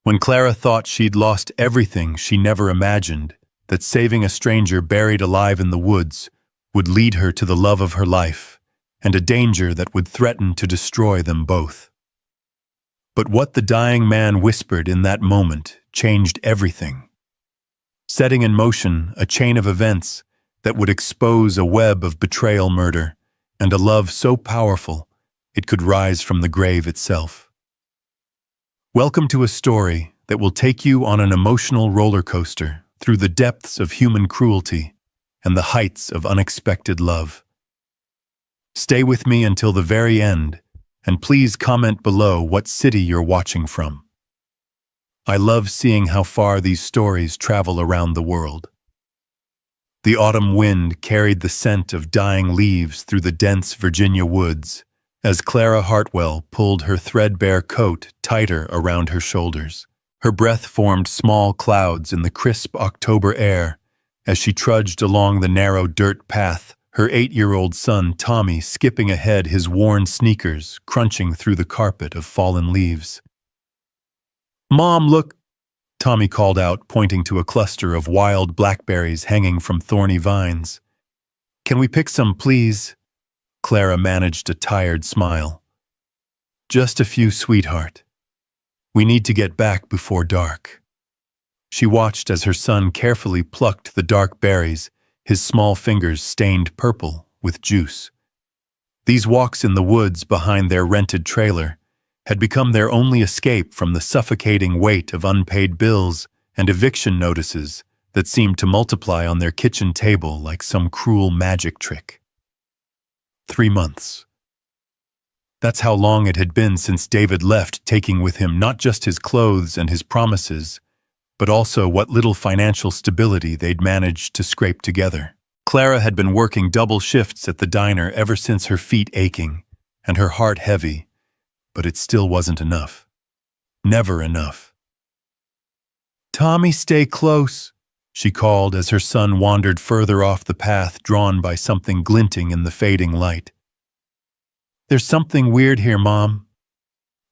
When Clara thought she'd lost everything, she never imagined that saving a stranger buried alive in the woods would lead her to the love of her life and a danger that would threaten to destroy them both. But what the dying man whispered in that moment changed everything, setting in motion a chain of events that would expose a web of betrayal, murder, and a love so powerful it could rise from the grave itself. Welcome to a story that will take you on an emotional roller coaster through the depths of human cruelty and the heights of unexpected love. Stay with me until the very end, and please comment below what city you're watching from. I love seeing how far these stories travel around the world. The autumn wind carried the scent of dying leaves through the dense Virginia woods as Clara Hartwell pulled her threadbare coat tighter around her shoulders. Her breath formed small clouds in the crisp October air as she trudged along the narrow dirt path, her 8-year-old son Tommy skipping ahead, his worn sneakers crunching through the carpet of fallen leaves. "Mom, look!" Tommy called out, pointing to a cluster of wild blackberries hanging from thorny vines. "Can we pick some, please?" Clara managed a tired smile. "Just a few, sweetheart. We need to get back before dark." She watched as her son carefully plucked the dark berries, his small fingers stained purple with juice. These walks in the woods behind their rented trailer had become their only escape from the suffocating weight of unpaid bills and eviction notices that seemed to multiply on their kitchen table like some cruel magic trick. 3 months. That's how long it had been since David left, taking with him not just his clothes and his promises, but also what little financial stability they'd managed to scrape together. Clara had been working double shifts at the diner ever since, her feet aching and her heart heavy, but it still wasn't enough. Never enough. "Tommy, stay close," she called as her son wandered further off the path, drawn by something glinting in the fading light. "There's something weird here, Mom."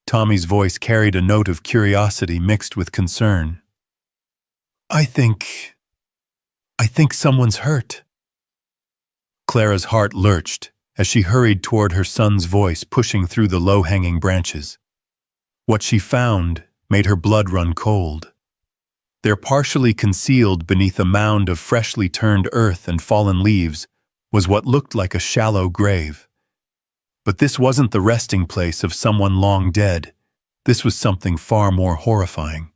Tommy's voice carried a note of curiosity mixed with concern. I think someone's hurt." Clara's heart lurched as she hurried toward her son's voice, pushing through the low-hanging branches. What she found made her blood run cold. There, partially concealed beneath a mound of freshly turned earth and fallen leaves, was what looked like a shallow grave. But this wasn't the resting place of someone long dead. This was something far more horrifying.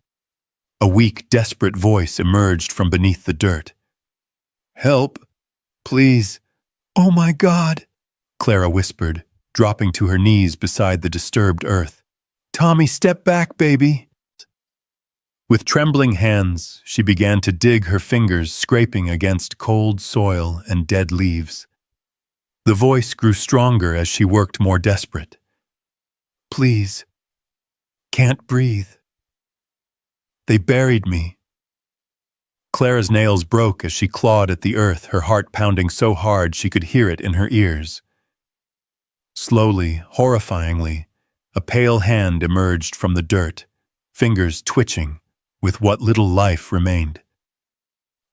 A weak, desperate voice emerged from beneath the dirt. "Help, please." "Oh my God," Clara whispered, dropping to her knees beside the disturbed earth. "Tommy, step back, baby." With trembling hands, she began to dig, her fingers scraping against cold soil and dead leaves. The voice grew stronger as she worked, more desperate. "Please. Can't breathe. They buried me." Clara's nails broke as she clawed at the earth, her heart pounding so hard she could hear it in her ears. Slowly, horrifyingly, a pale hand emerged from the dirt, fingers twitching, with what little life remained.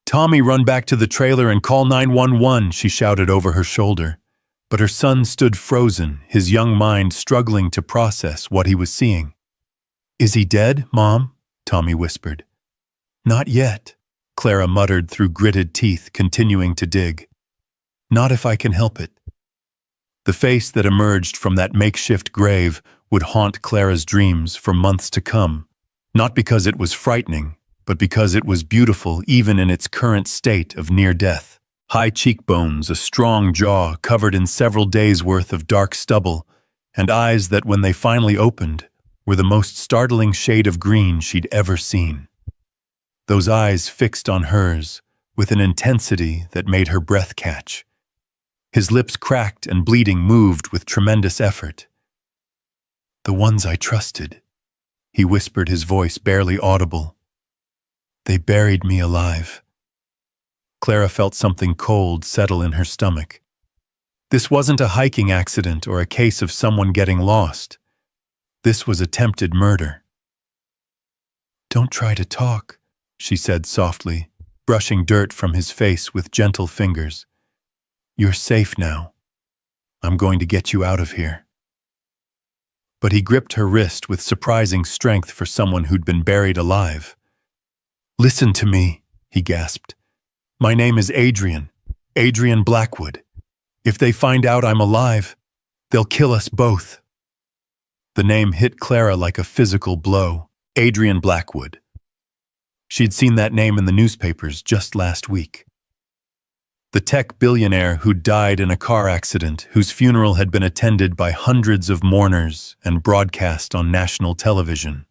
"Tommy, run back to the trailer and call 911, she shouted over her shoulder. But her son stood frozen, his young mind struggling to process what he was seeing. "Is he dead, Mom?" Tommy whispered. "Not yet," Clara muttered through gritted teeth, continuing to dig. "Not if I can help it." The face that emerged from that makeshift grave would haunt Clara's dreams for months to come, not because it was frightening, but because it was beautiful even in its current state of near death. High cheekbones, a strong jaw covered in several days' worth of dark stubble, and eyes that, when they finally opened, were the most startling shade of green she'd ever seen. Those eyes fixed on hers with an intensity that made her breath catch. His lips, cracked and bleeding, moved with tremendous effort. "The ones I trusted," he whispered, his voice barely audible. "They buried me alive." Clara felt something cold settle in her stomach. This wasn't a hiking accident or a case of someone getting lost. This was attempted murder. Don't try to talk, she said softly, brushing dirt from his face with gentle fingers. You're safe now. I'm going to get you out of here. But he gripped her wrist with surprising strength for someone who'd been buried alive. Listen to me, he gasped. My name is Adrian Blackwood. If they find out I'm alive, they'll kill us both. The name hit Clara like a physical blow. Adrian Blackwood. She'd seen that name in the newspapers just last week. The tech billionaire who died in a car accident, whose funeral had been attended by hundreds of mourners and broadcast on national television.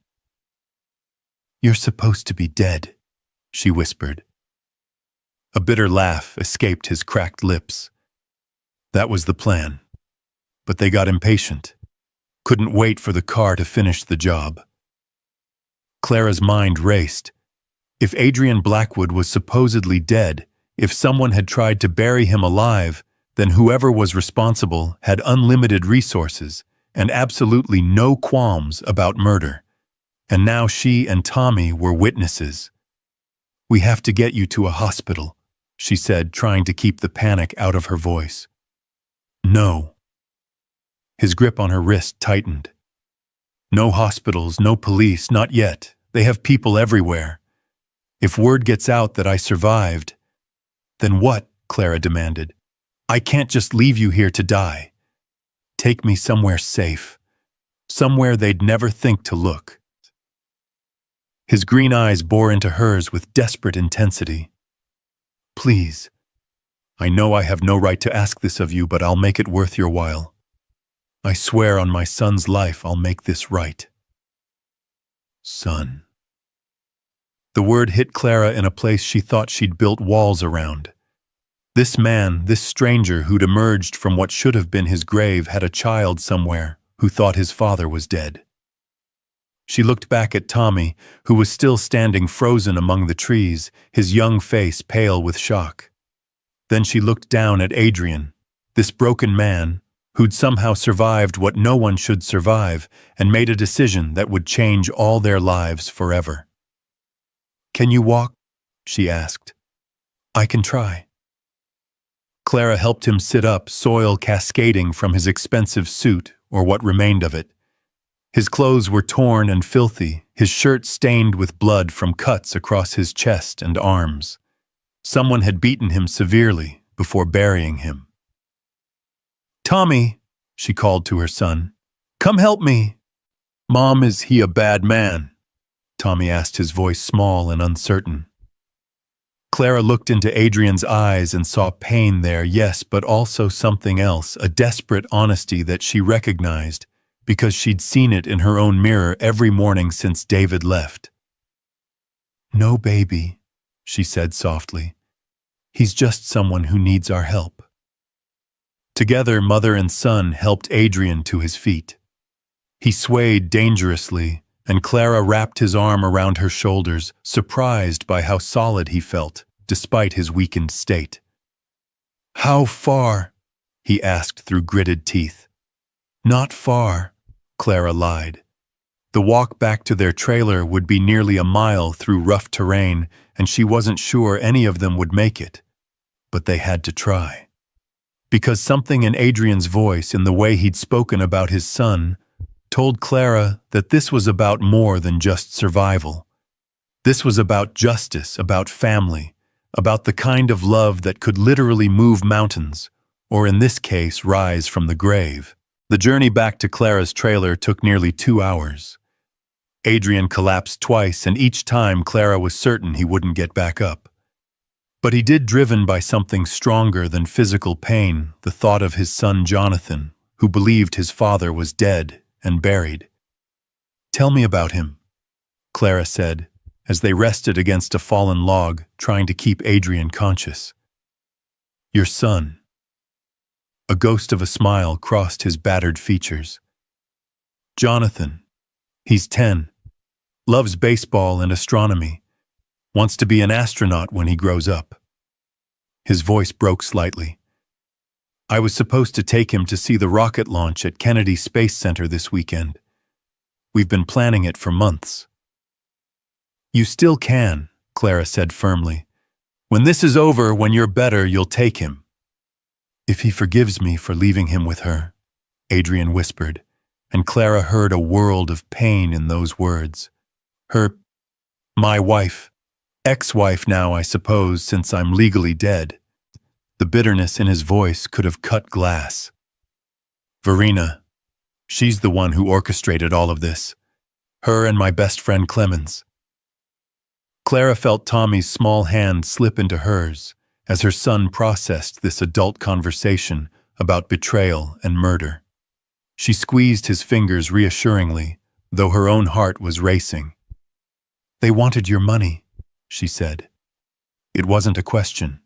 You're supposed to be dead, she whispered. A bitter laugh escaped his cracked lips. That was the plan. But they got impatient. Couldn't wait for the car to finish the job. Clara's mind raced. If Adrian Blackwood was supposedly dead, if someone had tried to bury him alive, then whoever was responsible had unlimited resources and absolutely no qualms about murder. And now she and Tommy were witnesses. We have to get you to a hospital, she said, trying to keep the panic out of her voice. No. His grip on her wrist tightened. No hospitals, no police, not yet. They have people everywhere. If word gets out that I survived, then what? Clara demanded. I can't just leave you here to die. Take me somewhere safe. Somewhere they'd never think to look. His green eyes bore into hers with desperate intensity. Please. I know I have no right to ask this of you, but I'll make it worth your while. I swear on my son's life I'll make this right. Son. The word hit Clara in a place she thought she'd built walls around. This man, this stranger who'd emerged from what should have been his grave, had a child somewhere who thought his father was dead. She looked back at Tommy, who was still standing frozen among the trees, his young face pale with shock. Then she looked down at Adrian, this broken man who'd somehow survived what no one should survive and made a decision that would change all their lives forever. Can you walk? She asked. I can try. Clara helped him sit up, soil cascading from his expensive suit, or what remained of it. His clothes were torn and filthy, his shirt stained with blood from cuts across his chest and arms. Someone had beaten him severely before burying him. Tommy, she called to her son, come help me. Mom, is he a bad man? Tommy asked, his voice small and uncertain. Clara looked into Adrian's eyes and saw pain there, yes, but also something else, a desperate honesty that she recognized because she'd seen it in her own mirror every morning since David left. No, baby, she said softly. He's just someone who needs our help. Together, mother and son helped Adrian to his feet. He swayed dangerously, and Clara wrapped his arm around her shoulders, surprised by how solid he felt, despite his weakened state. How far? He asked through gritted teeth. Not far, Clara lied. The walk back to their trailer would be nearly a mile through rough terrain, and she wasn't sure any of them would make it. But they had to try. Because something in Adrian's voice, in the way he'd spoken about his son, told Clara that this was about more than just survival. This was about justice, about family, about the kind of love that could literally move mountains, or in this case, rise from the grave. The journey back to Clara's trailer took nearly 2 hours. Adrian collapsed twice, and each time Clara was certain he wouldn't get back up. But he did, driven by something stronger than physical pain, the thought of his son Jonathan, who believed his father was dead and buried. Tell me about him, Clara said, as they rested against a fallen log, trying to keep Adrian conscious. Your son. A ghost of a smile crossed his battered features. Jonathan. He's 10. Loves baseball and astronomy. Wants to be an astronaut when he grows up. His voice broke slightly. I was supposed to take him to see the rocket launch at Kennedy Space Center this weekend. We've been planning it for months. You still can, Clara said firmly. When this is over, when you're better, you'll take him. If he forgives me for leaving him with her, Adrian whispered, and Clara heard a world of pain in those words. My wife, ex-wife now, I suppose, since I'm legally dead. The bitterness in his voice could have cut glass. Verena, she's the one who orchestrated all of this. Her and my best friend Clemens. Clara felt Tommy's small hand slip into hers as her son processed this adult conversation about betrayal and murder. She squeezed his fingers reassuringly, though her own heart was racing. They wanted your money, she said. It wasn't a question.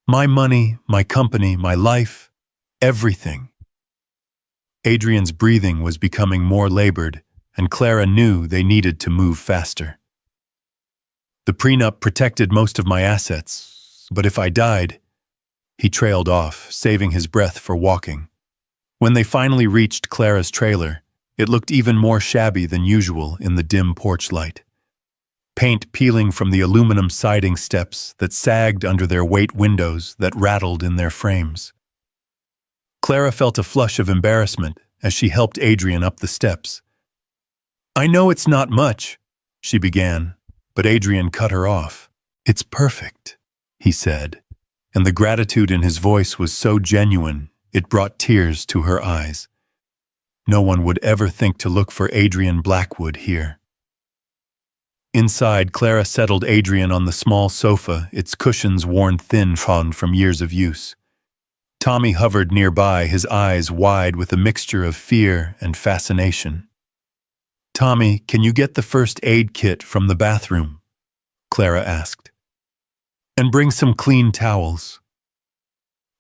My money, my company, my life, everything. Adrian's breathing was becoming more labored, and Clara knew they needed to move faster. The prenup protected most of my assets, but if I died... He trailed off, saving his breath for walking. When they finally reached Clara's trailer, it looked even more shabby than usual in the dim porch light. Paint peeling from the aluminum siding steps that sagged under their weight windows that rattled in their frames. Clara felt a flush of embarrassment as she helped Adrian up the steps. I know it's not much, she began, but Adrian cut her off. It's perfect, he said, and the gratitude in his voice was so genuine it brought tears to her eyes. No one would ever think to look for Adrian Blackwood here. Inside, Clara settled Adrian on the small sofa, its cushions worn thin from years of use. Tommy hovered nearby, his eyes wide with a mixture of fear and fascination. Tommy, can you get the first aid kit from the bathroom? Clara asked. And bring some clean towels.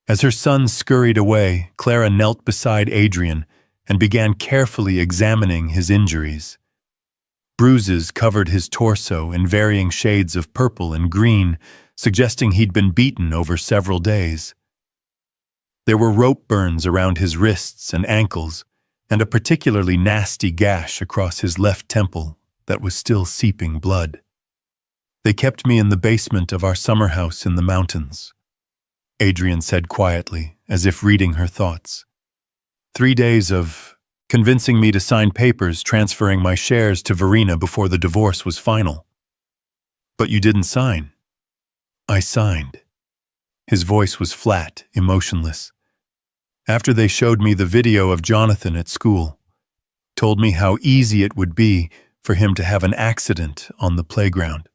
As her son scurried away, Clara knelt beside Adrian and began carefully examining his injuries. Bruises covered his torso in varying shades of purple and green, suggesting he'd been beaten over several days. There were rope burns around his wrists and ankles, and a particularly nasty gash across his left temple that was still seeping blood. They kept me in the basement of our summer house in the mountains, Adrian said quietly, as if reading her thoughts. 3 days of convincing me to sign papers transferring my shares to Verena before the divorce was final. But you didn't sign. I signed. His voice was flat, emotionless. After they showed me the video of Jonathan at school, told me how easy it would be for him to have an accident on the playground.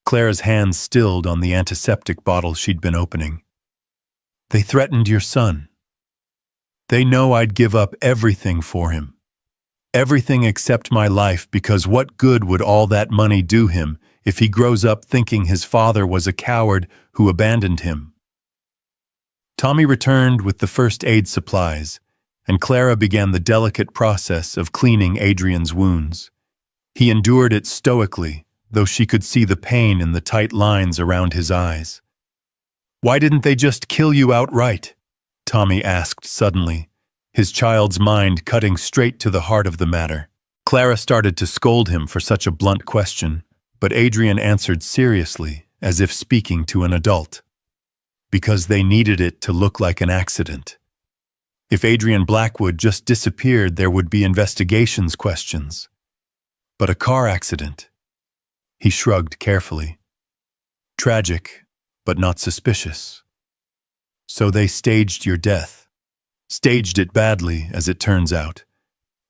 Clara's hands stilled on the antiseptic bottle she'd been opening. They threatened your son. They know I'd give up everything for him. Everything except my life, because what good would all that money do him if he grows up thinking his father was a coward who abandoned him? Tommy returned with the first aid supplies, and Clara began the delicate process of cleaning Adrian's wounds. He endured it stoically, though she could see the pain in the tight lines around his eyes. Why didn't they just kill you outright? Tommy asked suddenly, his child's mind cutting straight to the heart of the matter. Clara started to scold him for such a blunt question, but Adrian answered seriously, as if speaking to an adult. Because they needed it to look like an accident. If Adrian Blackwood just disappeared, there would be investigations questions. But a car accident? He shrugged carefully. Tragic, but not suspicious. So they staged your death. Staged it badly, as it turns out.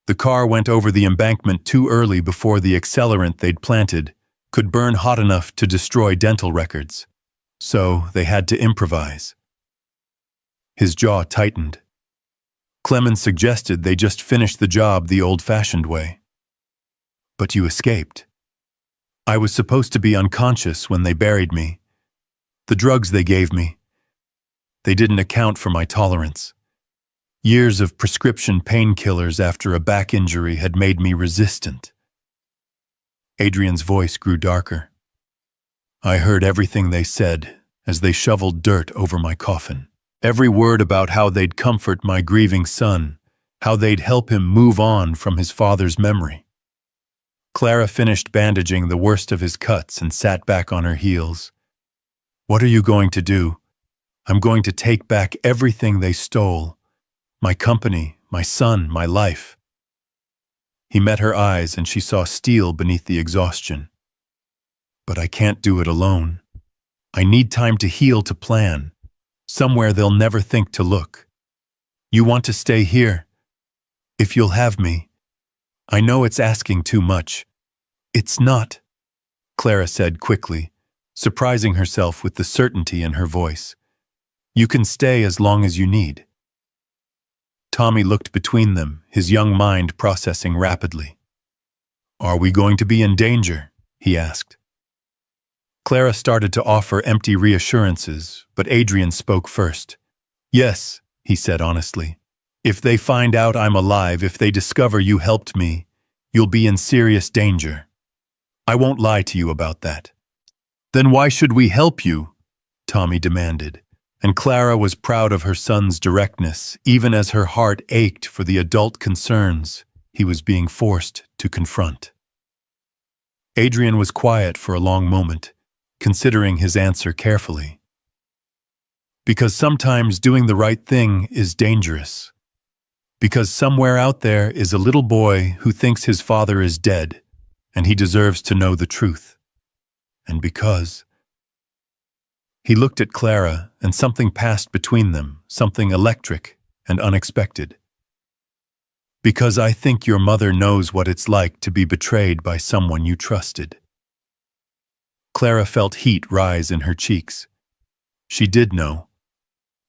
The car went over the embankment too early before the accelerant they'd planted could burn hot enough to destroy dental records. So they had to improvise. His jaw tightened. Clemens suggested they just finish the job the old-fashioned way. But you escaped. I was supposed to be unconscious when they buried me. The drugs they gave me, they didn't account for my tolerance. Years of prescription painkillers after a back injury had made me resistant. Adrian's voice grew darker. I heard everything they said as they shoveled dirt over my coffin. Every word about how they'd comfort my grieving son, how they'd help him move on from his father's memory. Clara finished bandaging the worst of his cuts and sat back on her heels. "What are you going to do?" "I'm going to take back everything they stole. My company, my son, my life." He met her eyes and she saw steel beneath the exhaustion. "But I can't do it alone. I need time to heal, to plan. Somewhere they'll never think to look. You want to stay here? If you'll have me. I know it's asking too much." "It's not," Clara said quickly, surprising herself with the certainty in her voice. "You can stay as long as you need." Tommy looked between them, his young mind processing rapidly. "Are we going to be in danger?" he asked. Clara started to offer empty reassurances, but Adrian spoke first. "Yes," he said honestly. "If they find out I'm alive, if they discover you helped me, you'll be in serious danger. I won't lie to you about that." "Then why should we help you?" Tommy demanded, and Clara was proud of her son's directness, even as her heart ached for the adult concerns he was being forced to confront. Adrian was quiet for a long moment, considering his answer carefully. "Because sometimes doing the right thing is dangerous. Because somewhere out there is a little boy who thinks his father is dead, and he deserves to know the truth. And because—" He looked at Clara, and something passed between them, something electric and unexpected. "Because I think your mother knows what it's like to be betrayed by someone you trusted." Clara felt heat rise in her cheeks. She did know.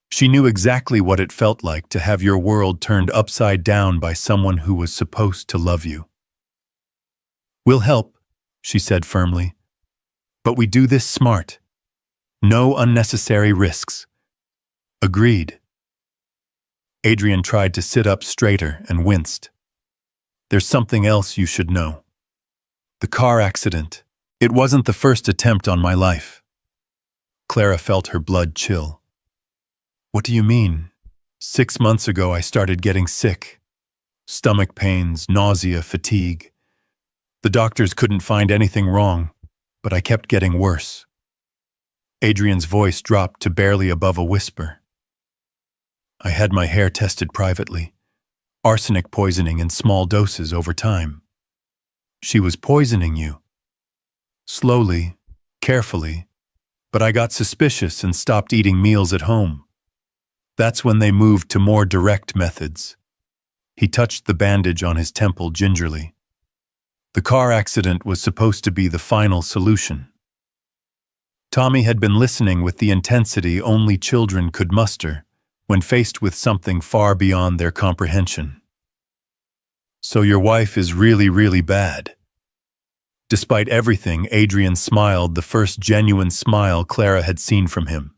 She knew exactly what it felt like to have your world turned upside down by someone who was supposed to love you. "We'll help," she said firmly. "But we do this smart. No unnecessary risks." "Agreed." Adrian tried to sit up straighter and winced. "There's something else you should know. The car accident. It wasn't the first attempt on my life." Clara felt her blood chill. "What do you mean?" "6 months ago I started getting sick. Stomach pains, nausea, fatigue. The doctors couldn't find anything wrong, but I kept getting worse." Adrian's voice dropped to barely above a whisper. "I had my hair tested privately. Arsenic poisoning in small doses over time." "She was poisoning you?" "Slowly, carefully, but I got suspicious and stopped eating meals at home. That's when they moved to more direct methods." He touched the bandage on his temple gingerly. "The car accident was supposed to be the final solution." Tommy had been listening with the intensity only children could muster when faced with something far beyond their comprehension. "So your wife is really, really bad?" Despite everything, Adrian smiled, the first genuine smile Clara had seen from him.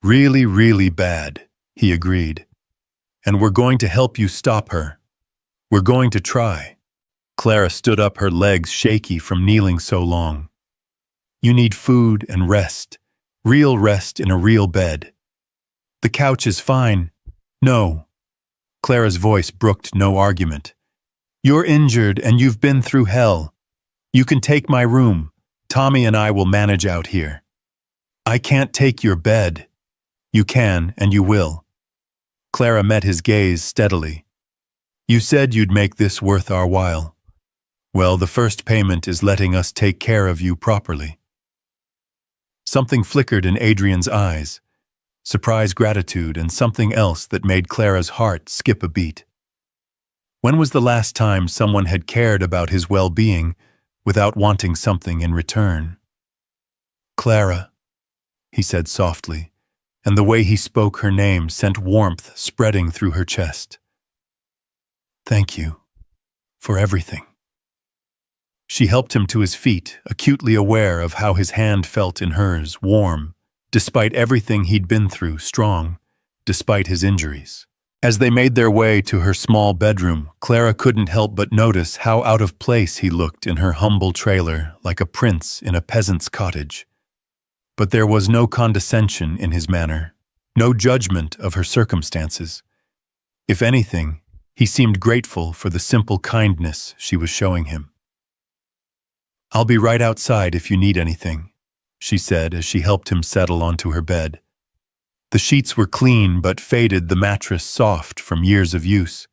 "Really, really bad," he agreed. "And we're going to help you stop her. We're going to try." Clara stood up, her legs shaky from kneeling so long. "You need food and rest. Real rest in a real bed." "The couch is fine." "No." Clara's voice brooked no argument. "You're injured and you've been through hell. You can take my room. Tommy and I will manage out here." "I can't take your bed." "You can, and you will." Clara met his gaze steadily. "You said you'd make this worth our while. Well, the first payment is letting us take care of you properly." Something flickered in Adrian's eyes, surprise, gratitude, and something else that made Clara's heart skip a beat. When was the last time someone had cared about his well-being without wanting something in return? "Clara," he said softly, and the way he spoke her name sent warmth spreading through her chest. "Thank you for everything." She helped him to his feet, acutely aware of how his hand felt in hers, warm, despite everything he'd been through, strong, despite his injuries. As they made their way to her small bedroom, Clara couldn't help but notice how out of place he looked in her humble trailer, like a prince in a peasant's cottage. But there was no condescension in his manner, no judgment of her circumstances. If anything, he seemed grateful for the simple kindness she was showing him. "I'll be right outside if you need anything," she said as she helped him settle onto her bed. The sheets were clean but faded, the mattress soft from years of use.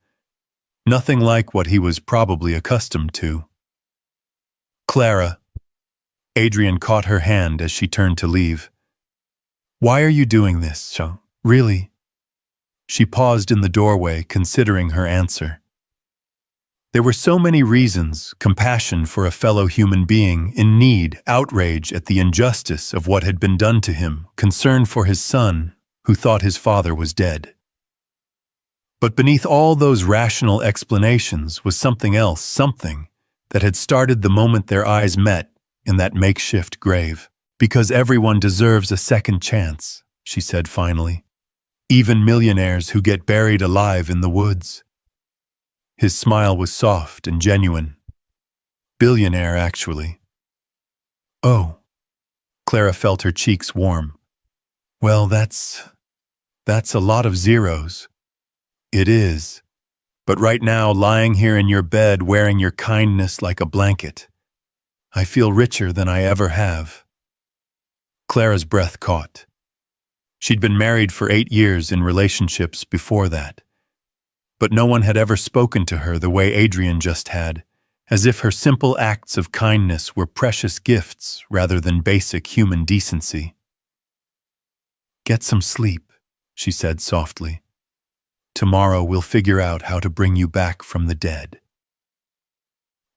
Nothing like what he was probably accustomed to. "Clara." Adrian caught her hand as she turned to leave. "Why are you doing this, really?" She paused in the doorway, considering her answer. There were so many reasons: compassion for a fellow human being in need, outrage at the injustice of what had been done to him, concern for his son, who thought his father was dead. But beneath all those rational explanations was something else, something that had started the moment their eyes met in that makeshift grave. "Because everyone deserves a second chance," she said finally. "Even millionaires who get buried alive in the woods." His smile was soft and genuine. "Billionaire, actually." "Oh." Clara felt her cheeks warm. "Well, that's a lot of zeros." "It is. But right now, lying here in your bed, wearing your kindness like a blanket, I feel richer than I ever have." Clara's breath caught. She'd been married for 8 years in relationships before that. But no one had ever spoken to her the way Adrian just had, as if her simple acts of kindness were precious gifts rather than basic human decency. "Get some sleep," she said softly. "Tomorrow we'll figure out how to bring you back from the dead."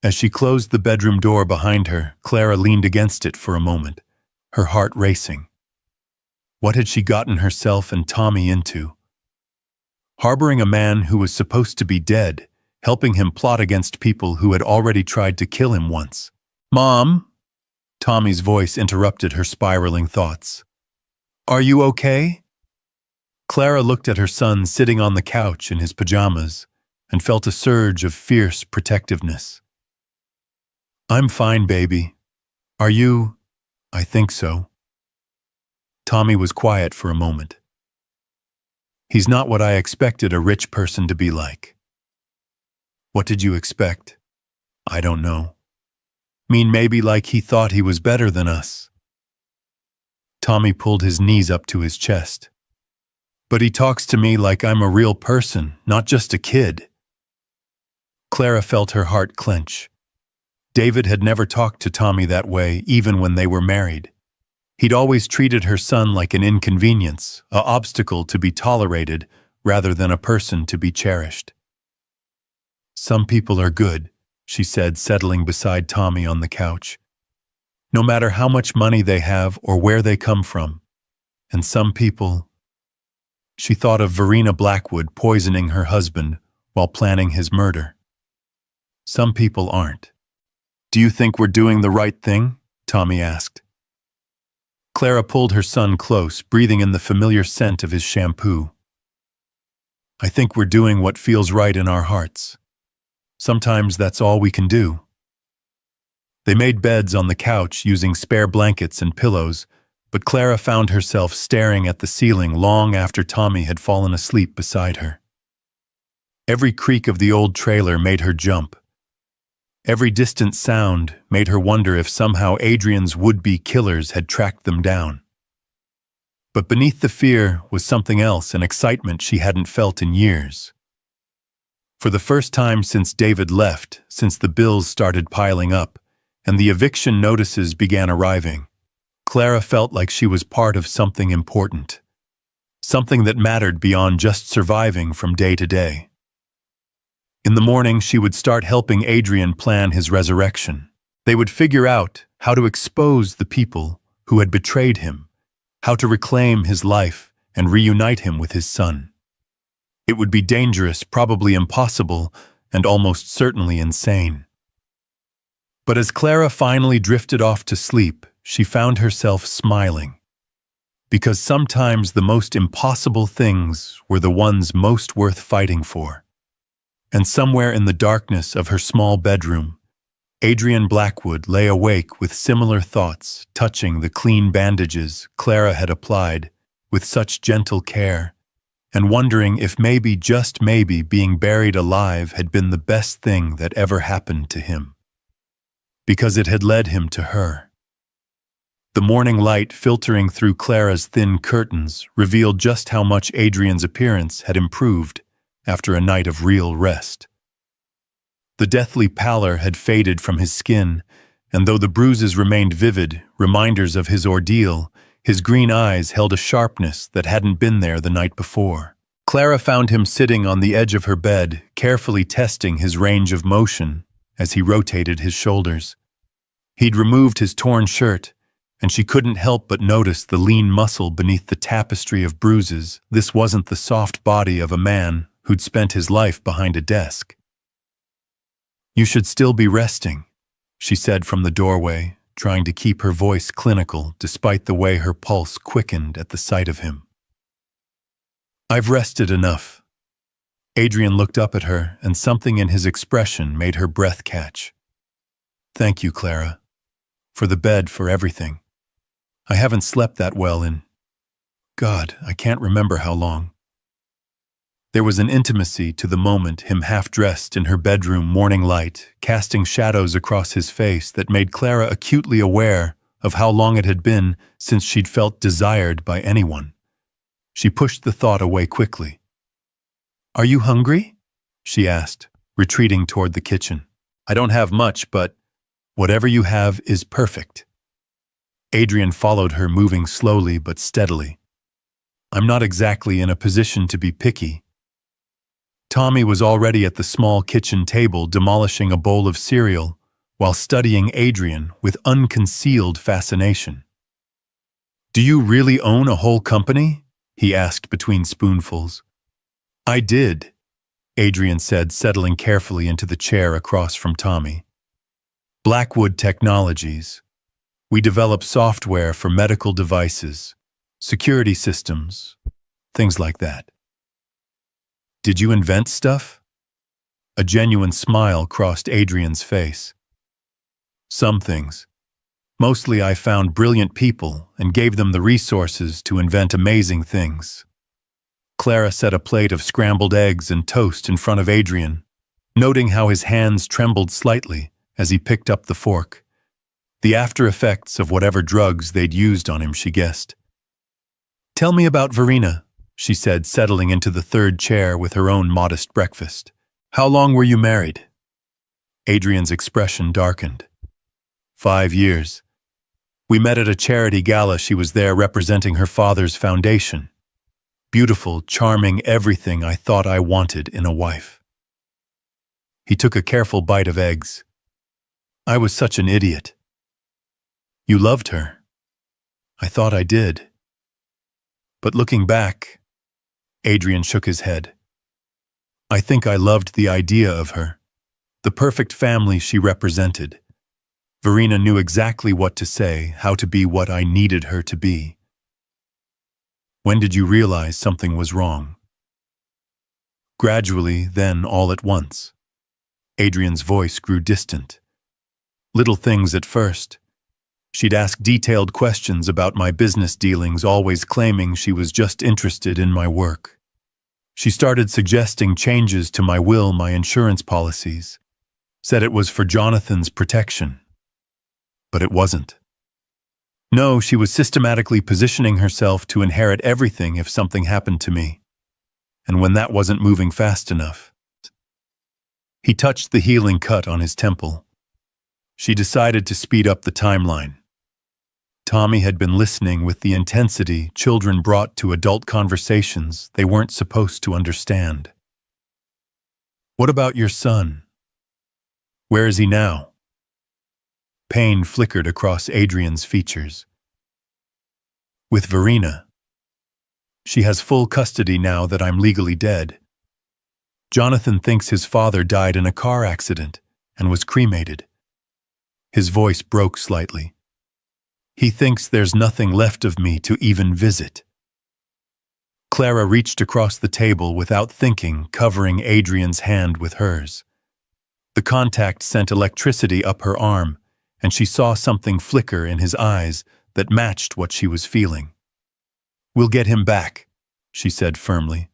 As she closed the bedroom door behind her, Clara leaned against it for a moment, her heart racing. What had she gotten herself and Tommy into? Harboring a man who was supposed to be dead, helping him plot against people who had already tried to kill him once. "Mom?" Tommy's voice interrupted her spiraling thoughts. "Are you okay?" Clara looked at her son sitting on the couch in his pajamas and felt a surge of fierce protectiveness. "I'm fine, baby. Are you?" "I think so." Tommy was quiet for a moment. "He's not what I expected a rich person to be like." "What did you expect?" "I don't know. Mean maybe like he thought he was better than us." Tommy pulled his knees up to his chest. "But he talks to me like I'm a real person, not just a kid." Clara felt her heart clench. David had never talked to Tommy that way, even when they were married. He'd always treated her son like an inconvenience, an obstacle to be tolerated, rather than a person to be cherished. "Some people are good," she said, settling beside Tommy on the couch. "No matter how much money they have or where they come from. And some people—" She thought of Verena Blackwood poisoning her husband while planning his murder. "Some people aren't." "Do you think we're doing the right thing?" Tommy asked. Clara pulled her son close, breathing in the familiar scent of his shampoo. "I think we're doing what feels right in our hearts. Sometimes that's all we can do." They made beds on the couch using spare blankets and pillows, but Clara found herself staring at the ceiling long after Tommy had fallen asleep beside her. Every creak of the old trailer made her jump. Every distant sound made her wonder if somehow Adrian's would-be killers had tracked them down. But beneath the fear was something else, an excitement she hadn't felt in years. For the first time since David left, since the bills started piling up, and the eviction notices began arriving, Clara felt like she was part of something important. Something that mattered beyond just surviving from day to day. In the morning, she would start helping Adrian plan his resurrection. They would figure out how to expose the people who had betrayed him, how to reclaim his life and reunite him with his son. It would be dangerous, probably impossible, and almost certainly insane. But as Clara finally drifted off to sleep, she found herself smiling. Because sometimes the most impossible things were the ones most worth fighting for. And somewhere in the darkness of her small bedroom, Adrian Blackwood lay awake with similar thoughts, touching the clean bandages Clara had applied with such gentle care, and wondering if maybe, just maybe, being buried alive had been the best thing that ever happened to him. because it had led him to her. The morning light filtering through Clara's thin curtains revealed just how much Adrian's appearance had improved after a night of real rest. The deathly pallor had faded from his skin, and though the bruises remained vivid, reminders of his ordeal, his green eyes held a sharpness that hadn't been there the night before. Clara found him sitting on the edge of her bed, carefully testing his range of motion as he rotated his shoulders. He'd removed his torn shirt, and she couldn't help but notice the lean muscle beneath the tapestry of bruises. This wasn't the soft body of a man who'd spent his life behind a desk. "You should still be resting," she said from the doorway, trying to keep her voice clinical despite the way her pulse quickened at the sight of him. "I've rested enough." Adrian looked up at her, and something in his expression made her breath catch. "Thank you, Clara. For the bed, for everything. I haven't slept that well in, God, I can't remember how long." There was an intimacy to the moment, him half-dressed in her bedroom morning light, casting shadows across his face that made Clara acutely aware of how long it had been since she'd felt desired by anyone. She pushed the thought away quickly. "Are you hungry?" she asked, retreating toward the kitchen. "I don't have much, but whatever you have is perfect." Adrian followed her, moving slowly but steadily. "I'm not exactly in a position to be picky." Tommy was already at the small kitchen table demolishing a bowl of cereal while studying Adrian with unconcealed fascination. "Do you really own a whole company?" he asked between spoonfuls. "I did," Adrian said, settling carefully into the chair across from Tommy. "Blackwood Technologies. We develop software for medical devices, security systems, things like that." "Did you invent stuff?" A genuine smile crossed Adrian's face. "Some things. Mostly I found brilliant people and gave them the resources to invent amazing things." Clara set a plate of scrambled eggs and toast in front of Adrian, noting how his hands trembled slightly as he picked up the fork. The after effects of whatever drugs they'd used on him, she guessed. "Tell me about Verena," she said, settling into the third chair with her own modest breakfast. "How long were you married?" Adrian's expression darkened. 5 years. We met at a charity gala. She was there representing her father's foundation. Beautiful, charming, everything I thought I wanted in a wife. He took a careful bite of eggs. "I was such an idiot." "You loved her." "I thought I did. But looking back," Adrian shook his head, "I think I loved the idea of her, the perfect family she represented. Verena knew exactly what to say, how to be what I needed her to be." "When did you realize something was wrong?" "Gradually, then all at once." Adrian's voice grew distant. "Little things at first. She'd ask detailed questions about my business dealings, always claiming she was just interested in my work. She started suggesting changes to my will, my insurance policies. Said it was for Jonathan's protection. But it wasn't. No, she was systematically positioning herself to inherit everything if something happened to me. And when that wasn't moving fast enough." He touched the healing cut on his temple. "She decided to speed up the timeline." Tommy had been listening with the intensity children brought to adult conversations they weren't supposed to understand. "What about your son? Where is he now?" Pain flickered across Adrian's features. "With Verena. She has full custody now that I'm legally dead. Jonathan thinks his father died in a car accident and was cremated." His voice broke slightly. "He thinks there's nothing left of me to even visit." Clara reached across the table without thinking, covering Adrian's hand with hers. The contact sent electricity up her arm, and she saw something flicker in his eyes that matched what she was feeling. "We'll get him back," she said firmly.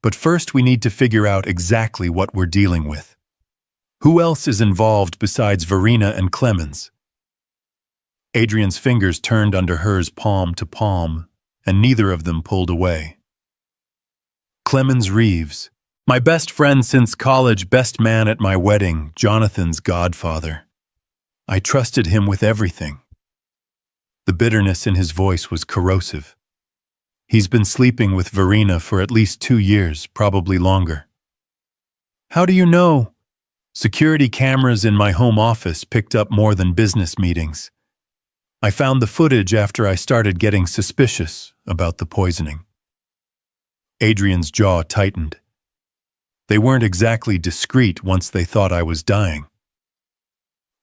"But first we need to figure out exactly what we're dealing with." Who else is involved besides Verena and Clemens? Adrian's fingers turned under hers palm to palm, and neither of them pulled away. Clemens Reeves, my best friend since college, best man at my wedding, Jonathan's godfather. I trusted him with everything. The bitterness in his voice was corrosive. He's been sleeping with Verena for at least 2 years, probably longer. How do you know? Security cameras in my home office picked up more than business meetings. I found the footage after I started getting suspicious about the poisoning. Adrian's jaw tightened. They weren't exactly discreet once they thought I was dying.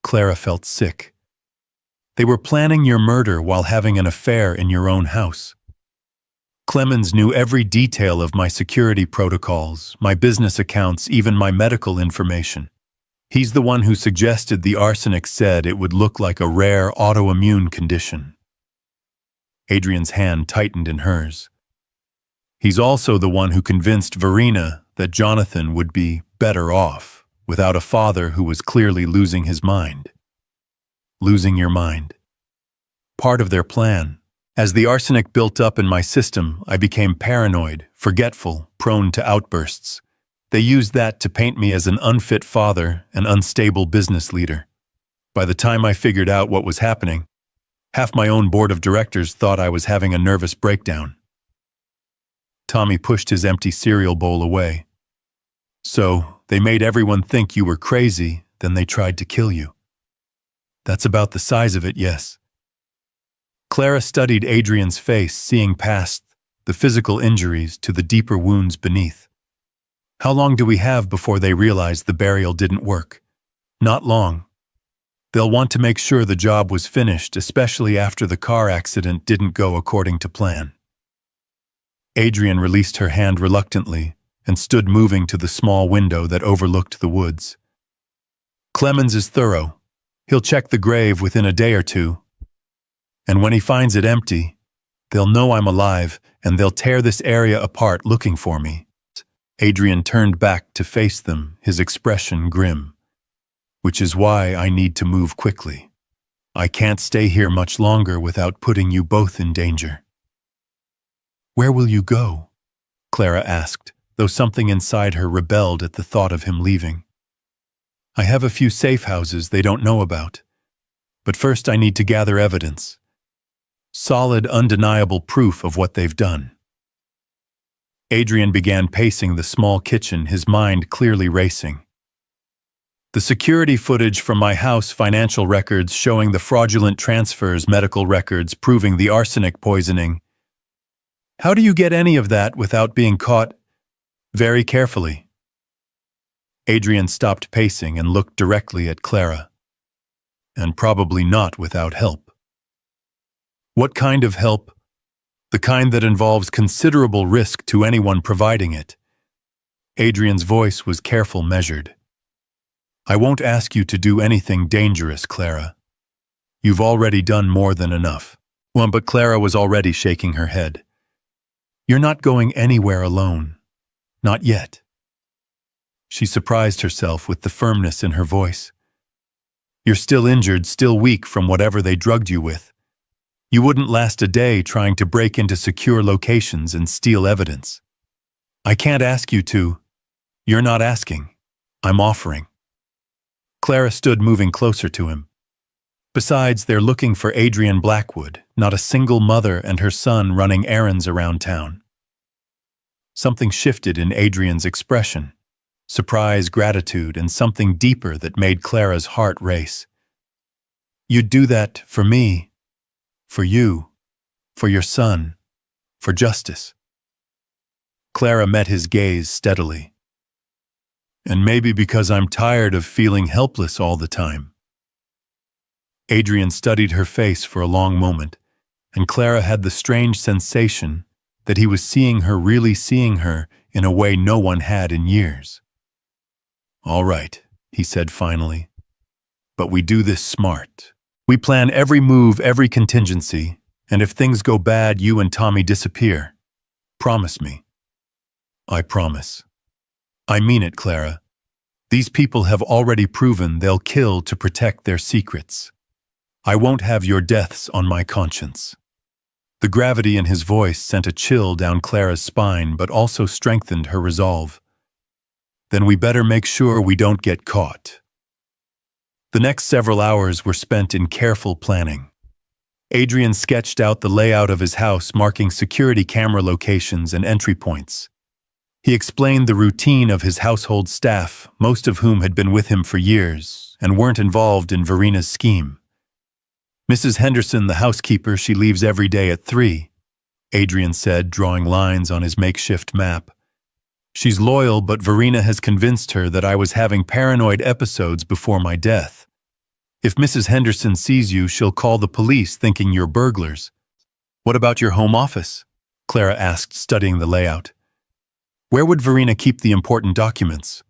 Clara felt sick. They were planning your murder while having an affair in your own house. Clemens knew every detail of my security protocols, my business accounts, even my medical information. He's the one who suggested the arsenic said it would look like a rare autoimmune condition. Adrian's hand tightened in hers. He's also the one who convinced Verena that Jonathan would be better off without a father who was clearly losing his mind. Losing your mind. Part of their plan. As the arsenic built up in my system, I became paranoid, forgetful, prone to outbursts. They used that to paint me as an unfit father and unstable business leader. By the time I figured out what was happening, half my own board of directors thought I was having a nervous breakdown. Tommy pushed his empty cereal bowl away. So, they made everyone think you were crazy, then they tried to kill you. That's about the size of it, yes. Clara studied Adrian's face, seeing past the physical injuries to the deeper wounds beneath. How long do we have before they realize the burial didn't work? Not long. They'll want to make sure the job was finished, especially after the car accident didn't go according to plan. Adrian released her hand reluctantly and stood moving to the small window that overlooked the woods. Clemens is thorough. He'll check the grave within a day or two. And when he finds it empty, they'll know I'm alive and they'll tear this area apart looking for me. Adrian turned back to face them, his expression grim. Which is why I need to move quickly. I can't stay here much longer without putting you both in danger. Where will you go? Clara asked, though something inside her rebelled at the thought of him leaving. I have a few safe houses they don't know about. But first I need to gather evidence. Solid, undeniable proof of what they've done. Adrian began pacing the small kitchen, his mind clearly racing. The security footage from my house, financial records showing the fraudulent transfers, medical records proving the arsenic poisoning. How do you get any of that without being caught? Very carefully. Adrian stopped pacing and looked directly at Clara. And probably not without help. What kind of help? The kind that involves considerable risk to anyone providing it. Adrian's voice was careful, measured. I won't ask you to do anything dangerous, Clara. You've already done more than enough. Well, but Clara was already shaking her head. You're not going anywhere alone. Not yet. She surprised herself with the firmness in her voice. You're still injured, still weak from whatever they drugged you with. You wouldn't last a day trying to break into secure locations and steal evidence. I can't ask you to. You're not asking. I'm offering. Clara stood moving closer to him. Besides, they're looking for Adrian Blackwood, not a single mother and her son running errands around town. Something shifted in Adrian's expression. Surprise, gratitude, and something deeper that made Clara's heart race. You'd do that for me. For you, for your son, for justice. Clara met his gaze steadily. And maybe because I'm tired of feeling helpless all the time. Adrian studied her face for a long moment, and Clara had the strange sensation that he was seeing her, really seeing her, in a way no one had in years. All right, he said finally. But we do this smart. We plan every move, every contingency, and if things go bad, you and Tommy disappear. Promise me. I promise. I mean it, Clara. These people have already proven they'll kill to protect their secrets. I won't have your deaths on my conscience." The gravity in his voice sent a chill down Clara's spine but also strengthened her resolve. "Then we better make sure we don't get caught." The next several hours were spent in careful planning. Adrian sketched out the layout of his house, marking security camera locations and entry points. He explained the routine of his household staff, most of whom had been with him for years and weren't involved in Verina's scheme. "Mrs. Henderson, the housekeeper, she leaves every day at 3, Adrian said, drawing lines on his makeshift map. "She's loyal, but Verina has convinced her that I was having paranoid episodes before my death. If Mrs. Henderson sees you, she'll call the police thinking you're burglars." "What about your home office?" Clara asked, studying the layout. "Where would Verina keep the important documents?"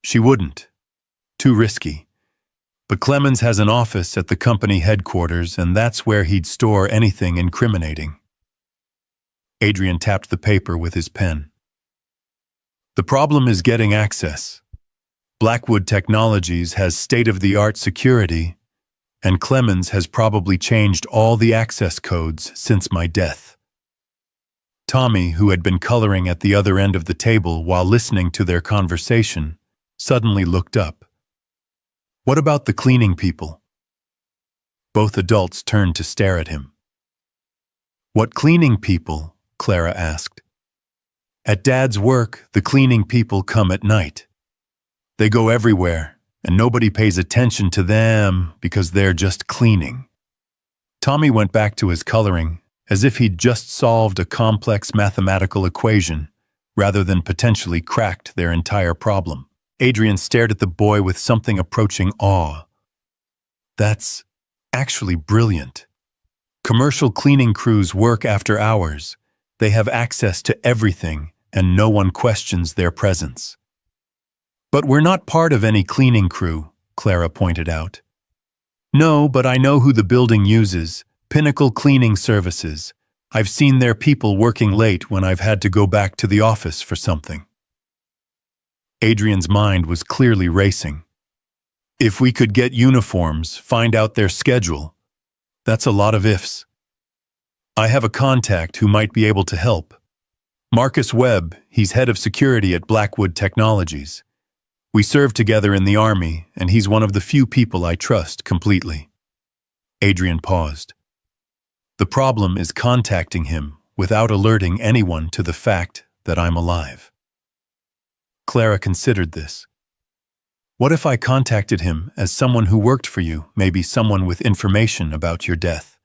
"She wouldn't. Too risky. But Clemens has an office at the company headquarters, and that's where he'd store anything incriminating." Adrian tapped the paper with his pen. "The problem is getting access. Blackwood Technologies has state-of-the-art security, and Clemens has probably changed all the access codes since my death." Tommy, who had been coloring at the other end of the table while listening to their conversation, suddenly looked up. "What about the cleaning people?" Both adults turned to stare at him. "What cleaning people?" Clara asked. "At Dad's work, the cleaning people come at night. They go everywhere, and nobody pays attention to them because they're just cleaning." Tommy went back to his coloring, as if he'd just solved a complex mathematical equation, rather than potentially cracked their entire problem. Adrian stared at the boy with something approaching awe. "That's actually brilliant. Commercial cleaning crews work after hours. They have access to everything, and no one questions their presence." "But we're not part of any cleaning crew," Clara pointed out. "No, but I know who the building uses. Pinnacle Cleaning Services. I've seen their people working late when I've had to go back to the office for something." Adrian's mind was clearly racing. "If we could get uniforms, find out their schedule. That's a lot of ifs. I have a contact who might be able to help. Marcus Webb, he's head of security at Blackwood Technologies. We served together in the Army, and he's one of the few people I trust completely." Adrian paused. "The problem is contacting him without alerting anyone to the fact that I'm alive." Clara considered this. "What if I contacted him as someone who worked for you, maybe someone with information about your death?"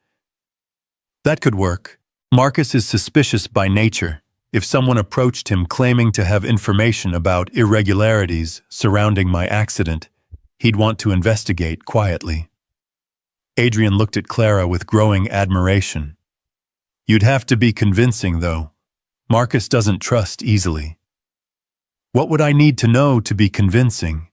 "That could work. Marcus is suspicious by nature. If someone approached him claiming to have information about irregularities surrounding my accident, he'd want to investigate quietly." Adrian looked at Clara with growing admiration. "You'd have to be convincing, though. Marcus doesn't trust easily." "What would I need to know to be convincing?"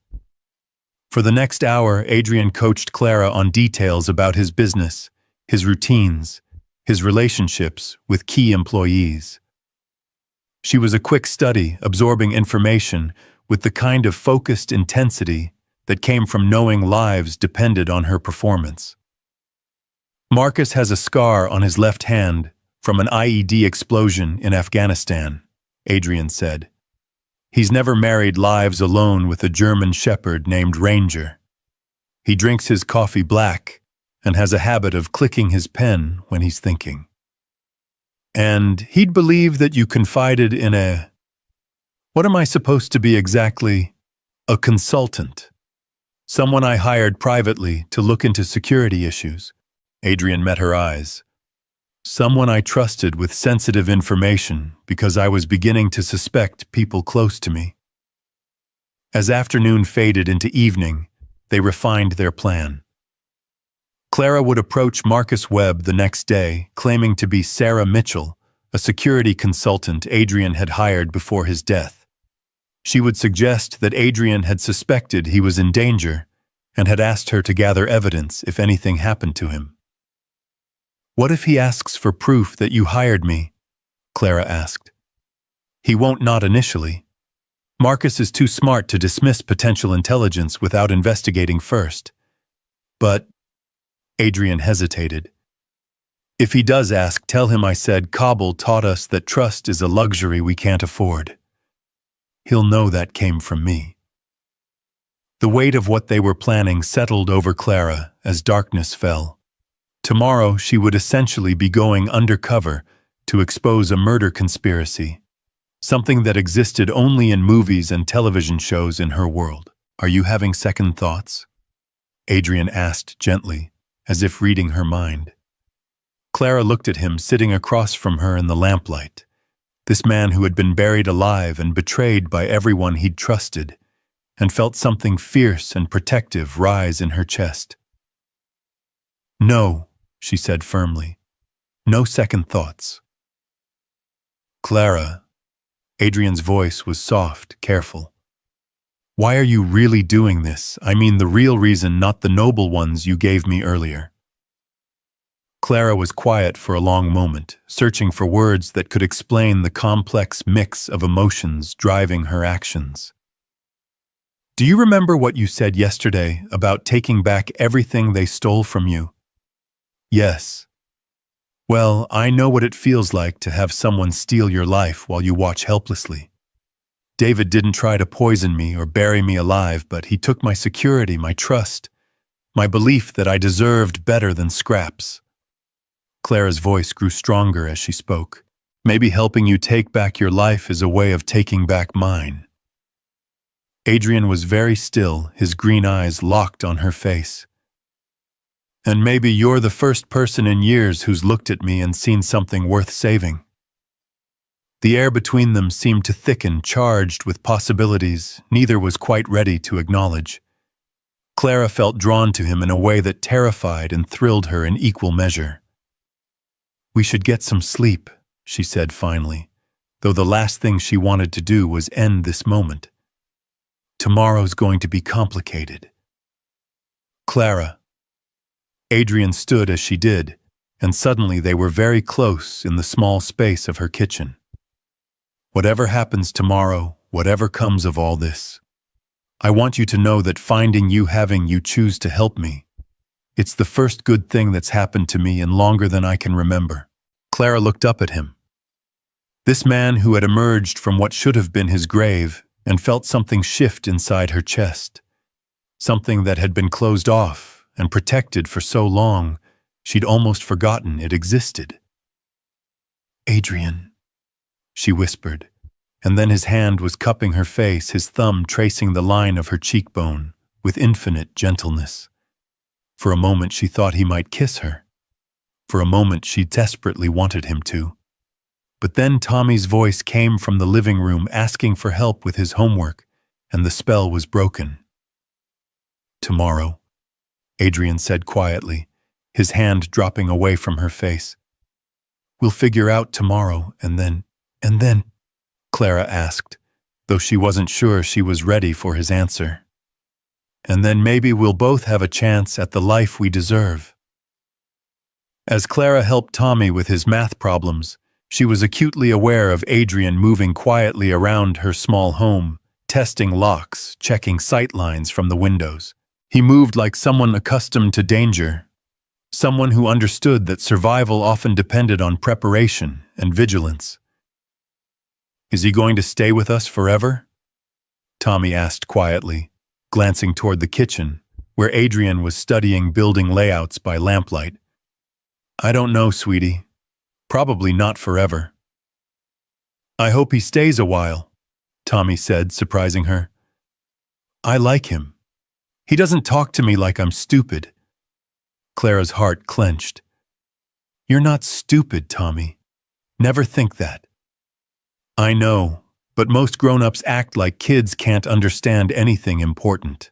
For the next hour, Adrian coached Clara on details about his business, his routines, his relationships with key employees. She was a quick study, absorbing information with the kind of focused intensity that came from knowing lives depended on her performance. "Marcus has a scar on his left hand from an IED explosion in Afghanistan," Adrian said. "He's never married lives alone with a German shepherd named Ranger. He drinks his coffee black and has a habit of clicking his pen when he's thinking. And he'd believe that you confided in a... What am I supposed to be exactly? A consultant. Someone I hired privately to look into security issues." Adrian met her eyes. "Someone I trusted with sensitive information because I was beginning to suspect people close to me." As afternoon faded into evening, they refined their plan. Clara would approach Marcus Webb the next day, claiming to be Sarah Mitchell, a security consultant Adrian had hired before his death. She would suggest that Adrian had suspected he was in danger and had asked her to gather evidence if anything happened to him. "What if he asks for proof that you hired me?" Clara asked. "He won't, not initially. Marcus is too smart to dismiss potential intelligence without investigating first. But, Adrian hesitated. If he does ask, tell him I said Kabul taught us that trust is a luxury we can't afford. He'll know that came from me. The weight of what they were planning settled over Clara as darkness fell. Tomorrow she would essentially be going undercover to expose a murder conspiracy, something that existed only in movies and television shows in her world. Are you having second thoughts? Adrian asked gently, as if reading her mind. Clara looked at him sitting across from her in the lamplight, this man who had been buried alive and betrayed by everyone he'd trusted, and felt something fierce and protective rise in her chest. No, she said firmly. No second thoughts. Clara, Adrian's voice was soft, careful. Why are you really doing this? I mean the real reason, not the noble ones you gave me earlier. Clara was quiet for a long moment, searching for words that could explain the complex mix of emotions driving her actions. Do you remember what you said yesterday about taking back everything they stole from you? Yes. Well, I know what it feels like to have someone steal your life while you watch helplessly. David didn't try to poison me or bury me alive, but he took my security, my trust, my belief that I deserved better than scraps. Clara's voice grew stronger as she spoke. Maybe helping you take back your life is a way of taking back mine. Adrian was very still, his green eyes locked on her face. And maybe you're the first person in years who's looked at me and seen something worth saving. The air between them seemed to thicken, charged with possibilities neither was quite ready to acknowledge. Clara felt drawn to him in a way that terrified and thrilled her in equal measure. We should get some sleep, she said finally, though the last thing she wanted to do was end this moment. Tomorrow's going to be complicated. Clara. Adrian stood as she did, and suddenly they were very close in the small space of her kitchen. Whatever happens tomorrow, whatever comes of all this, I want you to know that finding you, having you choose to help me, it's the first good thing that's happened to me in longer than I can remember. Clara looked up at him. This man who had emerged from what should have been his grave and felt something shift inside her chest, something that had been closed off and protected for so long, she'd almost forgotten it existed. Adrian, she whispered, and then his hand was cupping her face, his thumb tracing the line of her cheekbone with infinite gentleness. For a moment she thought he might kiss her. For a moment she desperately wanted him to. But then Tommy's voice came from the living room asking for help with his homework, and the spell was broken. Tomorrow, Adrian said quietly, his hand dropping away from her face. We'll figure out tomorrow, and then, Clara asked, though she wasn't sure she was ready for his answer. And then maybe we'll both have a chance at the life we deserve. As Clara helped Tommy with his math problems, she was acutely aware of Adrian moving quietly around her small home, testing locks, checking sight lines from the windows. He moved like someone accustomed to danger, someone who understood that survival often depended on preparation and vigilance. Is he going to stay with us forever? Tommy asked quietly, glancing toward the kitchen, where Adrian was studying building layouts by lamplight. I don't know, sweetie. Probably not forever. I hope he stays a while, Tommy said, surprising her. I like him. He doesn't talk to me like I'm stupid. Clara's heart clenched. You're not stupid, Tommy. Never think that. I know, but most grown-ups act like kids can't understand anything important.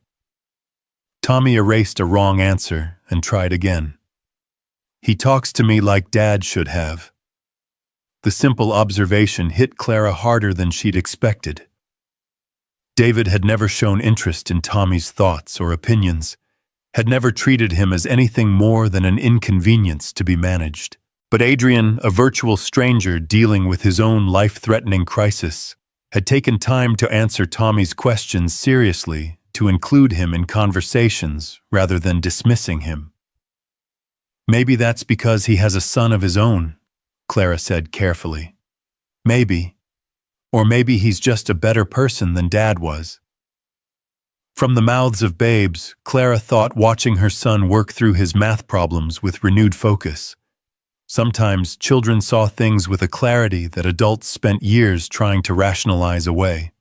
Tommy erased a wrong answer and tried again. He talks to me like Dad should have. The simple observation hit Clara harder than she'd expected. David had never shown interest in Tommy's thoughts or opinions, had never treated him as anything more than an inconvenience to be managed. But Adrian, a virtual stranger dealing with his own life-threatening crisis, had taken time to answer Tommy's questions seriously, to include him in conversations rather than dismissing him. Maybe that's because he has a son of his own, Clara said carefully. Maybe. Or maybe he's just a better person than Dad was. From the mouths of babes, Clara thought watching her son work through his math problems with renewed focus. Sometimes children saw things with a clarity that adults spent years trying to rationalize away.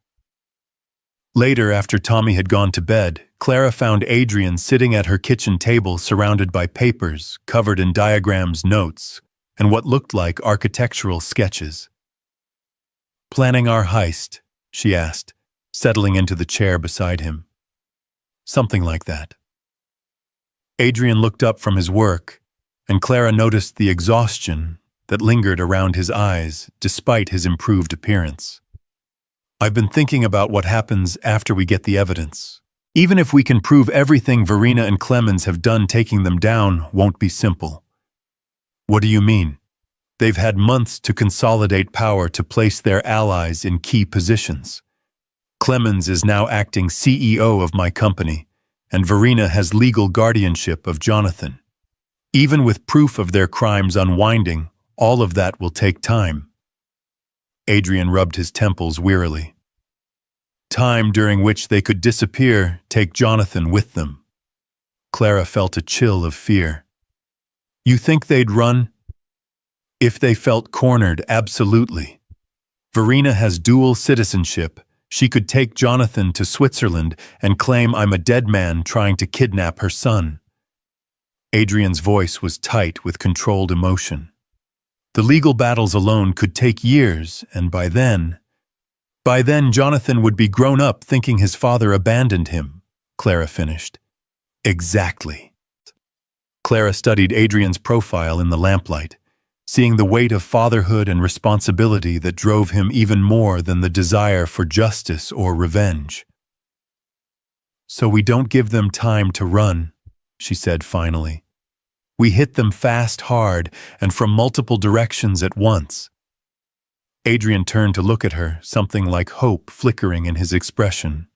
Later, after Tommy had gone to bed, Clara found Adrian sitting at her kitchen table surrounded by papers, covered in diagrams, notes, and what looked like architectural sketches. "Planning our heist?" she asked, settling into the chair beside him. "Something like that." Adrian looked up from his work, and Clara noticed the exhaustion that lingered around his eyes despite his improved appearance. "I've been thinking about what happens after we get the evidence. Even if we can prove everything Verena and Clemens have done, taking them down won't be simple." "What do you mean?" "They've had months to consolidate power to place their allies in key positions. Clemens is now acting CEO of my company, and Verena has legal guardianship of Jonathan. Even with proof of their crimes unwinding, all of that will take time." Adrian rubbed his temples wearily. "Time during which they could disappear, take Jonathan with them." Clara felt a chill of fear. "You think they'd run?" "If they felt cornered, absolutely. Verena has dual citizenship. She could take Jonathan to Switzerland and claim I'm a dead man trying to kidnap her son." Adrian's voice was tight with controlled emotion. "The legal battles alone could take years, and by then Jonathan would be grown up thinking his father abandoned him," Clara finished. "Exactly." Clara studied Adrian's profile in the lamplight, seeing the weight of fatherhood and responsibility that drove him even more than the desire for justice or revenge. "So we don't give them time to run," she said finally. "We hit them fast, hard, and from multiple directions at once." Adrian turned to look at her, something like hope flickering in his expression.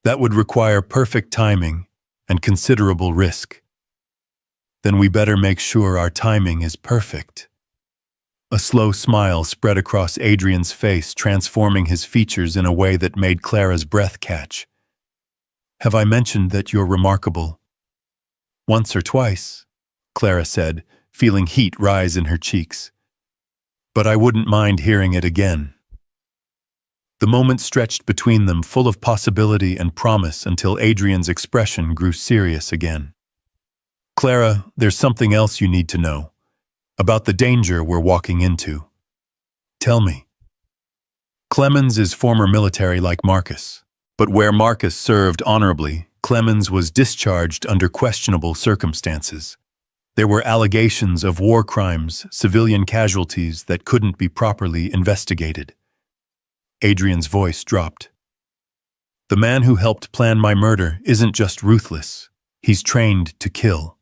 "That would require perfect timing and considerable risk." "Then we better make sure our timing is perfect." A slow smile spread across Adrian's face, transforming his features in a way that made Clara's breath catch. "Have I mentioned that you're remarkable?" "Once or twice," Clara said, feeling heat rise in her cheeks. "But I wouldn't mind hearing it again." The moment stretched between them, full of possibility and promise, until Adrian's expression grew serious again. "Clara, there's something else you need to know. About the danger we're walking into." "Tell me." "Clemens is former military like Marcus. But where Marcus served honorably, Clemens was discharged under questionable circumstances. There were allegations of war crimes, civilian casualties that couldn't be properly investigated." Adrian's voice dropped. "The man who helped plan my murder isn't just ruthless. He's trained to kill."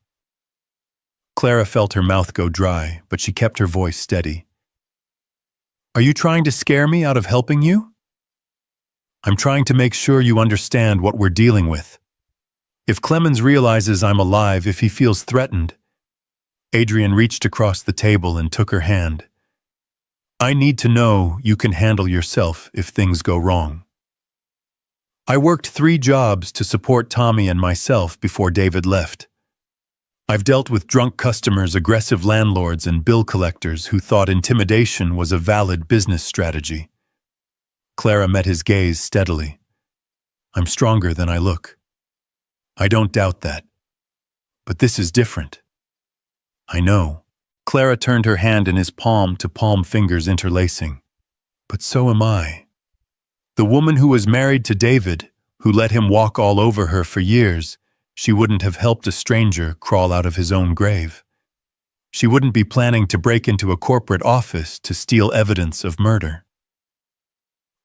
Clara felt her mouth go dry, but she kept her voice steady. "Are you trying to scare me out of helping you?" "I'm trying to make sure you understand what we're dealing with. If Clemens realizes I'm alive, if he feels threatened..." Adrian reached across the table and took her hand. "I need to know you can handle yourself if things go wrong. I worked 3 jobs to support Tommy and myself before David left. I've dealt with drunk customers, aggressive landlords, and bill collectors who thought intimidation was a valid business strategy." Clara met his gaze steadily. "I'm stronger than I look. I don't doubt that. But this is different." "I know." Clara turned her hand in his palm to palm, fingers interlacing. "But so am I. The woman who was married to David, who let him walk all over her for years, she wouldn't have helped a stranger crawl out of his own grave. She wouldn't be planning to break into a corporate office to steal evidence of murder."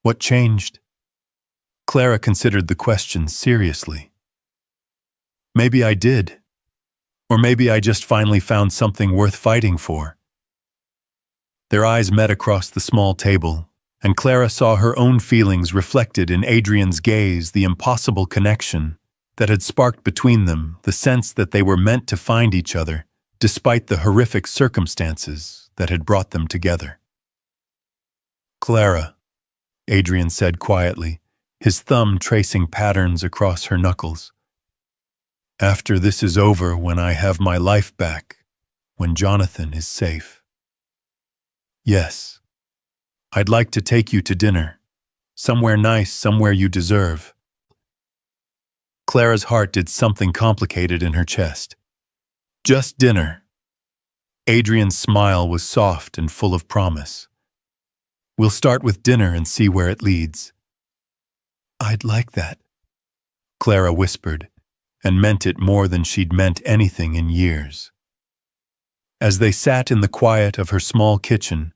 "What changed?" Clara considered the question seriously. "Maybe I did. Or maybe I just finally found something worth fighting for." Their eyes met across the small table, and Clara saw her own feelings reflected in Adrian's gaze, the impossible connection that had sparked between them, the sense that they were meant to find each other, despite the horrific circumstances that had brought them together. "Clara," Adrian said quietly, his thumb tracing patterns across her knuckles. "After this is over, when I have my life back, when Jonathan is safe. Yes. I'd like to take you to dinner. Somewhere nice, somewhere you deserve." Clara's heart did something complicated in her chest. "Just dinner." Adrian's smile was soft and full of promise. "We'll start with dinner and see where it leads." "I'd like that," Clara whispered, and meant it more than she'd meant anything in years. As they sat in the quiet of her small kitchen,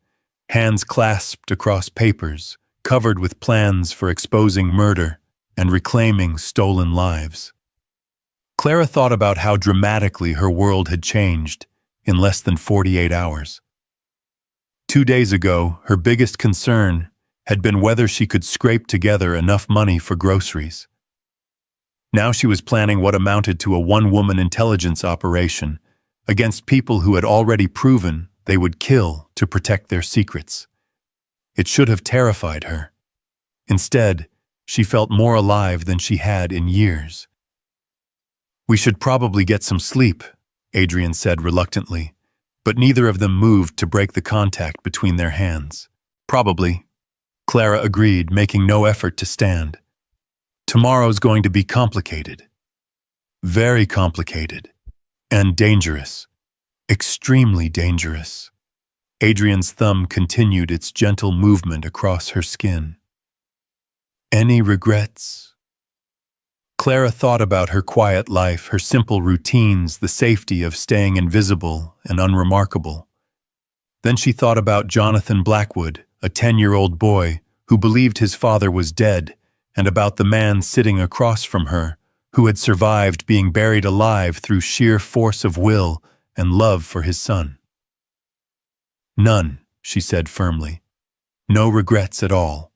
hands clasped across papers, covered with plans for exposing murder and reclaiming stolen lives, Clara thought about how dramatically her world had changed in less than 48 hours. 2 days ago, her biggest concern had been whether she could scrape together enough money for groceries. Now she was planning what amounted to a one-woman intelligence operation against people who had already proven they would kill to protect their secrets. It should have terrified her. Instead, she felt more alive than she had in years. "We should probably get some sleep," Adrian said reluctantly, but neither of them moved to break the contact between their hands. "Probably," Clara agreed, making no effort to stand. "Tomorrow's going to be complicated. Very complicated. And dangerous. Extremely dangerous." Adrian's thumb continued its gentle movement across her skin. "Any regrets?" Clara thought about her quiet life, her simple routines, the safety of staying invisible and unremarkable. Then she thought about Jonathan Blackwood, a 10-year-old boy who believed his father was dead, and about the man sitting across from her, who had survived being buried alive through sheer force of will and love for his son. "None," she said firmly. "No regrets at all."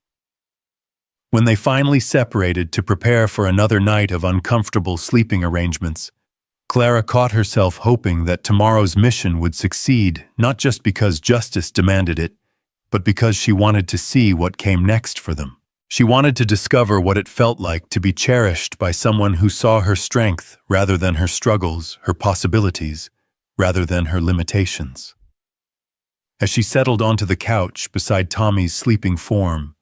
When they finally separated to prepare for another night of uncomfortable sleeping arrangements, Clara caught herself hoping that tomorrow's mission would succeed, not just because justice demanded it, but because she wanted to see what came next for them. She wanted to discover what it felt like to be cherished by someone who saw her strength rather than her struggles, her possibilities rather than her limitations. As she settled onto the couch beside Tommy's sleeping form,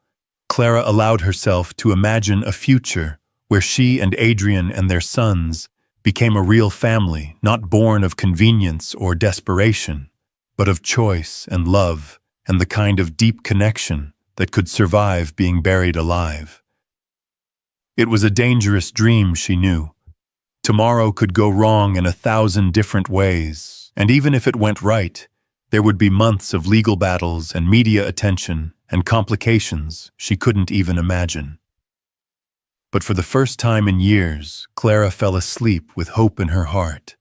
Clara allowed herself to imagine a future where she and Adrian and their sons became a real family, not born of convenience or desperation, but of choice and love and the kind of deep connection that could survive being buried alive. It was a dangerous dream, she knew. Tomorrow could go wrong in 1,000 different ways, and even if it went right, there would be months of legal battles and media attention and complications she couldn't even imagine. But for the first time in years, Clara fell asleep with hope in her heart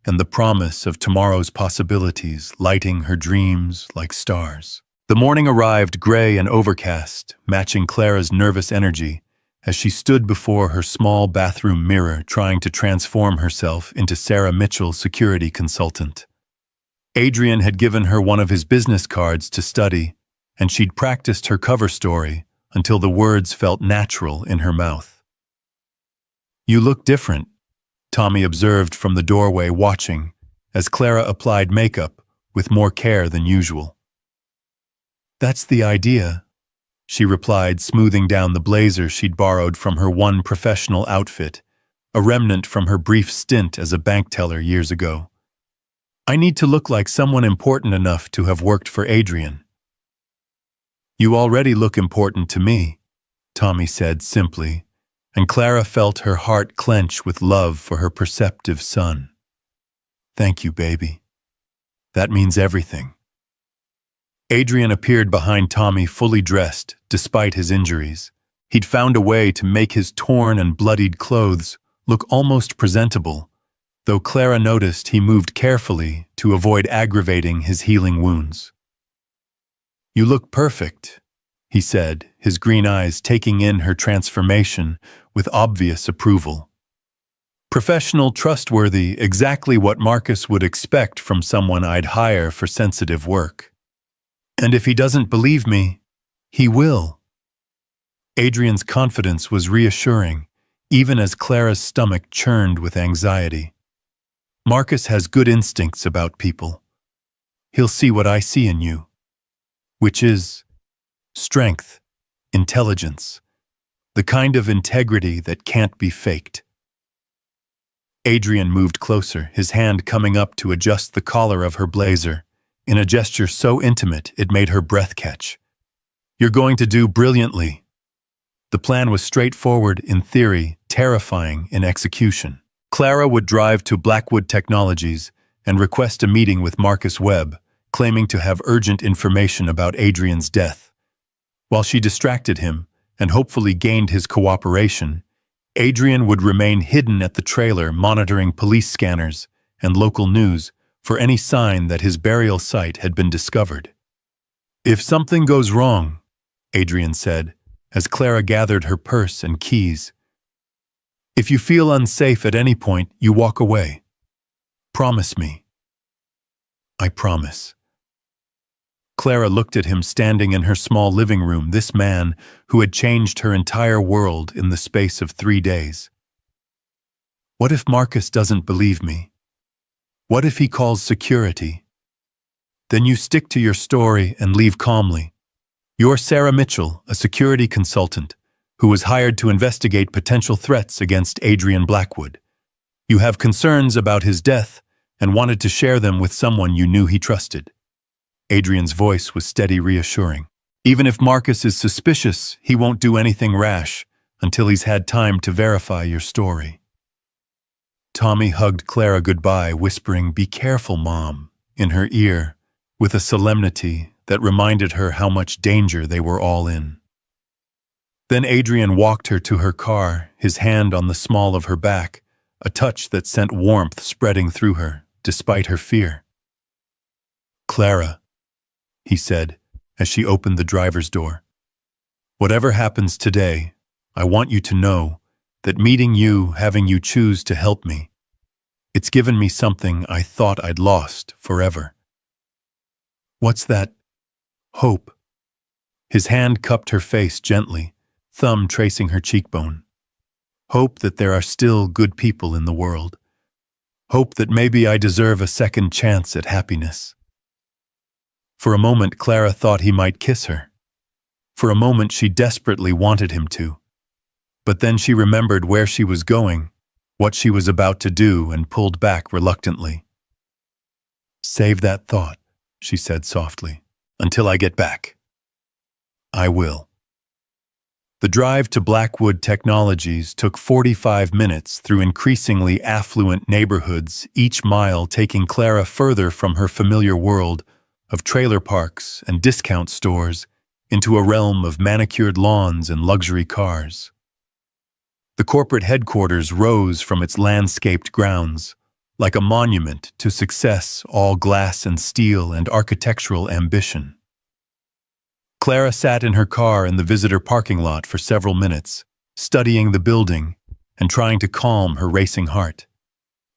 and the promise of tomorrow's possibilities lighting her dreams like stars. The morning arrived gray and overcast, matching Clara's nervous energy as she stood before her small bathroom mirror trying to transform herself into Sarah Mitchell, security consultant. Adrian had given her one of his business cards to study, and she'd practiced her cover story until the words felt natural in her mouth. "You look different," Tommy observed from the doorway, watching as Clara applied makeup with more care than usual. "That's the idea," she replied, smoothing down the blazer she'd borrowed from her one professional outfit, a remnant from her brief stint as a bank teller years ago. "I need to look like someone important enough to have worked for Adrian." "You already look important to me," Tommy said simply, and Clara felt her heart clench with love for her perceptive son. "Thank you, baby. That means everything." Adrian appeared behind Tommy fully dressed, despite his injuries. He'd found a way to make his torn and bloodied clothes look almost presentable, though Clara noticed he moved carefully to avoid aggravating his healing wounds. "You look perfect," he said, his green eyes taking in her transformation with obvious approval. Professional, trustworthy, exactly what Marcus would expect from someone I'd hire for sensitive work. And if he doesn't believe me, he will. Adrian's confidence was reassuring, even as Clara's stomach churned with anxiety. Marcus has good instincts about people. He'll see what I see in you, which is strength, intelligence, the kind of integrity that can't be faked. Adrian moved closer, his hand coming up to adjust the collar of her blazer, in a gesture so intimate it made her breath catch. You're going to do brilliantly. The plan was straightforward in theory, terrifying in execution. Clara would drive to Blackwood Technologies and request a meeting with Marcus Webb, claiming to have urgent information about Adrian's death. While she distracted him and hopefully gained his cooperation, Adrian would remain hidden at the trailer, monitoring police scanners and local news for any sign that his burial site had been discovered. If something goes wrong, Adrian said, as Clara gathered her purse and keys, if you feel unsafe at any point, you walk away. Promise me. I promise. Clara looked at him standing in her small living room, this man who had changed her entire world in the space of 3 days. What if Marcus doesn't believe me? What if he calls security? Then you stick to your story and leave calmly. You're Sarah Mitchell, a security consultant, who was hired to investigate potential threats against Adrian Blackwood. You have concerns about his death and wanted to share them with someone you knew he trusted. Adrian's voice was steady, reassuring. Even if Marcus is suspicious, he won't do anything rash until he's had time to verify your story. Tommy hugged Clara goodbye, whispering, "Be careful, Mom," in her ear, with a solemnity that reminded her how much danger they were all in. Then Adrian walked her to her car, his hand on the small of her back, a touch that sent warmth spreading through her, despite her fear. "Clara," he said, as she opened the driver's door, "whatever happens today, I want you to know that meeting you, having you choose to help me, it's given me something I thought I'd lost forever." "What's that?" "Hope." His hand cupped her face gently, thumb tracing her cheekbone. "Hope that there are still good people in the world. Hope that maybe I deserve a second chance at happiness." For a moment, Clara thought he might kiss her. For a moment, she desperately wanted him to. But then she remembered where she was going, what she was about to do, and pulled back reluctantly. "Save that thought," she said softly, "until I get back." "I will." The drive to Blackwood Technologies took 45 minutes through increasingly affluent neighborhoods, each mile taking Clara further from her familiar world of trailer parks and discount stores into a realm of manicured lawns and luxury cars. The corporate headquarters rose from its landscaped grounds, like a monument to success, all glass and steel and architectural ambition. Clara sat in her car in the visitor parking lot for several minutes, studying the building and trying to calm her racing heart.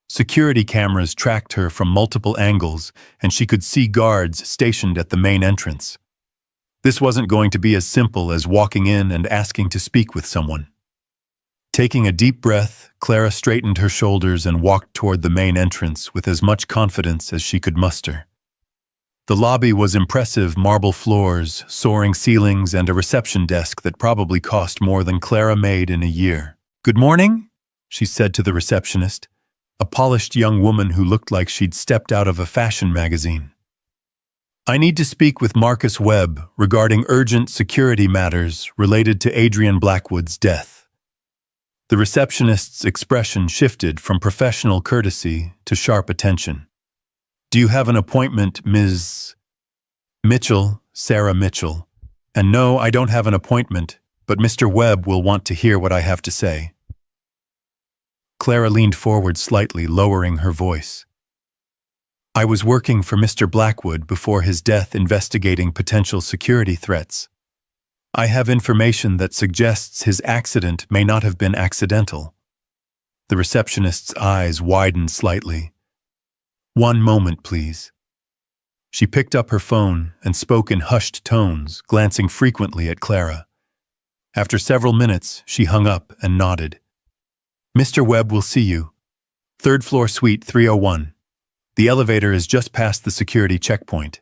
Security cameras tracked her from multiple angles, and she could see guards stationed at the main entrance. This wasn't going to be as simple as walking in and asking to speak with someone. Taking a deep breath, Clara straightened her shoulders and walked toward the main entrance with as much confidence as she could muster. The lobby was impressive: marble floors, soaring ceilings, and a reception desk that probably cost more than Clara made in a year. "Good morning," she said to the receptionist, a polished young woman who looked like she'd stepped out of a fashion magazine. "I need to speak with Marcus Webb regarding urgent security matters related to Adrian Blackwood's death." The receptionist's expression shifted from professional courtesy to sharp attention. "Do you have an appointment, Ms. Mitchell?" "Sarah Mitchell. And no, I don't have an appointment, but Mr. Webb will want to hear what I have to say." Clara leaned forward slightly, lowering her voice. "I was working for Mr. Blackwood before his death, investigating potential security threats. I have information that suggests his accident may not have been accidental. The receptionist's eyes widened slightly. One moment, please. She picked up her phone and spoke in hushed tones, glancing frequently at Clara. After several minutes, she hung up and nodded. Mr. Webb will see you. Third floor suite 301. The elevator is just past the security checkpoint.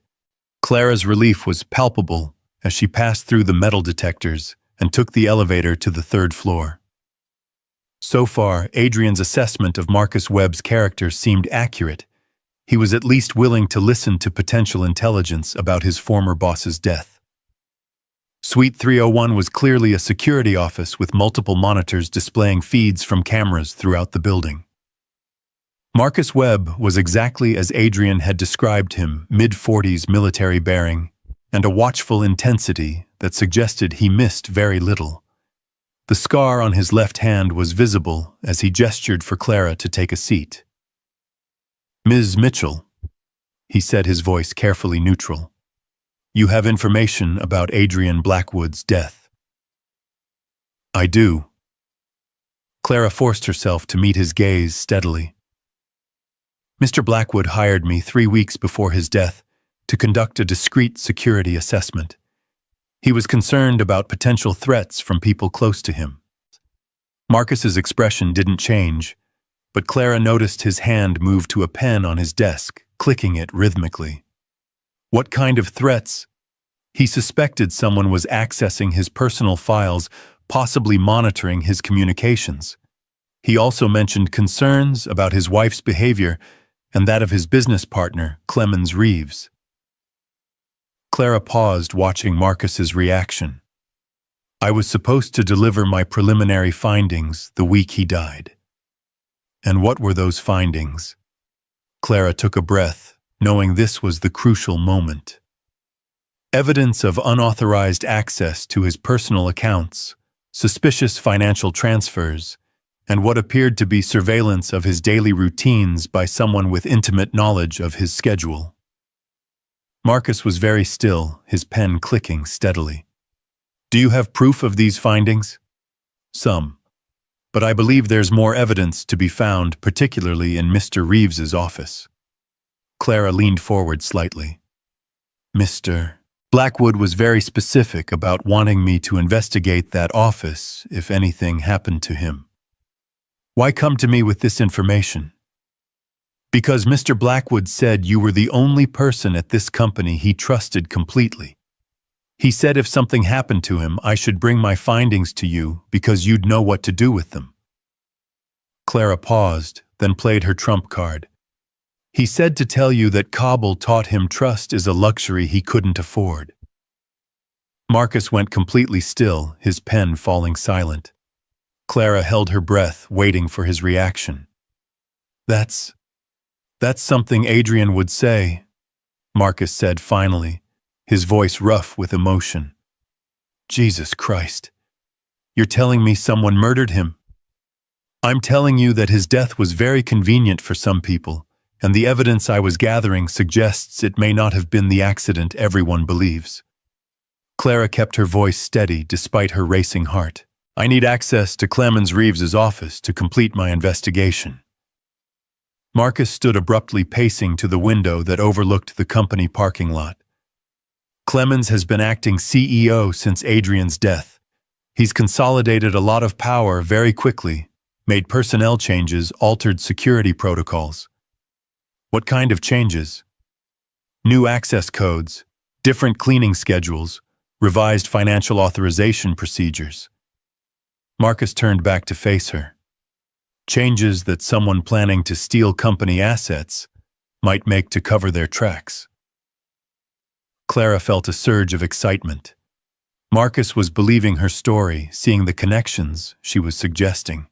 Clara's relief was palpable as she passed through the metal detectors and took the elevator to the third floor. So far, Adrian's assessment of Marcus Webb's character seemed accurate. He was at least willing to listen to potential intelligence about his former boss's death. Suite 301 was clearly a security office with multiple monitors displaying feeds from cameras throughout the building. Marcus Webb was exactly as Adrian had described him, mid-40s military bearing, and a watchful intensity that suggested he missed very little. The scar on his left hand was visible as he gestured for Clara to take a seat. Ms. Mitchell, he said, his voice carefully neutral. You have information about Adrian Blackwood's death. I do. Clara forced herself to meet his gaze steadily. Mr. Blackwood hired me 3 weeks before his death to conduct a discreet security assessment. He was concerned about potential threats from people close to him. Marcus's expression didn't change, but Clara noticed his hand move to a pen on his desk, clicking it rhythmically. What kind of threats? He suspected someone was accessing his personal files, possibly monitoring his communications. He also mentioned concerns about his wife's behavior and that of his business partner, Clemens Reeves. Clara paused, watching Marcus's reaction. I was supposed to deliver my preliminary findings the week he died. And what were those findings? Clara took a breath, knowing this was the crucial moment. Evidence of unauthorized access to his personal accounts, suspicious financial transfers, and what appeared to be surveillance of his daily routines by someone with intimate knowledge of his schedule. Marcus was very still, his pen clicking steadily. Do you have proof of these findings? Some. But I believe there's more evidence to be found, particularly in Mr. Reeves's office. Clara leaned forward slightly. Mr. Blackwood was very specific about wanting me to investigate that office if anything happened to him. Why come to me with this information? Because Mr. Blackwood said you were the only person at this company he trusted completely. He said if something happened to him, I should bring my findings to you because you'd know what to do with them. Clara paused, then played her trump card. He said to tell you that Cobble taught him trust is a luxury he couldn't afford. Marcus went completely still, his pen falling silent. Clara held her breath, waiting for his reaction. That's something Adrian would say, Marcus said finally, his voice rough with emotion. Jesus Christ. You're telling me someone murdered him? I'm telling you that his death was very convenient for some people, and the evidence I was gathering suggests it may not have been the accident everyone believes. Clara kept her voice steady despite her racing heart. I need access to Clemens Reeves's office to complete my investigation. Marcus stood abruptly, pacing to the window that overlooked the company parking lot. Clemens has been acting CEO since Adrian's death. He's consolidated a lot of power very quickly, made personnel changes, altered security protocols. What kind of changes? New access codes, different cleaning schedules, revised financial authorization procedures. Marcus turned back to face her. Changes that someone planning to steal company assets might make to cover their tracks. Clara felt a surge of excitement. Marcus was believing her story, seeing the connections she was suggesting.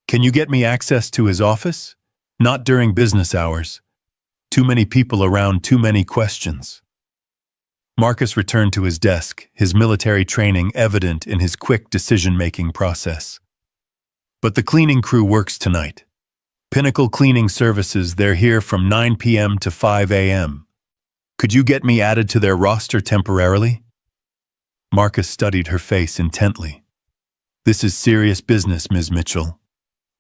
Can you get me access to his office? Not during business hours. Too many people around, too many questions. Marcus returned to his desk, his military training evident in his quick decision-making process. But the cleaning crew works tonight. Pinnacle Cleaning Services, they're here from 9 p.m. to 5 a.m. Could you get me added to their roster temporarily? Marcus studied her face intently. This is serious business, Ms. Mitchell.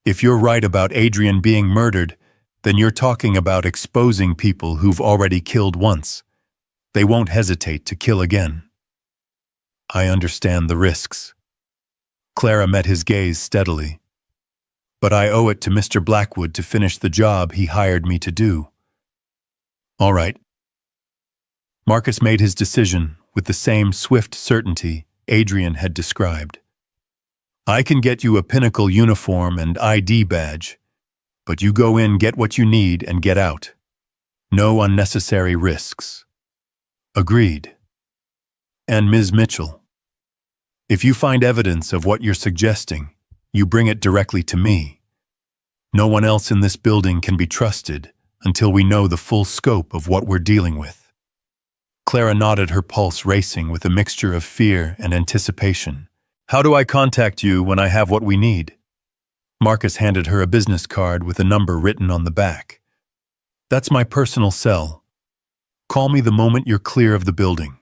If you're right about Adrian being murdered, then you're talking about exposing people who've already killed once. They won't hesitate to kill again. I understand the risks. Clara met his gaze steadily. But I owe it to Mr. Blackwood to finish the job he hired me to do. All right. Marcus made his decision with the same swift certainty Adrian had described. I can get you a Pinnacle uniform and ID badge, but you go in, get what you need, and get out. No unnecessary risks. Agreed. And Ms. Mitchell, if you find evidence of what you're suggesting, you bring it directly to me. No one else in this building can be trusted until we know the full scope of what we're dealing with. Clara nodded, her pulse racing with a mixture of fear and anticipation. How do I contact you when I have what we need? Marcus handed her a business card with a number written on the back. That's my personal cell. Call me the moment you're clear of the building.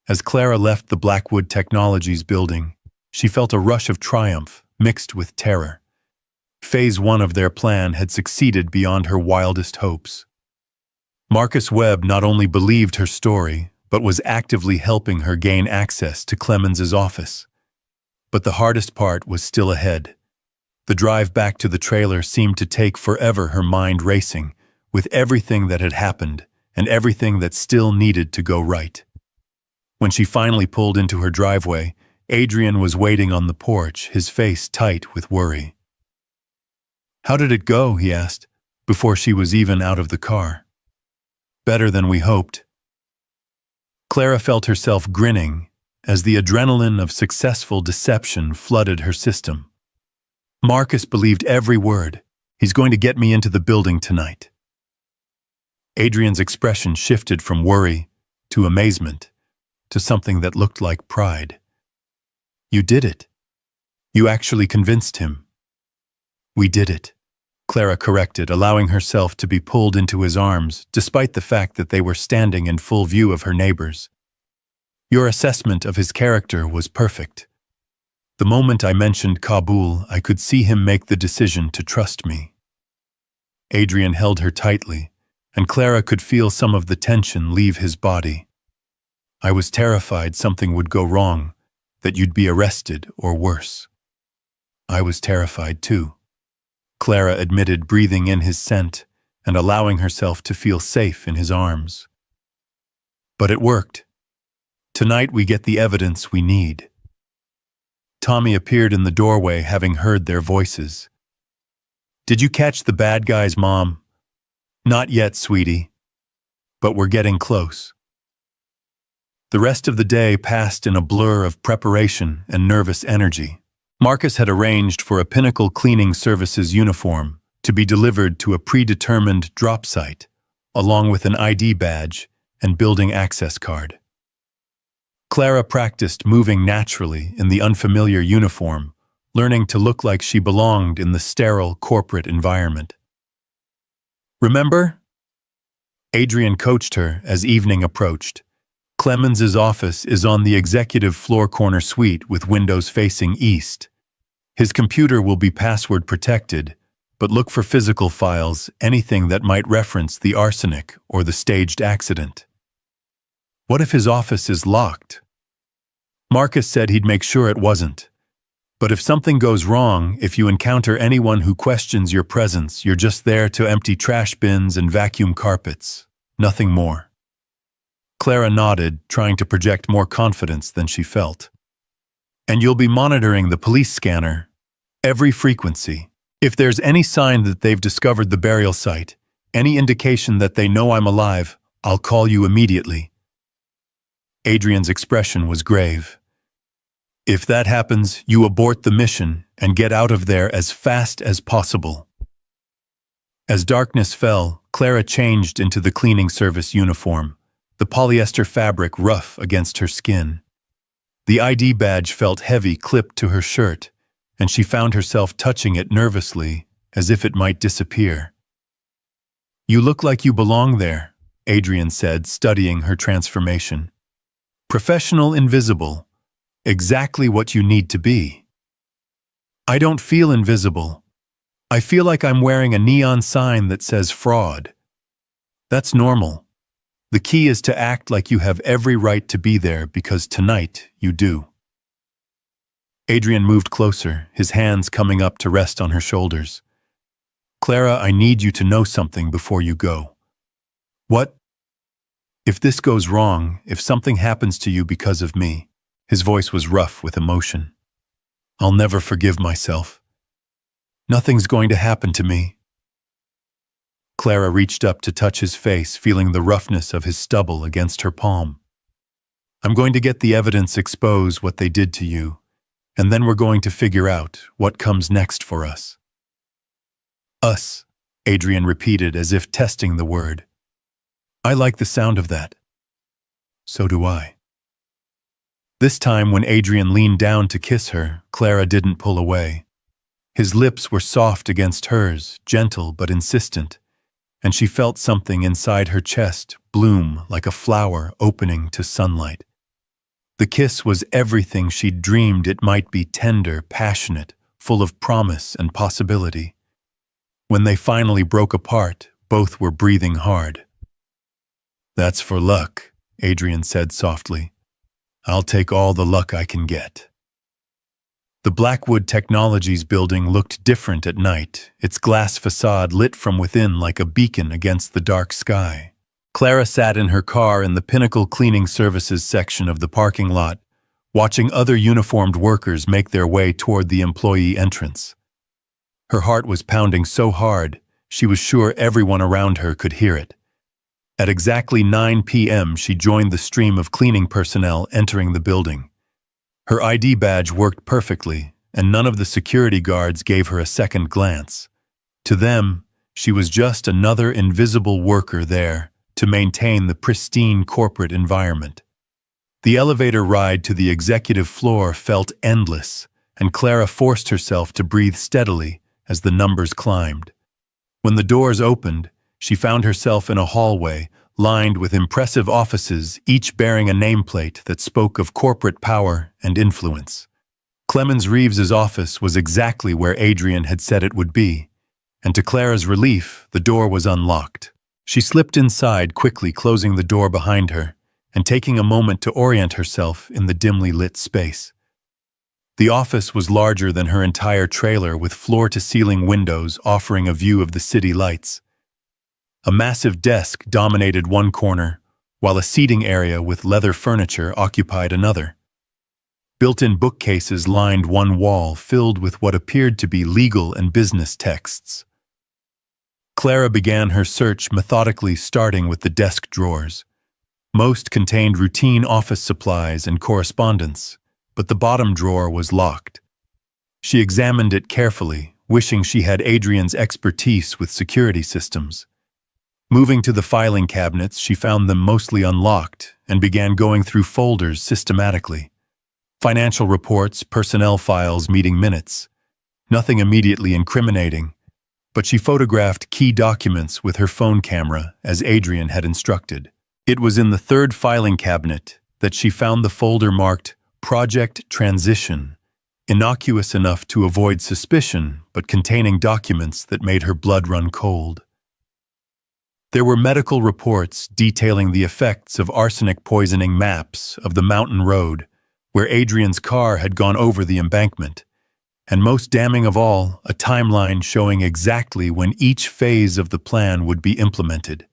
As Clara left the Blackwood Technologies building, she felt a rush of triumph mixed with terror. Phase 1 of their plan had succeeded beyond her wildest hopes. Marcus Webb not only believed her story, but was actively helping her gain access to Clemens's office. But the hardest part was still ahead. The drive back to the trailer seemed to take forever, her mind racing, with everything that had happened and everything that still needed to go right. When she finally pulled into her driveway, Adrian was waiting on the porch, his face tight with worry. How did it go? He asked, before she was even out of the car. Better than we hoped. Clara felt herself grinning as the adrenaline of successful deception flooded her system. Marcus believed every word. He's going to get me into the building tonight. Adrian's expression shifted from worry to amazement to something that looked like pride. You did it. You actually convinced him. We did it, Clara corrected, allowing herself to be pulled into his arms, despite the fact that they were standing in full view of her neighbors. Your assessment of his character was perfect. The moment I mentioned Kabul, I could see him make the decision to trust me. Adrian held her tightly, and Clara could feel some of the tension leave his body. I was terrified something would go wrong, that you'd be arrested or worse. I was terrified too, Clara admitted, breathing in his scent and allowing herself to feel safe in his arms. But it worked. Tonight we get the evidence we need. Tommy appeared in the doorway, having heard their voices. Did you catch the bad guys, Mom? Not yet, sweetie. But we're getting close. The rest of the day passed in a blur of preparation and nervous energy. Marcus had arranged for a Pinnacle Cleaning Services uniform to be delivered to a predetermined drop site, along with an ID badge and building access card. Clara practiced moving naturally in the unfamiliar uniform, learning to look like she belonged in the sterile corporate environment. Remember? Adrian coached her as evening approached. Clemens's office is on the executive floor corner suite with windows facing east. His computer will be password protected, but look for physical files, anything that might reference the arsenic or the staged accident. What if his office is locked? Marcus said he'd make sure it wasn't. But if something goes wrong, if you encounter anyone who questions your presence, you're just there to empty trash bins and vacuum carpets. Nothing more. Clara nodded, trying to project more confidence than she felt. And you'll be monitoring the police scanner, every frequency. If there's any sign that they've discovered the burial site, any indication that they know I'm alive, I'll call you immediately. Adrian's expression was grave. If that happens, you abort the mission and get out of there as fast as possible. As darkness fell, Clara changed into the cleaning service uniform, the polyester fabric rough against her skin. The ID badge felt heavy clipped to her shirt, and she found herself touching it nervously, as if it might disappear. You look like you belong there, Adrian said, studying her transformation. Professional invisible. Exactly what you need to be. I don't feel invisible. I feel like I'm wearing a neon sign that says fraud. That's normal. The key is to act like you have every right to be there because tonight you do. Adrian moved closer, his hands coming up to rest on her shoulders. Clara, I need you to know something before you go. What? If this goes wrong, if something happens to you because of me, his voice was rough with emotion. I'll never forgive myself. Nothing's going to happen to me. Clara reached up to touch his face, feeling the roughness of his stubble against her palm. I'm going to get the evidence, expose what they did to you, and then we're going to figure out what comes next for us. Us, Adrian repeated as if testing the word. I like the sound of that. So do I. This time when Adrian leaned down to kiss her, Clara didn't pull away. His lips were soft against hers, gentle but insistent, and she felt something inside her chest bloom like a flower opening to sunlight. The kiss was everything she'd dreamed it might be: tender, passionate, full of promise and possibility. When they finally broke apart, both were breathing hard. That's for luck, Adrian said softly. I'll take all the luck I can get. The Blackwood Technologies building looked different at night, its glass facade lit from within like a beacon against the dark sky. Clara sat in her car in the Pinnacle Cleaning Services section of the parking lot, watching other uniformed workers make their way toward the employee entrance. Her heart was pounding so hard, she was sure everyone around her could hear it. At exactly 9 p.m., she joined the stream of cleaning personnel entering the building. Her ID badge worked perfectly, and none of the security guards gave her a second glance. To them, she was just another invisible worker there to maintain the pristine corporate environment. The elevator ride to the executive floor felt endless, and Clara forced herself to breathe steadily as the numbers climbed. When the doors opened, she found herself in a hallway lined with impressive offices, each bearing a nameplate that spoke of corporate power and influence. Clemens Reeves's office was exactly where Adrian had said it would be, and to Clara's relief, the door was unlocked. She slipped inside, quickly closing the door behind her and taking a moment to orient herself in the dimly lit space. The office was larger than her entire trailer, with floor-to-ceiling windows offering a view of the city lights. A massive desk dominated one corner, while a seating area with leather furniture occupied another. Built-in bookcases lined one wall, filled with what appeared to be legal and business texts. Clara began her search methodically, starting with the desk drawers. Most contained routine office supplies and correspondence, but the bottom drawer was locked. She examined it carefully, wishing she had Adrian's expertise with security systems. Moving to the filing cabinets, she found them mostly unlocked and began going through folders systematically. Financial reports, personnel files, meeting minutes. Nothing immediately incriminating, but she photographed key documents with her phone camera as Adrian had instructed. It was in the third filing cabinet that she found the folder marked Project Transition, innocuous enough to avoid suspicion, but containing documents that made her blood run cold. There were medical reports detailing the effects of arsenic poisoning, maps of the mountain road where Adrian's car had gone over the embankment, and most damning of all, a timeline showing exactly when each phase of the plan would be implemented.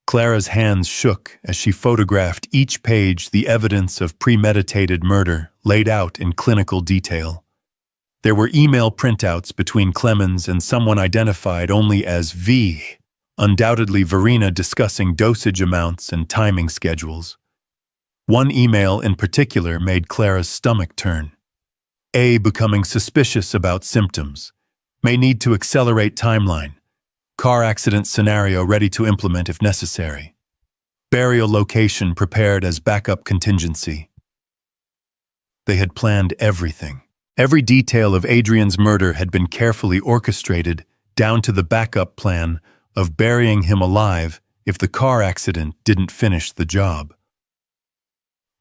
Clara's hands shook as she photographed each page, the evidence of premeditated murder laid out in clinical detail. There were email printouts between Clemens and someone identified only as V, undoubtedly Verena, discussing dosage amounts and timing schedules. One email in particular made Clara's stomach turn. A becoming suspicious about symptoms. May need to accelerate timeline. Car accident scenario ready to implement if necessary. Burial location prepared as backup contingency. They had planned everything. Every detail of Adrian's murder had been carefully orchestrated, down to the backup plan of burying him alive if the car accident didn't finish the job.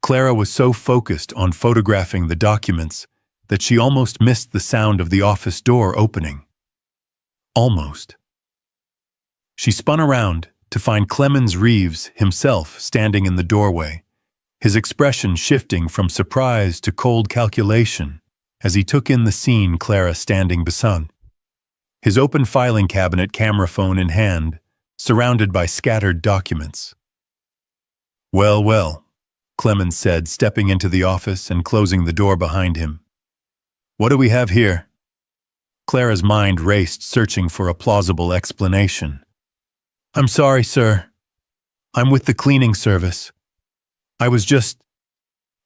Clara was so focused on photographing the documents that she almost missed the sound of the office door opening. Almost. She spun around to find Clemens Reeves himself standing in the doorway, his expression shifting from surprise to cold calculation as he took in the scene Clara standing beside. His open filing cabinet, camera phone in hand, surrounded by scattered documents. "Well, well," Clemens said, stepping into the office and closing the door behind him. "What do we have here?" Clara's mind raced, searching for a plausible explanation. "I'm sorry, sir. I'm with the cleaning service.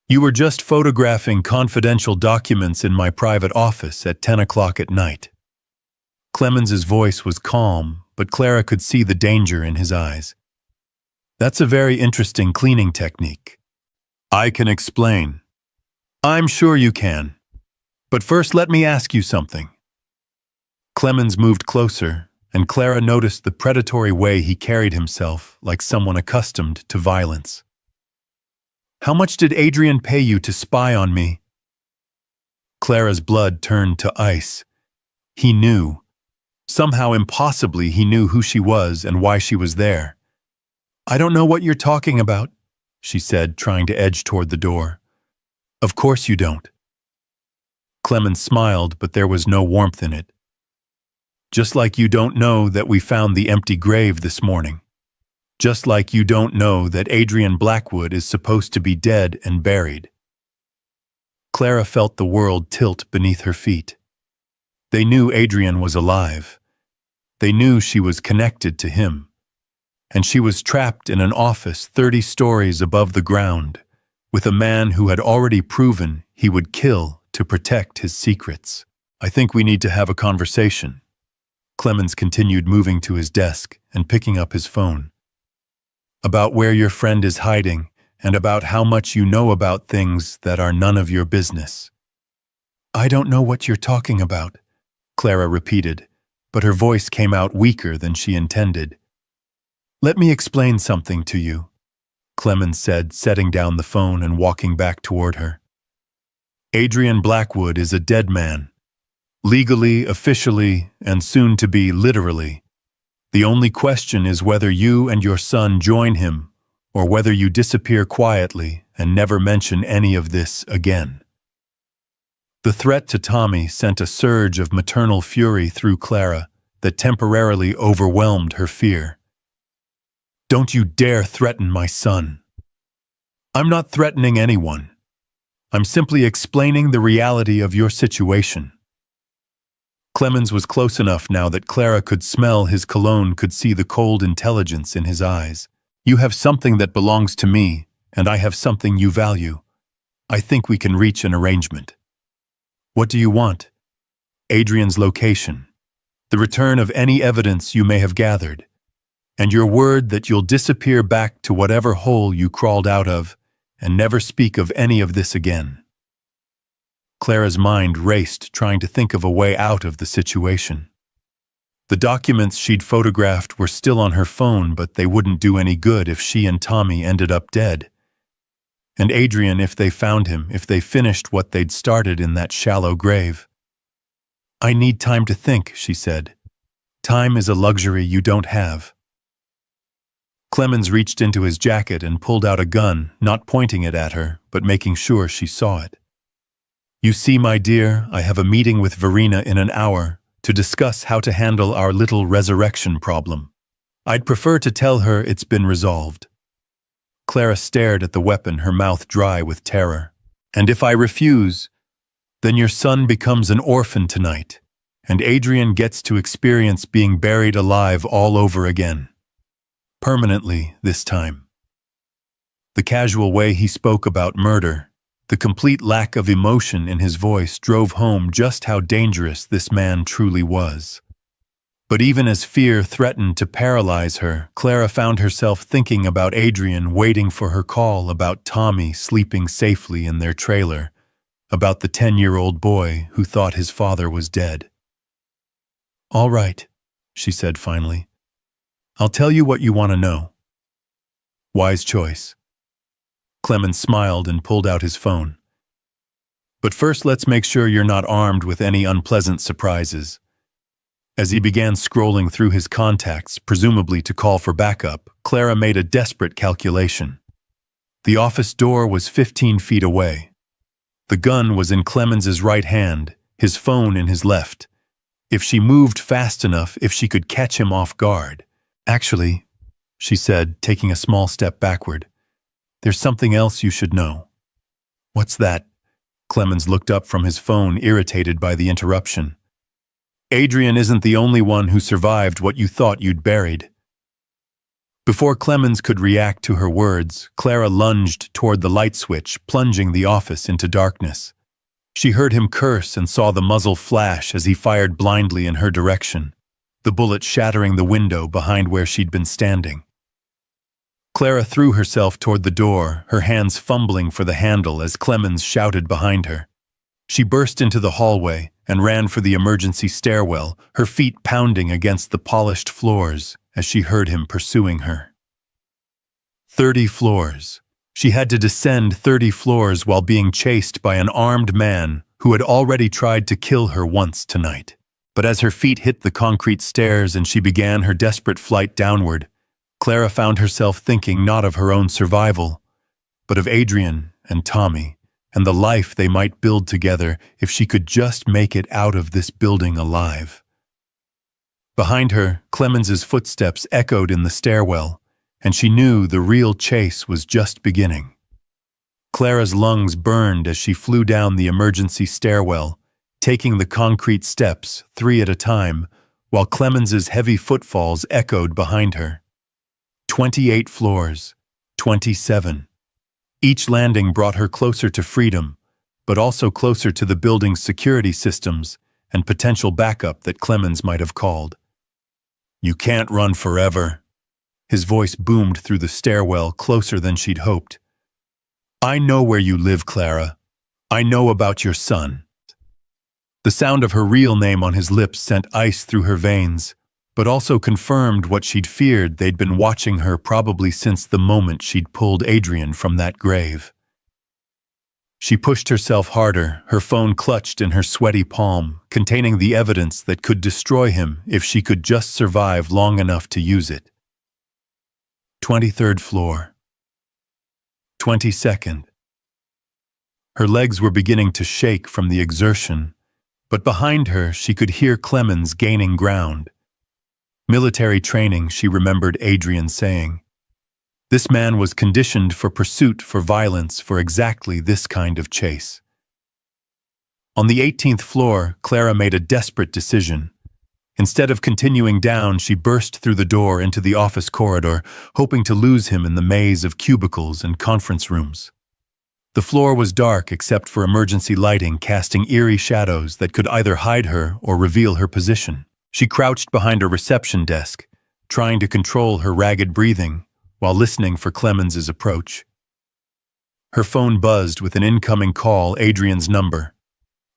You were just photographing confidential documents in my private office at 10 o'clock at night." Clemens's voice was calm, but Clara could see the danger in his eyes. "That's a very interesting cleaning technique. I can explain." "I'm sure you can. But first let me ask you something." Clemens moved closer, and Clara noticed the predatory way he carried himself, like someone accustomed to violence. "How much did Adrian pay you to spy on me?" Clara's blood turned to ice. He knew. Somehow impossibly he knew who she was and why she was there. "I don't know what you're talking about," she said, trying to edge toward the door. "Of course you don't." Clemens smiled, but there was no warmth in it. "Just like you don't know that we found the empty grave this morning. Just like you don't know that Adrian Blackwood is supposed to be dead and buried." Clara felt the world tilt beneath her feet. They knew Adrian was alive. They knew she was connected to him. And she was trapped in an office 30 stories above the ground, with a man who had already proven he would kill to protect his secrets. "I think we need to have a conversation." Clemens continued, moving to his desk and picking up his phone. "About where your friend is hiding and about how much you know about things that are none of your business." "I don't know what you're talking about," Clara repeated, but her voice came out weaker than she intended. "Let me explain something to you," Clemens said, setting down the phone and walking back toward her. "Adrian Blackwood is a dead man. Legally, officially, and soon to be literally. The only question is whether you and your son join him, or whether you disappear quietly and never mention any of this again." The threat to Tommy sent a surge of maternal fury through Clara that temporarily overwhelmed her fear. "Don't you dare threaten my son." "I'm not threatening anyone. I'm simply explaining the reality of your situation." Clemens was close enough now that Clara could smell his cologne, could see the cold intelligence in his eyes. "You have something that belongs to me, and I have something you value. I think we can reach an arrangement." "What do you want?" "Adrian's location, the return of any evidence you may have gathered, and your word that you'll disappear back to whatever hole you crawled out of and never speak of any of this again." Clara's mind raced, trying to think of a way out of the situation. The documents she'd photographed were still on her phone, but they wouldn't do any good if she and Tommy ended up dead. And Adrian, if they found him, if they finished what they'd started in that shallow grave. "I need time to think," she said. "Time is a luxury you don't have." Clemens reached into his jacket and pulled out a gun, not pointing it at her, but making sure she saw it. "You see, my dear, I have a meeting with Verena in an hour to discuss how to handle our little resurrection problem. I'd prefer to tell her it's been resolved." Clara stared at the weapon, her mouth dry with terror. "And if I refuse, then your son becomes an orphan tonight, and Adrian gets to experience being buried alive all over again. Permanently, this time." The casual way he spoke about murder, the complete lack of emotion in his voice, drove home just how dangerous this man truly was. But even as fear threatened to paralyze her, Clara found herself thinking about Adrian waiting for her call, about Tommy sleeping safely in their trailer, about the 10-year-old boy who thought his father was dead. "All right," she said finally. "I'll tell you what you want to know." "Wise choice." Clemens smiled and pulled out his phone. But first, let's make sure you're not armed with any unpleasant surprises. As he began scrolling through his contacts, presumably to call for backup, Clara made a desperate calculation. The office door was 15 feet away. The gun was in Clemens's right hand, his phone in his left. If she moved fast enough, if she could catch him off guard. Actually, she said, taking a small step backward, there's something else you should know. What's that? Clemens looked up from his phone, irritated by the interruption. Adrian isn't the only one who survived what you thought you'd buried. Before Clemens could react to her words, Clara lunged toward the light switch, plunging the office into darkness. She heard him curse and saw the muzzle flash as he fired blindly in her direction, the bullet shattering the window behind where she'd been standing. Clara threw herself toward the door, her hands fumbling for the handle as Clemens shouted behind her. She burst into the hallway and ran for the emergency stairwell, her feet pounding against the polished floors as she heard him pursuing her. 30 floors. She had to descend 30 floors while being chased by an armed man who had already tried to kill her once tonight. But as her feet hit the concrete stairs and she began her desperate flight downward, Clara found herself thinking not of her own survival, but of Adrian and Tommy, and the life they might build together if she could just make it out of this building alive. Behind her, Clemens's footsteps echoed in the stairwell, and she knew the real chase was just beginning. Clara's lungs burned as she flew down the emergency stairwell, taking the concrete steps 3 at a time, while Clemens's heavy footfalls echoed behind her. 28 floors, 27. Each landing brought her closer to freedom, but also closer to the building's security systems and potential backup that Clemens might have called. You can't run forever. His voice boomed through the stairwell closer than she'd hoped. I know where you live, Clara. I know about your son. The sound of her real name on his lips sent ice through her veins, but also confirmed what she'd feared. They'd been watching her probably since the moment she'd pulled Adrian from that grave. She pushed herself harder, her phone clutched in her sweaty palm, containing the evidence that could destroy him if she could just survive long enough to use it. 23rd floor. 22nd. Her legs were beginning to shake from the exertion, but behind her she could hear Clemens gaining ground. Military training, she remembered Adrian saying. This man was conditioned for pursuit, for violence, for exactly this kind of chase. On the 18th floor, Clara made a desperate decision. Instead of continuing down, she burst through the door into the office corridor, hoping to lose him in the maze of cubicles and conference rooms. The floor was dark except for emergency lighting casting eerie shadows that could either hide her or reveal her position. She crouched behind a reception desk, trying to control her ragged breathing while listening for Clemens's approach. Her phone buzzed with an incoming call, Adrian's number.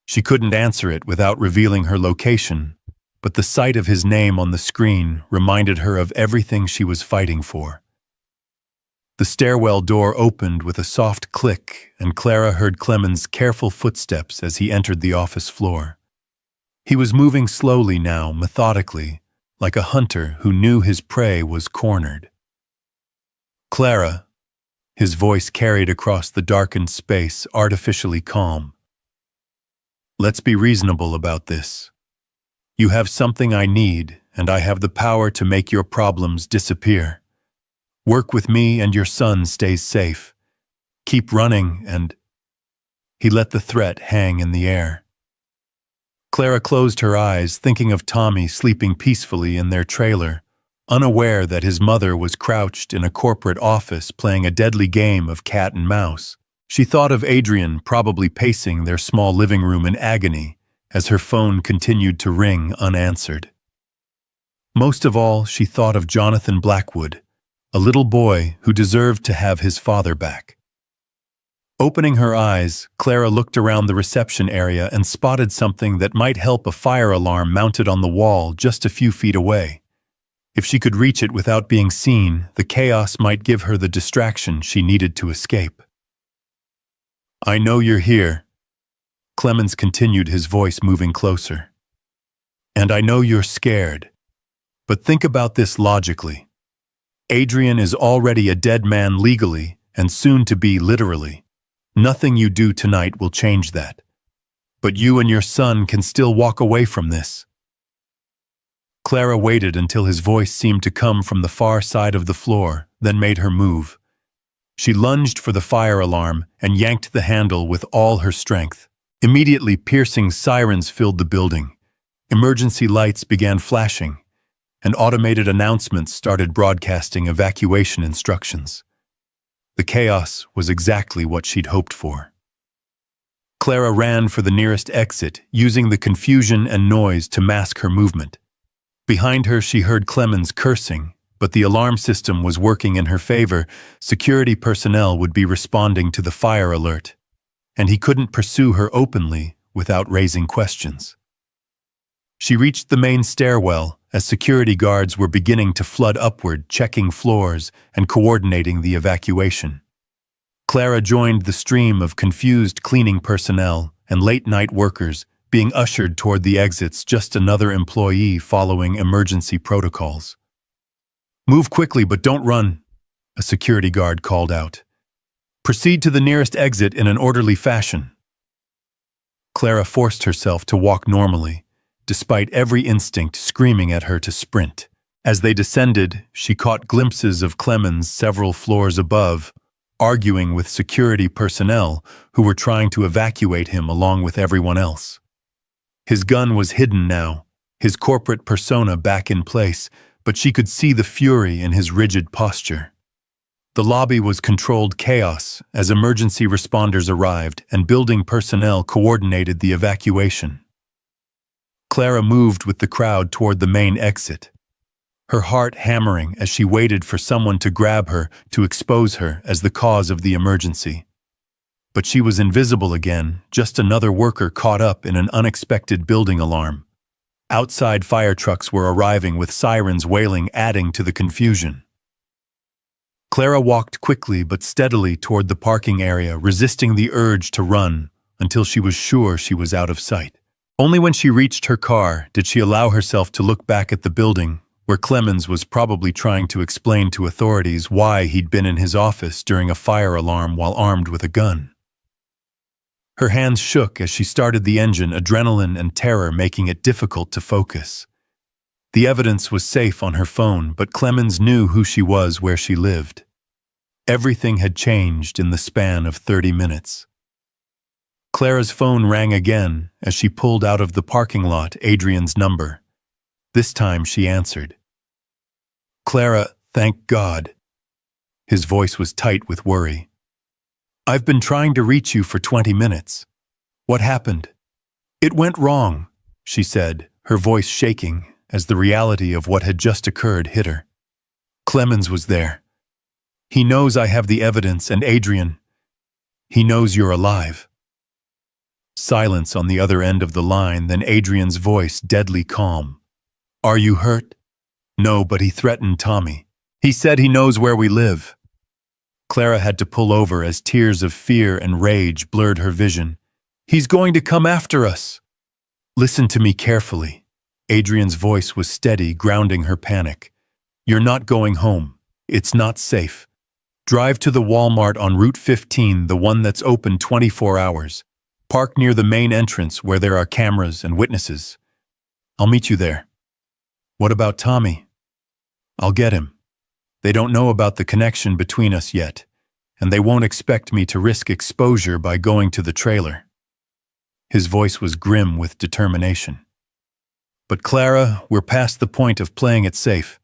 She couldn't answer it without revealing her location, but the sight of his name on the screen reminded her of everything she was fighting for. The stairwell door opened with a soft click, and Clara heard Clemens' careful footsteps as he entered the office floor. He was moving slowly now, methodically, like a hunter who knew his prey was cornered. Clara, his voice carried across the darkened space, artificially calm. Let's be reasonable about this. You have something I need, and I have the power to make your problems disappear. Work with me and your son stays safe. Keep running and... He let the threat hang in the air. Clara closed her eyes, thinking of Tommy sleeping peacefully in their trailer, unaware that his mother was crouched in a corporate office playing a deadly game of cat and mouse. She thought of Adrian probably pacing their small living room in agony as her phone continued to ring unanswered. Most of all, she thought of Jonathan Blackwood, a little boy who deserved to have his father back. Opening her eyes, Clara looked around the reception area and spotted something that might help: a fire alarm mounted on the wall just a few feet away. If she could reach it without being seen, the chaos might give her the distraction she needed to escape. I know you're here. Clemens continued, his voice moving closer. And I know you're scared. But think about this logically. Adrian is already a dead man legally and soon to be literally. Nothing you do tonight will change that. But you and your son can still walk away from this. Clara waited until his voice seemed to come from the far side of the floor, then made her move. She lunged for the fire alarm and yanked the handle with all her strength. Immediately, piercing sirens filled the building. Emergency lights began flashing, and automated announcements started broadcasting evacuation instructions. The chaos was exactly what she'd hoped for. Clara ran for the nearest exit, using the confusion and noise to mask her movement. Behind her, she heard Clemens cursing, but the alarm system was working in her favor. Security personnel would be responding to the fire alert, and he couldn't pursue her openly without raising questions. She reached the main stairwell as security guards were beginning to flood upward, checking floors and coordinating the evacuation. Clara joined the stream of confused cleaning personnel and late-night workers being ushered toward the exits, just another employee following emergency protocols. "Move quickly, but don't run," a security guard called out. "Proceed to the nearest exit in an orderly fashion." Clara forced herself to walk normally, despite every instinct screaming at her to sprint. As they descended, she caught glimpses of Clemens several floors above, arguing with security personnel who were trying to evacuate him along with everyone else. His gun was hidden now, his corporate persona back in place, but she could see the fury in his rigid posture. The lobby was controlled chaos as emergency responders arrived and building personnel coordinated the evacuation. Clara moved with the crowd toward the main exit, her heart hammering as she waited for someone to grab her to expose her as the cause of the emergency. But she was invisible again, just another worker caught up in an unexpected building alarm. Outside fire trucks were arriving with sirens wailing, adding to the confusion. Clara walked quickly but steadily toward the parking area, resisting the urge to run until she was sure she was out of sight. Only when she reached her car did she allow herself to look back at the building, where Clemens was probably trying to explain to authorities why he'd been in his office during a fire alarm while armed with a gun. Her hands shook as she started the engine, adrenaline and terror making it difficult to focus. The evidence was safe on her phone, but Clemens knew who she was, where she lived. Everything had changed in the span of 30 minutes. Clara's phone rang again as she pulled out of the parking lot Adrian's number. This time she answered. "Clara, thank God." His voice was tight with worry. "I've been trying to reach you for 20 minutes. What happened?" "It went wrong," she said, her voice shaking as the reality of what had just occurred hit her. "Clemens was there. He knows I have the evidence, and Adrian, he knows you're alive." Silence on the other end of the line, then Adrian's voice deadly calm. "Are you hurt?" "No, but he threatened Tommy. He said he knows where we live." Clara had to pull over as tears of fear and rage blurred her vision. "He's going to come after us." "Listen to me carefully." Adrian's voice was steady, grounding her panic. "You're not going home. It's not safe. Drive to the Walmart on Route 15, the one that's open 24 hours. Park near the main entrance where there are cameras and witnesses. I'll meet you there." "What about Tommy?" "I'll get him. They don't know about the connection between us yet, and they won't expect me to risk exposure by going to the trailer." His voice was grim with determination. "But Clara, we're past the point of playing it safe.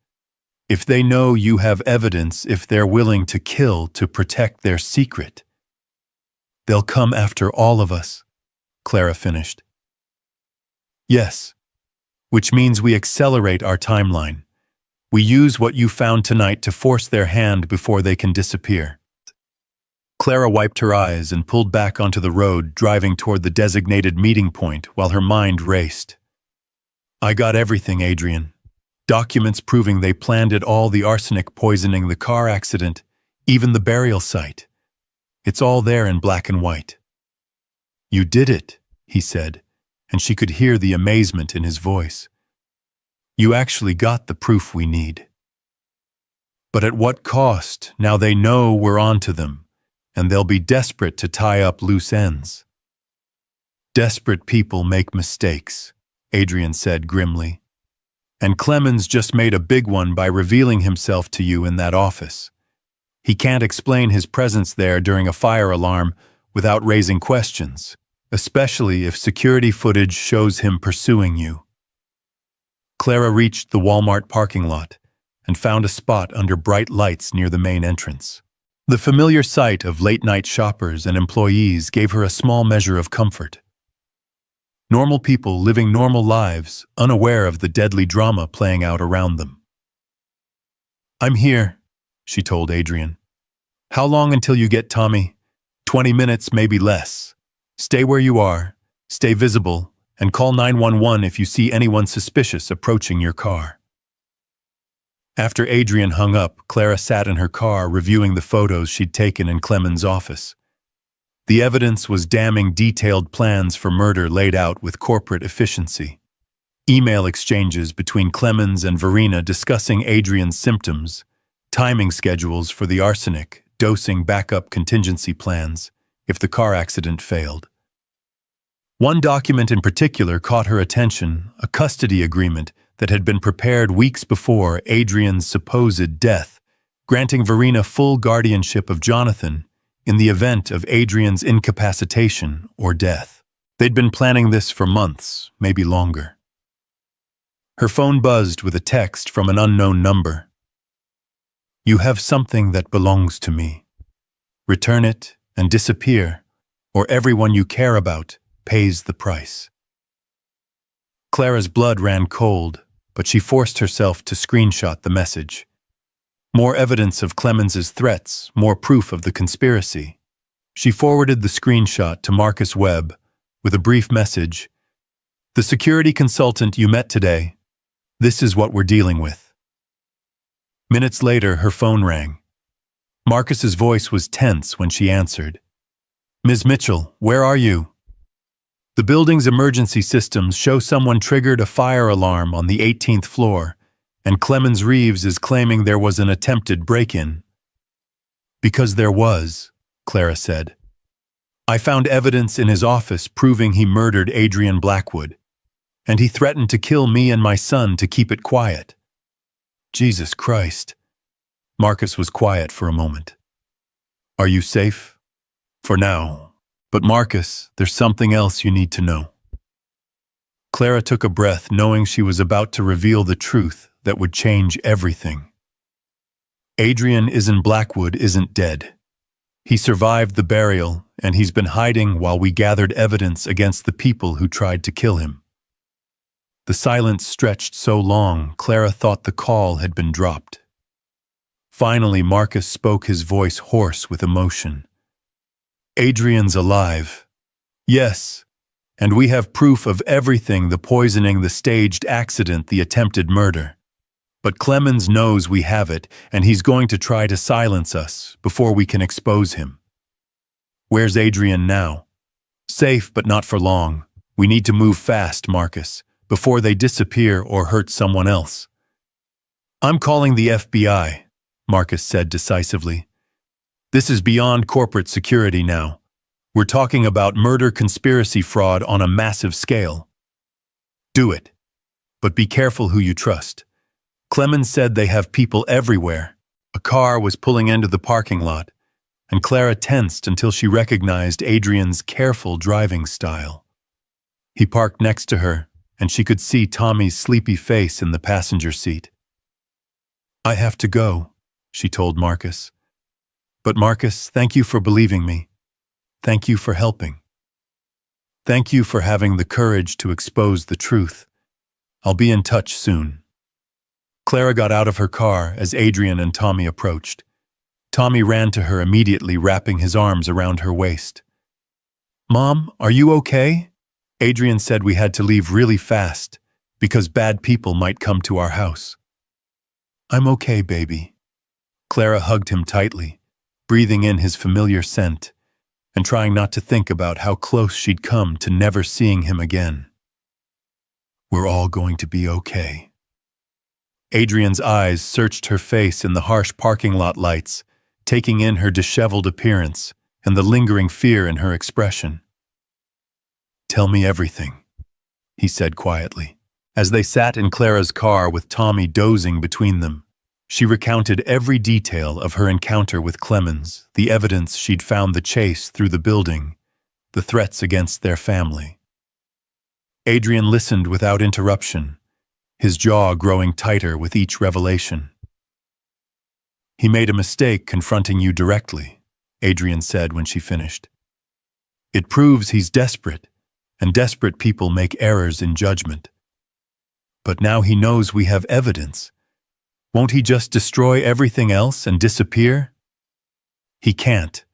If they know you have evidence, if they're willing to kill to protect their secret, they'll come after all of us," Clara finished. "Yes, which means we accelerate our timeline. We use what you found tonight to force their hand before they can disappear." Clara wiped her eyes and pulled back onto the road, driving toward the designated meeting point while her mind raced. "I got everything, Adrian. Documents proving they planned it all, the arsenic poisoning, the car accident, even the burial site. It's all there in black and white." "You did it," he said, and she could hear the amazement in his voice. "You actually got the proof we need." "But at what cost? Now they know we're onto them, and they'll be desperate to tie up loose ends." "Desperate people make mistakes," Adrian said grimly. "And Clemens just made a big one by revealing himself to you in that office. He can't explain his presence there during a fire alarm without raising questions, especially if security footage shows him pursuing you." Clara reached the Walmart parking lot and found a spot under bright lights near the main entrance. The familiar sight of late-night shoppers and employees gave her a small measure of comfort. Normal people living normal lives, unaware of the deadly drama playing out around them. "I'm here," she told Adrian. "How long until you get Tommy?" 20 minutes, maybe less. Stay where you are, stay visible, and call 911 if you see anyone suspicious approaching your car." After Adrian hung up, Clara sat in her car reviewing the photos she'd taken in Clemens' office. The evidence was damning detailed plans for murder laid out with corporate efficiency. Email exchanges between Clemens and Verena discussing Adrian's symptoms, timing schedules for the arsenic, dosing backup contingency plans if the car accident failed. One document in particular caught her attention, a custody agreement that had been prepared weeks before Adrian's supposed death, granting Verena full guardianship of Jonathan in the event of Adrian's incapacitation or death. They'd been planning this for months, maybe longer. Her phone buzzed with a text from an unknown number. "You have something that belongs to me. Return it and disappear, or everyone you care about pays the price." Clara's blood ran cold, but she forced herself to screenshot the message. More evidence of Clemens's threats, more proof of the conspiracy. She forwarded the screenshot to Marcus Webb with a brief message. "The security consultant you met today. This is what we're dealing with." Minutes later, her phone rang. Marcus's voice was tense when she answered. "Ms. Mitchell, where are you?" "The building's emergency systems show someone triggered a fire alarm on the 18th floor, and Clemens Reeves is claiming there was an attempted break-in." "Because there was," Clara said. "I found evidence in his office proving he murdered Adrian Blackwood, and he threatened to kill me and my son to keep it quiet." "Jesus Christ." Marcus was quiet for a moment. "Are you safe?" "For now. But Marcus, there's something else you need to know." Clara took a breath, knowing she was about to reveal the truth that would change everything. Adrian Blackwood isn't dead. He survived the burial, and he's been hiding while we gathered evidence against the people who tried to kill him. The silence stretched so long, Clara thought the call had been dropped. Finally, Marcus spoke, his voice hoarse with emotion. "Adrian's alive." "Yes, and we have proof of everything, the poisoning, the staged accident, the attempted murder. But Clemens knows we have it, and he's going to try to silence us before we can expose him." "Where's Adrian now?" "Safe, but not for long. We need to move fast, Marcus, before they disappear or hurt someone else." "I'm calling the FBI," Marcus said decisively. "This is beyond corporate security now. We're talking about murder conspiracy fraud on a massive scale." "Do it. But be careful who you trust. Clemens said they have people everywhere." A car was pulling into the parking lot, and Clara tensed until she recognized Adrian's careful driving style. He parked next to her, and she could see Tommy's sleepy face in the passenger seat. "I have to go," she told Marcus. "But Marcus, thank you for believing me. Thank you for helping. Thank you for having the courage to expose the truth. I'll be in touch soon." Clara got out of her car as Adrian and Tommy approached. Tommy ran to her immediately, wrapping his arms around her waist. "Mom, are you okay?" "Adrian said we had to leave really fast because bad people might come to our house." "I'm okay, baby." Clara hugged him tightly, breathing in his familiar scent, and trying not to think about how close she'd come to never seeing him again. We're all going to be okay. Adrian's eyes searched her face in the harsh parking lot lights, taking in her disheveled appearance and the lingering fear in her expression. Tell me everything, he said quietly. As they sat in Clara's car with Tommy dozing between them, she recounted every detail of her encounter with Clemens, the evidence she'd found the chase through the building, the threats against their family. Adrian listened without interruption, his jaw growing tighter with each revelation. He made a mistake confronting you directly, Adrian said when she finished. It proves he's desperate, and desperate people make errors in judgment. But now he knows we have evidence. Won't he just destroy everything else and disappear? He can't.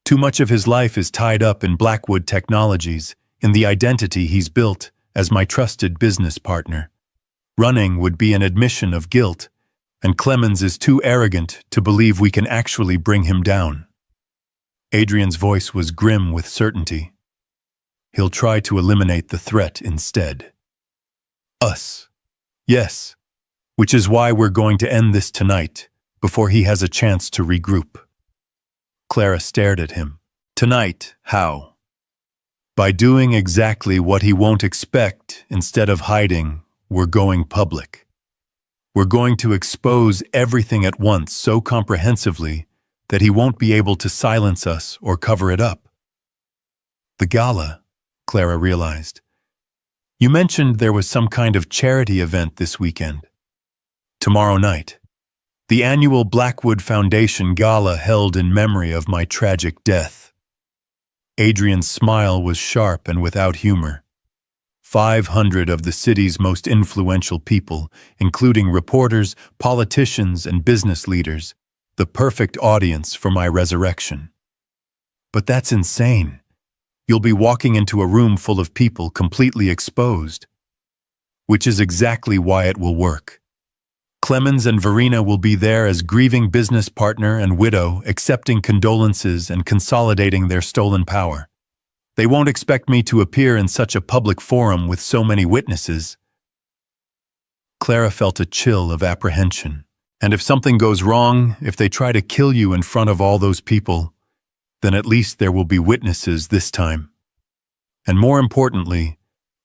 Too much of his life is tied up in Blackwood Technologies, in the identity he's built as my trusted business partner. Running would be an admission of guilt, and Clemens is too arrogant to believe we can actually bring him down. Adrian's voice was grim with certainty. He'll try to eliminate the threat instead. Us. Yes. Which is why we're going to end this tonight, before he has a chance to regroup. Clara stared at him. Tonight, how? By doing exactly what he won't expect. Instead of hiding, we're going public. We're going to expose everything at once so comprehensively that he won't be able to silence us or cover it up. The gala, Clara realized. You mentioned there was some kind of charity event this weekend. Tomorrow night. The annual Blackwood Foundation Gala held in memory of my tragic death. Adrian's smile was sharp and without humor. 500 of the city's most influential people, including reporters, politicians, and business leaders, the perfect audience for my resurrection. But that's insane. You'll be walking into a room full of people completely exposed. Which is exactly why it will work. Clemens and Verena will be there as grieving business partner and widow, accepting condolences and consolidating their stolen power. They won't expect me to appear in such a public forum with so many witnesses. Clara felt a chill of apprehension. And if something goes wrong, if they try to kill you in front of all those people, then at least there will be witnesses this time. And more importantly,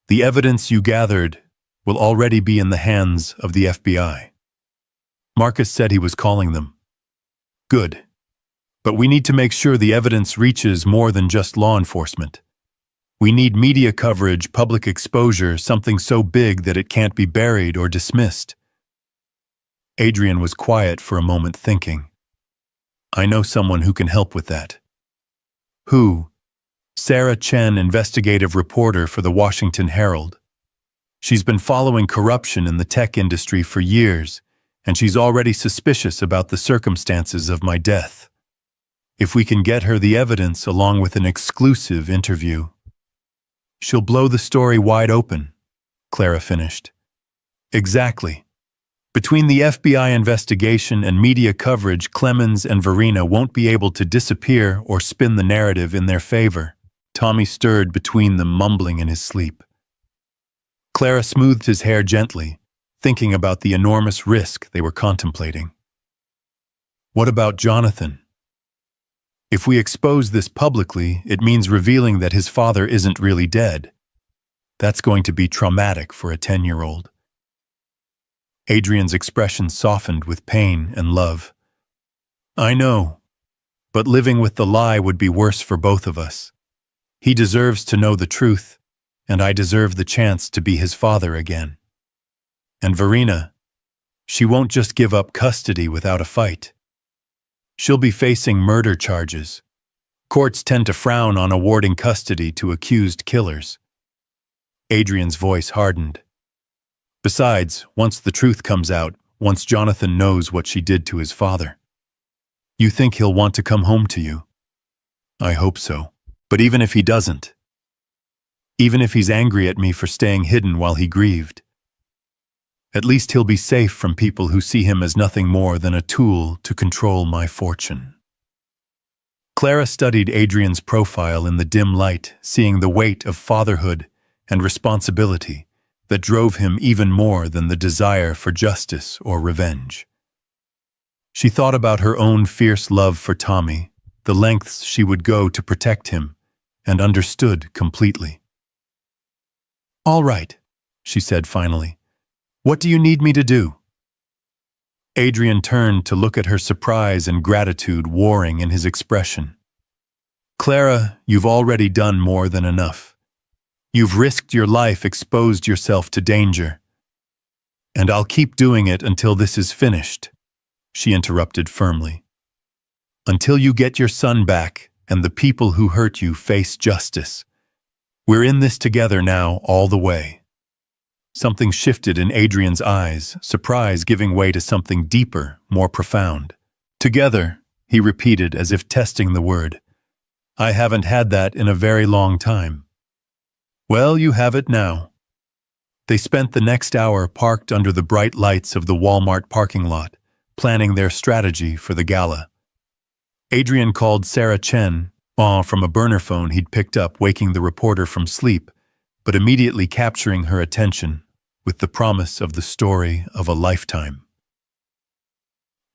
the evidence you gathered will already be in the hands of the FBI. Marcus said he was calling them. Good. But we need to make sure the evidence reaches more than just law enforcement. We need media coverage, public exposure, something so big that it can't be buried or dismissed. Adrian was quiet for a moment, thinking. I know someone who can help with that. Who? Sarah Chen, investigative reporter for the Washington Herald. She's been following corruption in the tech industry for years, and she's already suspicious about the circumstances of my death. If we can get her the evidence along with an exclusive interview, she'll blow the story wide open, Clara finished. Exactly. Between the FBI investigation and media coverage, Clemens and Verena won't be able to disappear or spin the narrative in their favor. Tommy stirred between them, mumbling in his sleep. Clara smoothed his hair gently, thinking about the enormous risk they were contemplating. What about Jonathan? If we expose this publicly, it means revealing that his father isn't really dead. That's going to be traumatic for a 10-year-old. Adrian's expression softened with pain and love. I know, but living with the lie would be worse for both of us. He deserves to know the truth, and I deserve the chance to be his father again. And Verena, she won't just give up custody without a fight. She'll be facing murder charges. Courts tend to frown on awarding custody to accused killers. Adrian's voice hardened. Besides, once the truth comes out, once Jonathan knows what she did to his father, you think he'll want to come home to you? I hope so. But even if he doesn't, even if he's angry at me for staying hidden while he grieved, at least he'll be safe from people who see him as nothing more than a tool to control my fortune. Clara studied Adrian's profile in the dim light, seeing the weight of fatherhood and responsibility that drove him even more than the desire for justice or revenge. She thought about her own fierce love for Tommy, the lengths she would go to protect him, and understood completely. "All right," she said finally. "What do you need me to do?" Adrian turned to look at her, surprise and gratitude warring in his expression. "Clara, you've already done more than enough. You've risked your life, exposed yourself to danger. And I'll keep doing it until this is finished," she interrupted firmly. "Until you get your son back and the people who hurt you face justice. We're in this together now, all the way." Something shifted in Adrian's eyes, surprise giving way to something deeper, more profound. "Together," he repeated as if testing the word. "I haven't had that in a very long time." "Well, you have it now." They spent the next hour parked under the bright lights of the Walmart parking lot, planning their strategy for the gala. Adrian called Sarah Chen from a burner phone he'd picked up, waking the reporter from sleep, but immediately capturing her attention with the promise of the story of a lifetime.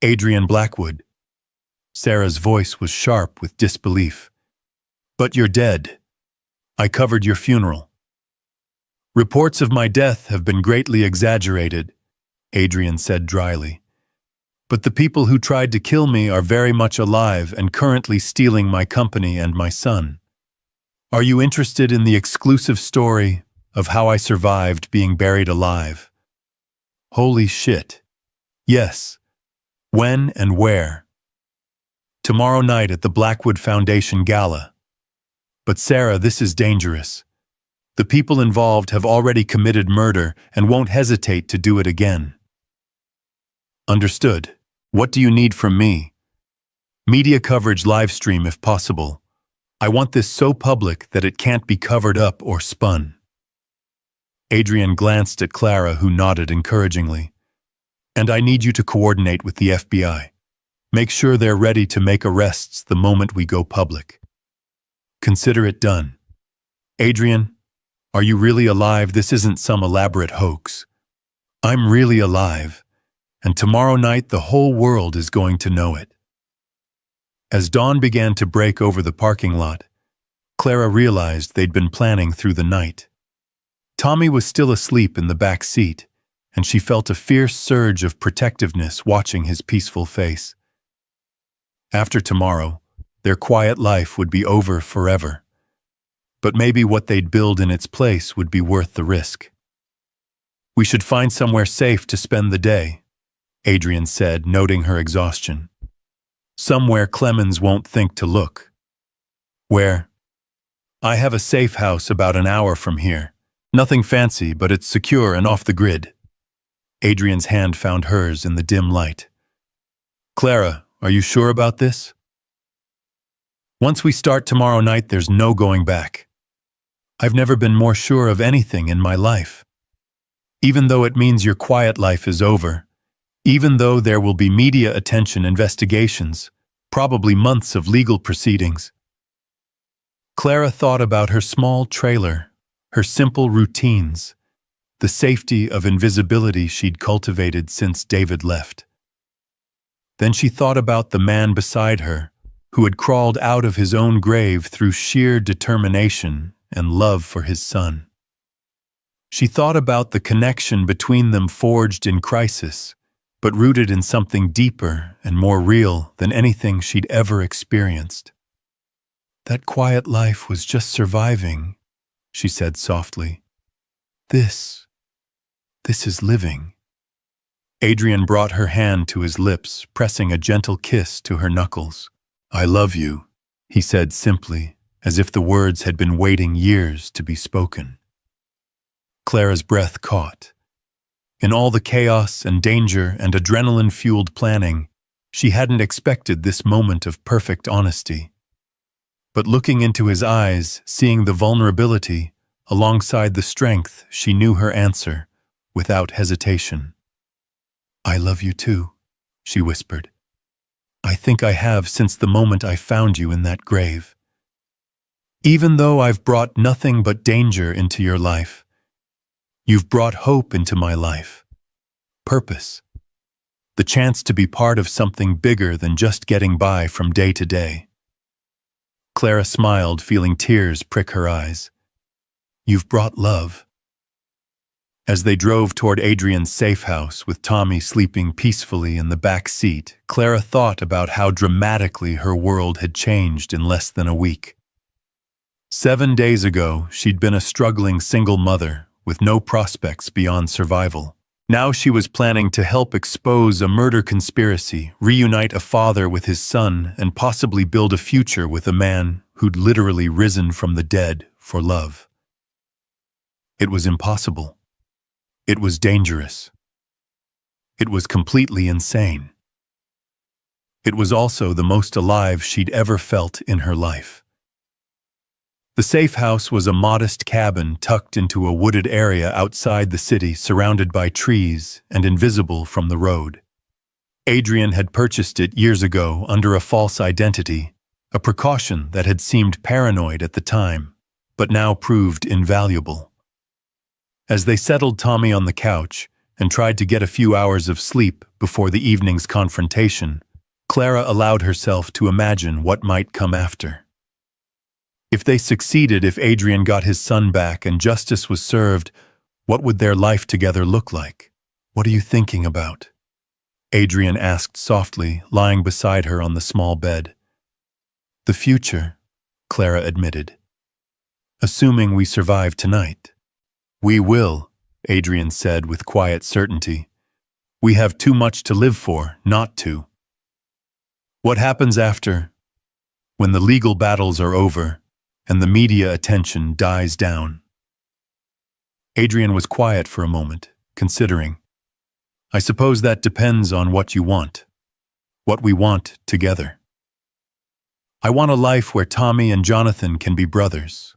"Adrian Blackwood." Sarah's voice was sharp with disbelief. "But you're dead. I covered your funeral." "Reports of my death have been greatly exaggerated," Adrian said dryly. "But the people who tried to kill me are very much alive and currently stealing my company and my son. Are you interested in the exclusive story of how I survived being buried alive?" "Holy shit. Yes. When and where?" "Tomorrow night at the Blackwood Foundation Gala." "But Sarah, this is dangerous. The people involved have already committed murder and won't hesitate to do it again." "Understood. What do you need from me?" "Media coverage, live stream if possible. I want this so public that it can't be covered up or spun." Adrian glanced at Clara, who nodded encouragingly. "And I need you to coordinate with the FBI. Make sure they're ready to make arrests the moment we go public." "Consider it done." "Adrian, are you really alive? This isn't some elaborate hoax." "I'm really alive, and tomorrow night the whole world is going to know it." As dawn began to break over the parking lot, Clara realized they'd been planning through the night. Tommy was still asleep in the back seat, and she felt a fierce surge of protectiveness watching his peaceful face. After tomorrow, their quiet life would be over forever. But maybe what they'd build in its place would be worth the risk. "We should find somewhere safe to spend the day," Adrian said, noting her exhaustion. "Somewhere Clemens won't think to look." "Where?" "I have a safe house about an hour from here. Nothing fancy, but it's secure and off the grid." Adrian's hand found hers in the dim light. "Clara, are you sure about this?" "Once we start tomorrow night, there's no going back. I've never been more sure of anything in my life. Even though it means your quiet life is over, even though there will be media attention, investigations, probably months of legal proceedings." Clara thought about her small trailer, her simple routines, the safety of invisibility she'd cultivated since David left. Then she thought about the man beside her, who had crawled out of his own grave through sheer determination and love for his son. She thought about the connection between them, forged in crisis, but rooted in something deeper and more real than anything she'd ever experienced. "That quiet life was just surviving," she said softly. This is living." Adrian brought her hand to his lips, pressing a gentle kiss to her knuckles. "I love you," he said simply, as if the words had been waiting years to be spoken. Clara's breath caught. In all the chaos and danger and adrenaline-fueled planning, she hadn't expected this moment of perfect honesty. But looking into his eyes, seeing the vulnerability, alongside the strength, she knew her answer, without hesitation. "I love you too," she whispered. I think I have since the moment I found you in that grave. Even though I've brought nothing but danger into your life, you've brought hope into my life. Purpose. The chance to be part of something bigger than just getting by from day to day. Clara smiled, feeling tears prick her eyes. You've brought love. As they drove toward Adrian's safe house with Tommy sleeping peacefully in the back seat, Clara thought about how dramatically her world had changed in less than a week. 7 days ago, she'd been a struggling single mother with no prospects beyond survival. Now she was planning to help expose a murder conspiracy, reunite a father with his son, and possibly build a future with a man who'd literally risen from the dead for love. It was impossible. It was dangerous. It was completely insane. It was also the most alive she'd ever felt in her life. The safe house was a modest cabin tucked into a wooded area outside the city, surrounded by trees and invisible from the road. Adrian had purchased it years ago under a false identity, a precaution that had seemed paranoid at the time, but now proved invaluable. As they settled Tommy on the couch and tried to get a few hours of sleep before the evening's confrontation, Clara allowed herself to imagine what might come after. If they succeeded, if Adrian got his son back and justice was served, what would their life together look like? What are you thinking about? Adrian asked softly, lying beside her on the small bed. The future, Clara admitted. Assuming we survive tonight. We will, Adrian said with quiet certainty. We have too much to live for, not to. What happens after? When the legal battles are over and the media attention dies down. Adrian was quiet for a moment, considering. I suppose that depends on what you want. What we want together. I want a life where Tommy and Jonathan can be brothers,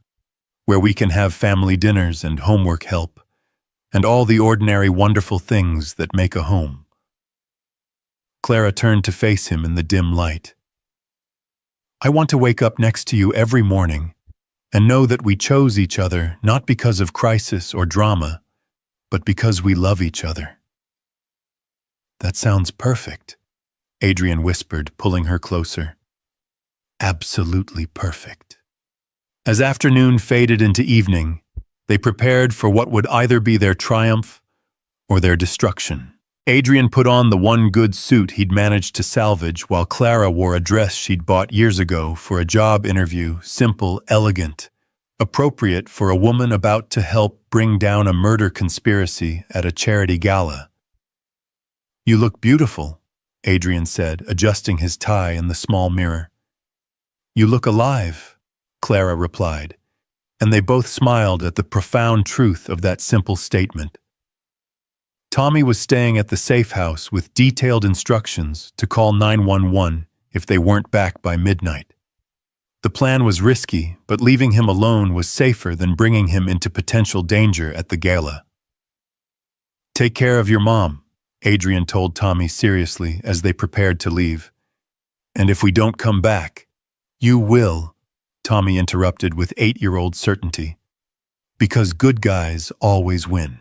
where we can have family dinners and homework help, and all the ordinary wonderful things that make a home. Clara turned to face him in the dim light. I want to wake up next to you every morning and know that we chose each other not because of crisis or drama, but because we love each other. That sounds perfect, Adrian whispered, pulling her closer. Absolutely perfect. As afternoon faded into evening, they prepared for what would either be their triumph or their destruction. Adrian put on the one good suit he'd managed to salvage, while Clara wore a dress she'd bought years ago for a job interview, simple, elegant, appropriate for a woman about to help bring down a murder conspiracy at a charity gala. You look beautiful, Adrian said, adjusting his tie in the small mirror. You look alive, Clara replied, and they both smiled at the profound truth of that simple statement. Tommy was staying at the safe house with detailed instructions to call 911 if they weren't back by midnight. The plan was risky, but leaving him alone was safer than bringing him into potential danger at the gala. Take care of your mom, Adrian told Tommy seriously as they prepared to leave. And if we don't come back, you will, Tommy interrupted with 8-year-old certainty. Because good guys always win.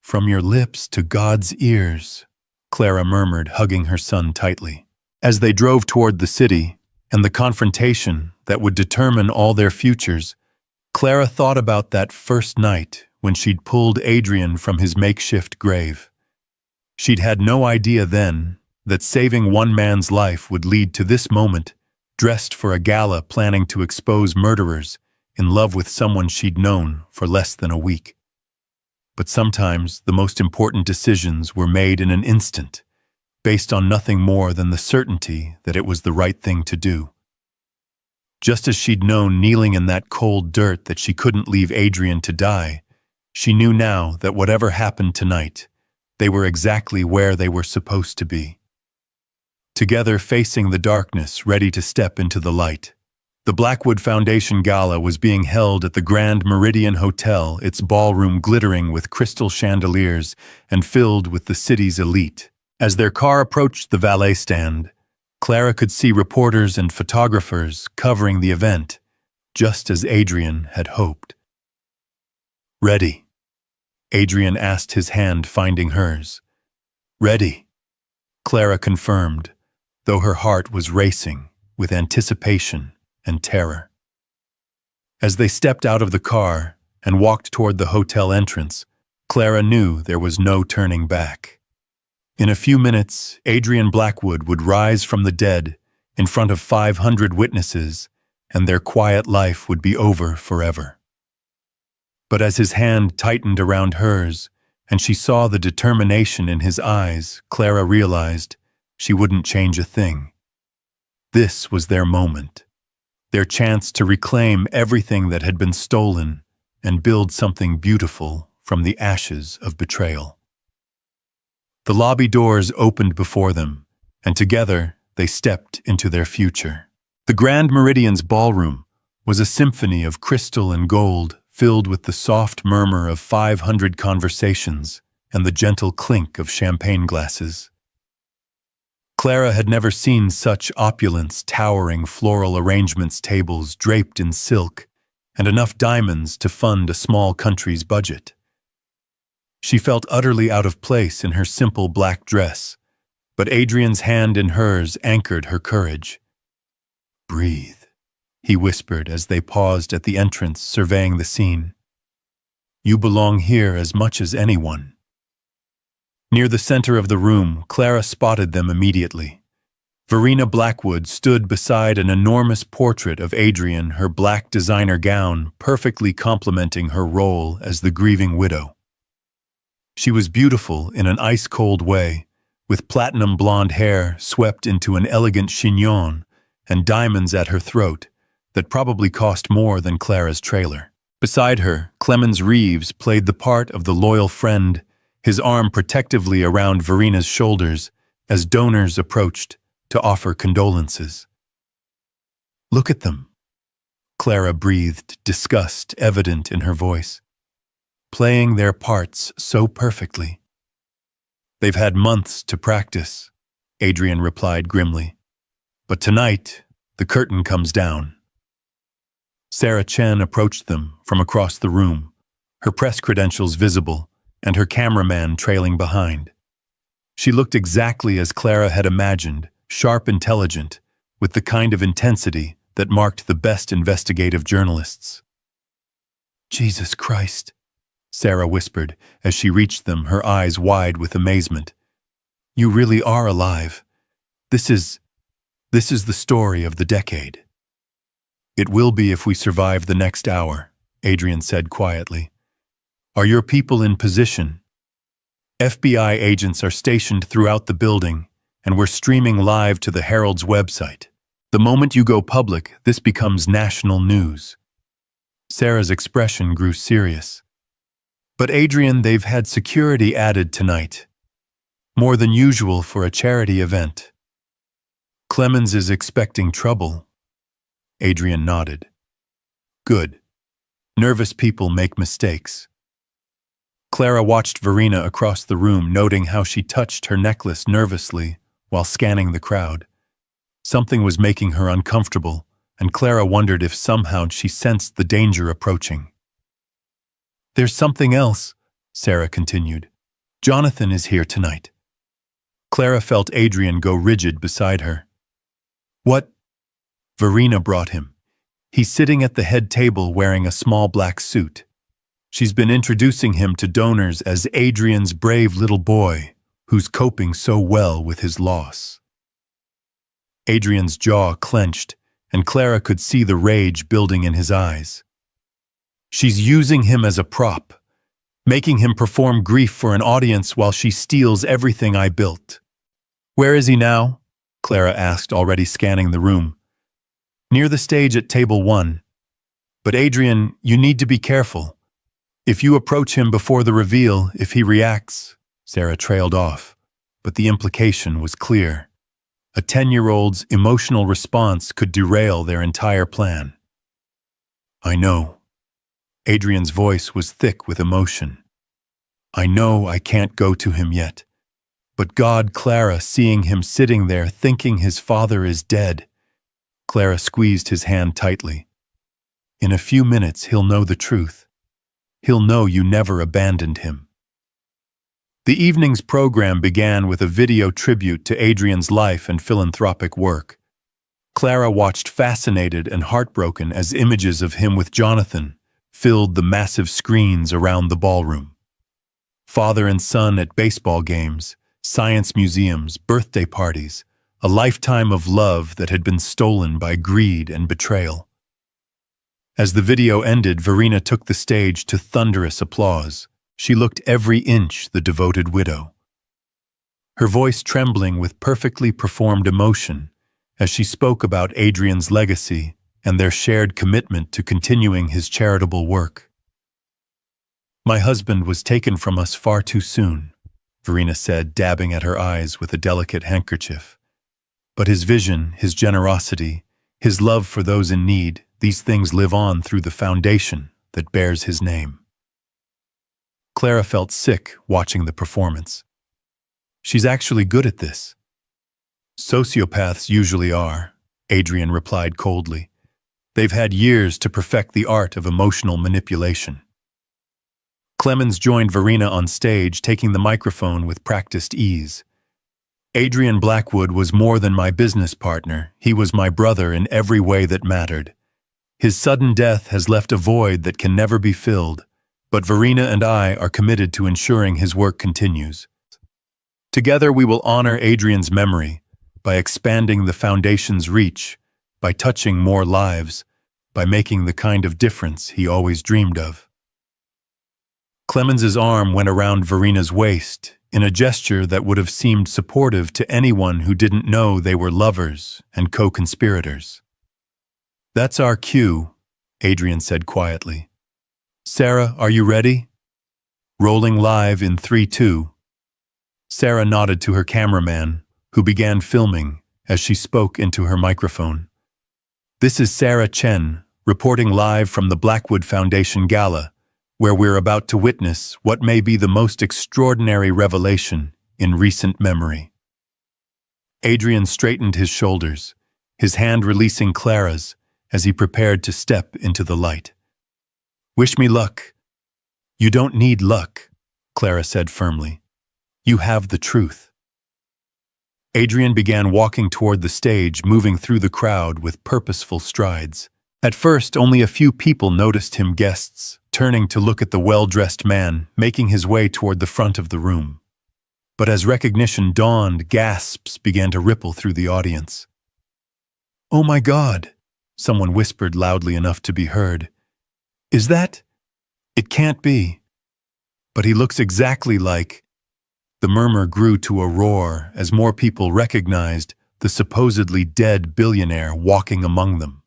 From your lips to God's ears, Clara murmured, hugging her son tightly. As they drove toward the city and the confrontation that would determine all their futures, Clara thought about that first night when she'd pulled Adrian from his makeshift grave. She'd had no idea then that saving one man's life would lead to this moment, dressed for a gala planning to expose murderers, in love with someone she'd known for less than a week. But sometimes the most important decisions were made in an instant, based on nothing more than the certainty that it was the right thing to do. Just as she'd known kneeling in that cold dirt that she couldn't leave Adrian to die, she knew now that whatever happened tonight, they were exactly where they were supposed to be. Together, facing the darkness, ready to step into the light. The Blackwood Foundation Gala was being held at the Grand Meridian Hotel, its ballroom glittering with crystal chandeliers and filled with the city's elite. As their car approached the valet stand, Clara could see reporters and photographers covering the event, just as Adrian had hoped. "Ready?" Adrian asked, his hand finding hers. "Ready," Clara confirmed, though her heart was racing with anticipation and terror. As they stepped out of the car and walked toward the hotel entrance, Clara knew there was no turning back. In a few minutes, Adrian Blackwood would rise from the dead in front of 500 witnesses, and their quiet life would be over forever. But as his hand tightened around hers, and she saw the determination in his eyes, Clara realized she wouldn't change a thing. This was their moment, their chance to reclaim everything that had been stolen and build something beautiful from the ashes of betrayal. The lobby doors opened before them, and together they stepped into their future. The Grand Meridian's ballroom was a symphony of crystal and gold, filled with the soft murmur of 500 conversations and the gentle clink of champagne glasses. Clara had never seen such opulence, towering floral arrangements, tables draped in silk, and enough diamonds to fund a small country's budget. She felt utterly out of place in her simple black dress, but Adrian's hand in hers anchored her courage. "Breathe," he whispered as they paused at the entrance, surveying the scene. "You belong here as much as anyone." Near the center of the room, Clara spotted them immediately. Verena Blackwood stood beside an enormous portrait of Adrian, her black designer gown perfectly complementing her role as the grieving widow. She was beautiful in an ice-cold way, with platinum blonde hair swept into an elegant chignon and diamonds at her throat that probably cost more than Clara's trailer. Beside her, Clemens Reeves played the part of the loyal friend, his arm protectively around Verena's shoulders as donors approached to offer condolences. "Look at them," Clara breathed, disgust evident in her voice. "Playing their parts so perfectly." "They've had months to practice," Adrian replied grimly. "But tonight, the curtain comes down." Sarah Chen approached them from across the room, her press credentials visible and her cameraman trailing behind. She looked exactly as Clara had imagined, sharp, intelligent, with the kind of intensity that marked the best investigative journalists. "Jesus Christ," Sarah whispered as she reached them, her eyes wide with amazement. "You really are alive. This is the story of the decade." "It will be if we survive the next hour," Adrian said quietly. "Are your people in position?" FBI agents are stationed throughout the building, and we're streaming live to the Herald's website. The moment you go public, this becomes national news. Sarah's expression grew serious. "But Adrian, they've had security added tonight. More than usual for a charity event." "Clemens is expecting trouble." Adrian nodded. "Good. Nervous people make mistakes." Clara watched Verena across the room, noting how she touched her necklace nervously while scanning the crowd. Something was making her uncomfortable, and Clara wondered if somehow she sensed the danger approaching. "There's something else," Sarah continued. "Jonathan is here tonight." Clara felt Adrian go rigid beside her. "What?" "Verena brought him. He's sitting at the head table wearing a small black suit. She's been introducing him to donors as Adrian's brave little boy, who's coping so well with his loss." Adrian's jaw clenched, and Clara could see the rage building in his eyes. "She's using him as a prop, making him perform grief for an audience while she steals everything I built." "Where is he now?" Clara asked, already scanning the room. "Near the stage at table 1. But Adrian, you need to be careful. If you approach him before the reveal, if he reacts..." Sarah trailed off, but the implication was clear. A 10-year-old's emotional response could derail their entire plan. "I know." Adrian's voice was thick with emotion. "I know I can't go to him yet. But God, Clara, seeing him sitting there thinking his father is dead. Clara squeezed his hand tightly. In a few minutes he'll know the truth. He'll know you never abandoned him. The evening's program began with a video tribute to Adrian's life and philanthropic work. Clara watched fascinated and heartbroken as images of him with Jonathan filled the massive screens around the ballroom. Father and son at baseball games, science museums, birthday parties, a lifetime of love that had been stolen by greed and betrayal. As the video ended, Verena took the stage to thunderous applause. She looked every inch the devoted widow, her voice trembling with perfectly performed emotion as she spoke about Adrian's legacy and their shared commitment to continuing his charitable work. My husband was taken from us far too soon, Verena said, dabbing at her eyes with a delicate handkerchief. But his vision, his generosity, his love for those in need, these things live on through the foundation that bears his name. Clara felt sick watching the performance. She's actually good at this. Sociopaths usually are, Adrian replied coldly. They've had years to perfect the art of emotional manipulation. Clemens joined Verena on stage, taking the microphone with practiced ease. Adrian Blackwood was more than my business partner. He was my brother in every way that mattered. His sudden death has left a void that can never be filled, but Verena and I are committed to ensuring his work continues. Together we will honor Adrian's memory by expanding the foundation's reach, by touching more lives, by making the kind of difference he always dreamed of. Clemens's arm went around Verena's waist in a gesture that would have seemed supportive to anyone who didn't know they were lovers and co-conspirators. That's our cue, Adrian said quietly. Sarah, are you ready? Rolling live in 3, 2. Sarah nodded to her cameraman, who began filming as she spoke into her microphone. This is Sarah Chen, reporting live from the Blackwood Foundation Gala, where we're about to witness what may be the most extraordinary revelation in recent memory. Adrian straightened his shoulders, his hand releasing Clara's as he prepared to step into the light. Wish me luck. You don't need luck, Clara said firmly. You have the truth. Adrian began walking toward the stage, moving through the crowd with purposeful strides. At first, only a few people noticed him, guests, turning to look at the well-dressed man, making his way toward the front of the room. But as recognition dawned, gasps began to ripple through the audience. Oh my God, someone whispered loudly enough to be heard. Is that? It can't be. But he looks exactly like... The murmur grew to a roar as more people recognized the supposedly dead billionaire walking among them.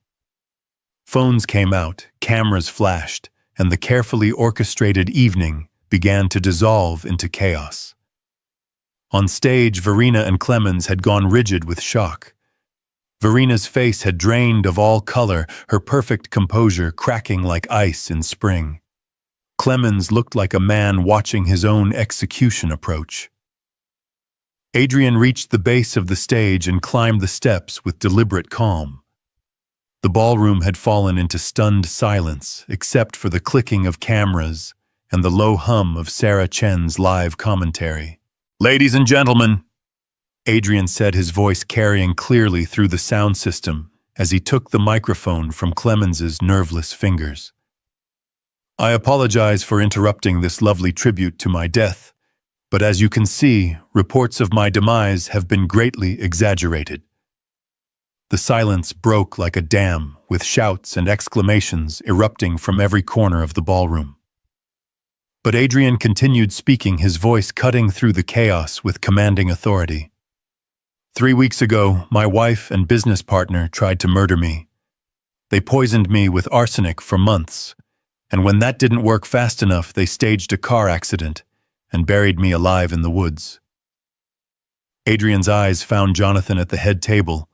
Phones came out, cameras flashed, and the carefully orchestrated evening began to dissolve into chaos. On stage, Verena and Clemens had gone rigid with shock. Verena's face had drained of all color, her perfect composure cracking like ice in spring. Clemens looked like a man watching his own execution approach. Adrian reached the base of the stage and climbed the steps with deliberate calm. The ballroom had fallen into stunned silence, except for the clicking of cameras and the low hum of Sarah Chen's live commentary. Ladies and gentlemen, Adrian said, his voice carrying clearly through the sound system as he took the microphone from Clemens's nerveless fingers. I apologize for interrupting this lovely tribute to my death, but as you can see, reports of my demise have been greatly exaggerated. The silence broke like a dam, with shouts and exclamations erupting from every corner of the ballroom. But Adrian continued speaking, his voice cutting through the chaos with commanding authority. 3 weeks ago, my wife and business partner tried to murder me. They poisoned me with arsenic for months, and when that didn't work fast enough, they staged a car accident and buried me alive in the woods. Adrian's eyes found Jonathan at the head table,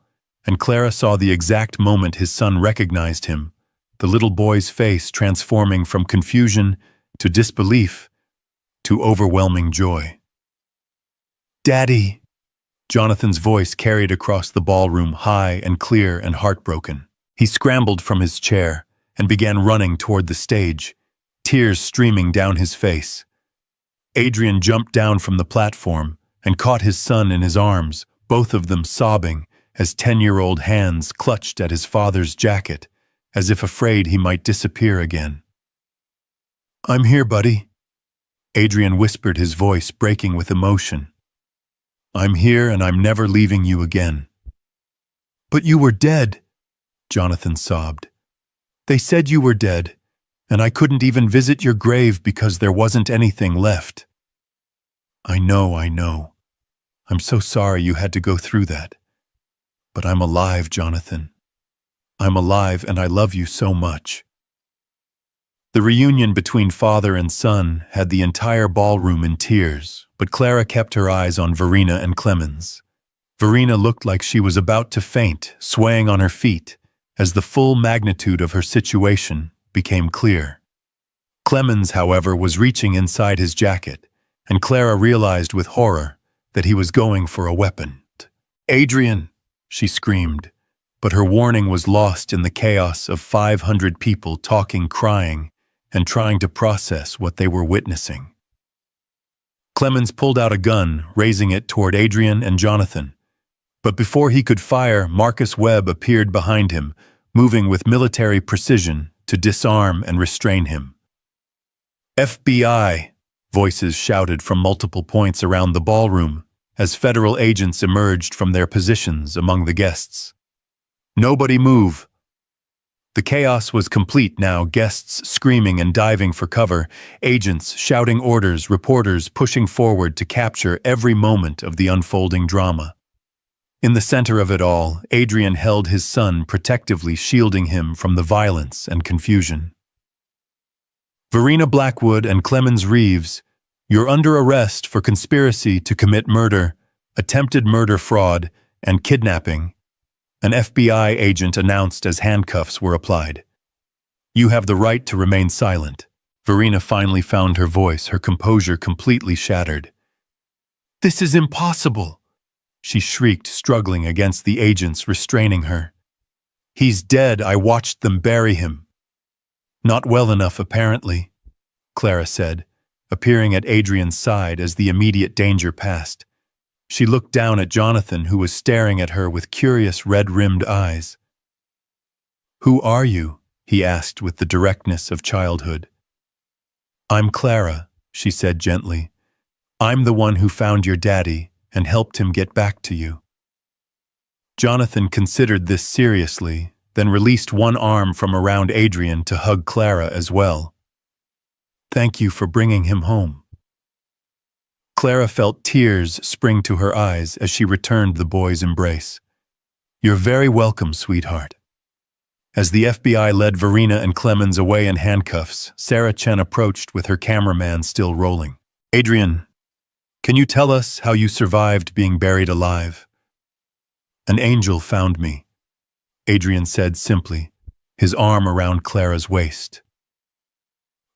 and Clara saw the exact moment his son recognized him, the little boy's face transforming from confusion to disbelief to overwhelming joy. Daddy! Jonathan's voice carried across the ballroom, high and clear and heartbroken. He scrambled from his chair and began running toward the stage, tears streaming down his face. Adrian jumped down from the platform and caught his son in his arms, both of them sobbing as 10-year-old hands clutched at his father's jacket, as if afraid he might disappear again. "I'm here, buddy," Adrian whispered, his voice breaking with emotion. "I'm here and I'm never leaving you again." "But you were dead," Jonathan sobbed. "They said you were dead, and I couldn't even visit your grave because there wasn't anything left." I know. I'm so sorry you had to go through that. But I'm alive, Jonathan. I'm alive and I love you so much." The reunion between father and son had the entire ballroom in tears, but Clara kept her eyes on Verena and Clemens. Verena looked like she was about to faint, swaying on her feet, as the full magnitude of her situation became clear. Clemens, however, was reaching inside his jacket, and Clara realized with horror that he was going for a weapon. "Adrian!" she screamed, but her warning was lost in the chaos of 500 people talking, crying, and trying to process what they were witnessing. Clemens pulled out a gun, raising it toward Adrian and Jonathan. But before he could fire, Marcus Webb appeared behind him, moving with military precision to disarm and restrain him. "FBI!" voices shouted from multiple points around the ballroom as federal agents emerged from their positions among the guests. "Nobody move!" The chaos was complete now, guests screaming and diving for cover, agents shouting orders, reporters pushing forward to capture every moment of the unfolding drama. In the center of it all, Adrian held his son, protectively shielding him from the violence and confusion. "Verena Blackwood and Clemens Reeves, you're under arrest for conspiracy to commit murder, attempted murder, fraud, and kidnapping," an FBI agent announced as handcuffs were applied. "You have the right to remain silent." Verena finally found her voice, her composure completely shattered. "This is impossible," she shrieked, struggling against the agents restraining her. "He's dead. I watched them bury him." "Not well enough, apparently," Clara said, appearing at Adrian's side as the immediate danger passed. She looked down at Jonathan, who was staring at her with curious red-rimmed eyes. "Who are you?" he asked with the directness of childhood. "I'm Clara," she said gently. "I'm the one who found your daddy and helped him get back to you." Jonathan considered this seriously, then released one arm from around Adrian to hug Clara as well. "Thank you for bringing him home." Clara felt tears spring to her eyes as she returned the boy's embrace. "You're very welcome, sweetheart." As the FBI led Verena and Clemens away in handcuffs, Sarah Chen approached with her cameraman still rolling. "Adrian, can you tell us how you survived being buried alive?" "An angel found me," Adrian said simply, his arm around Clara's waist.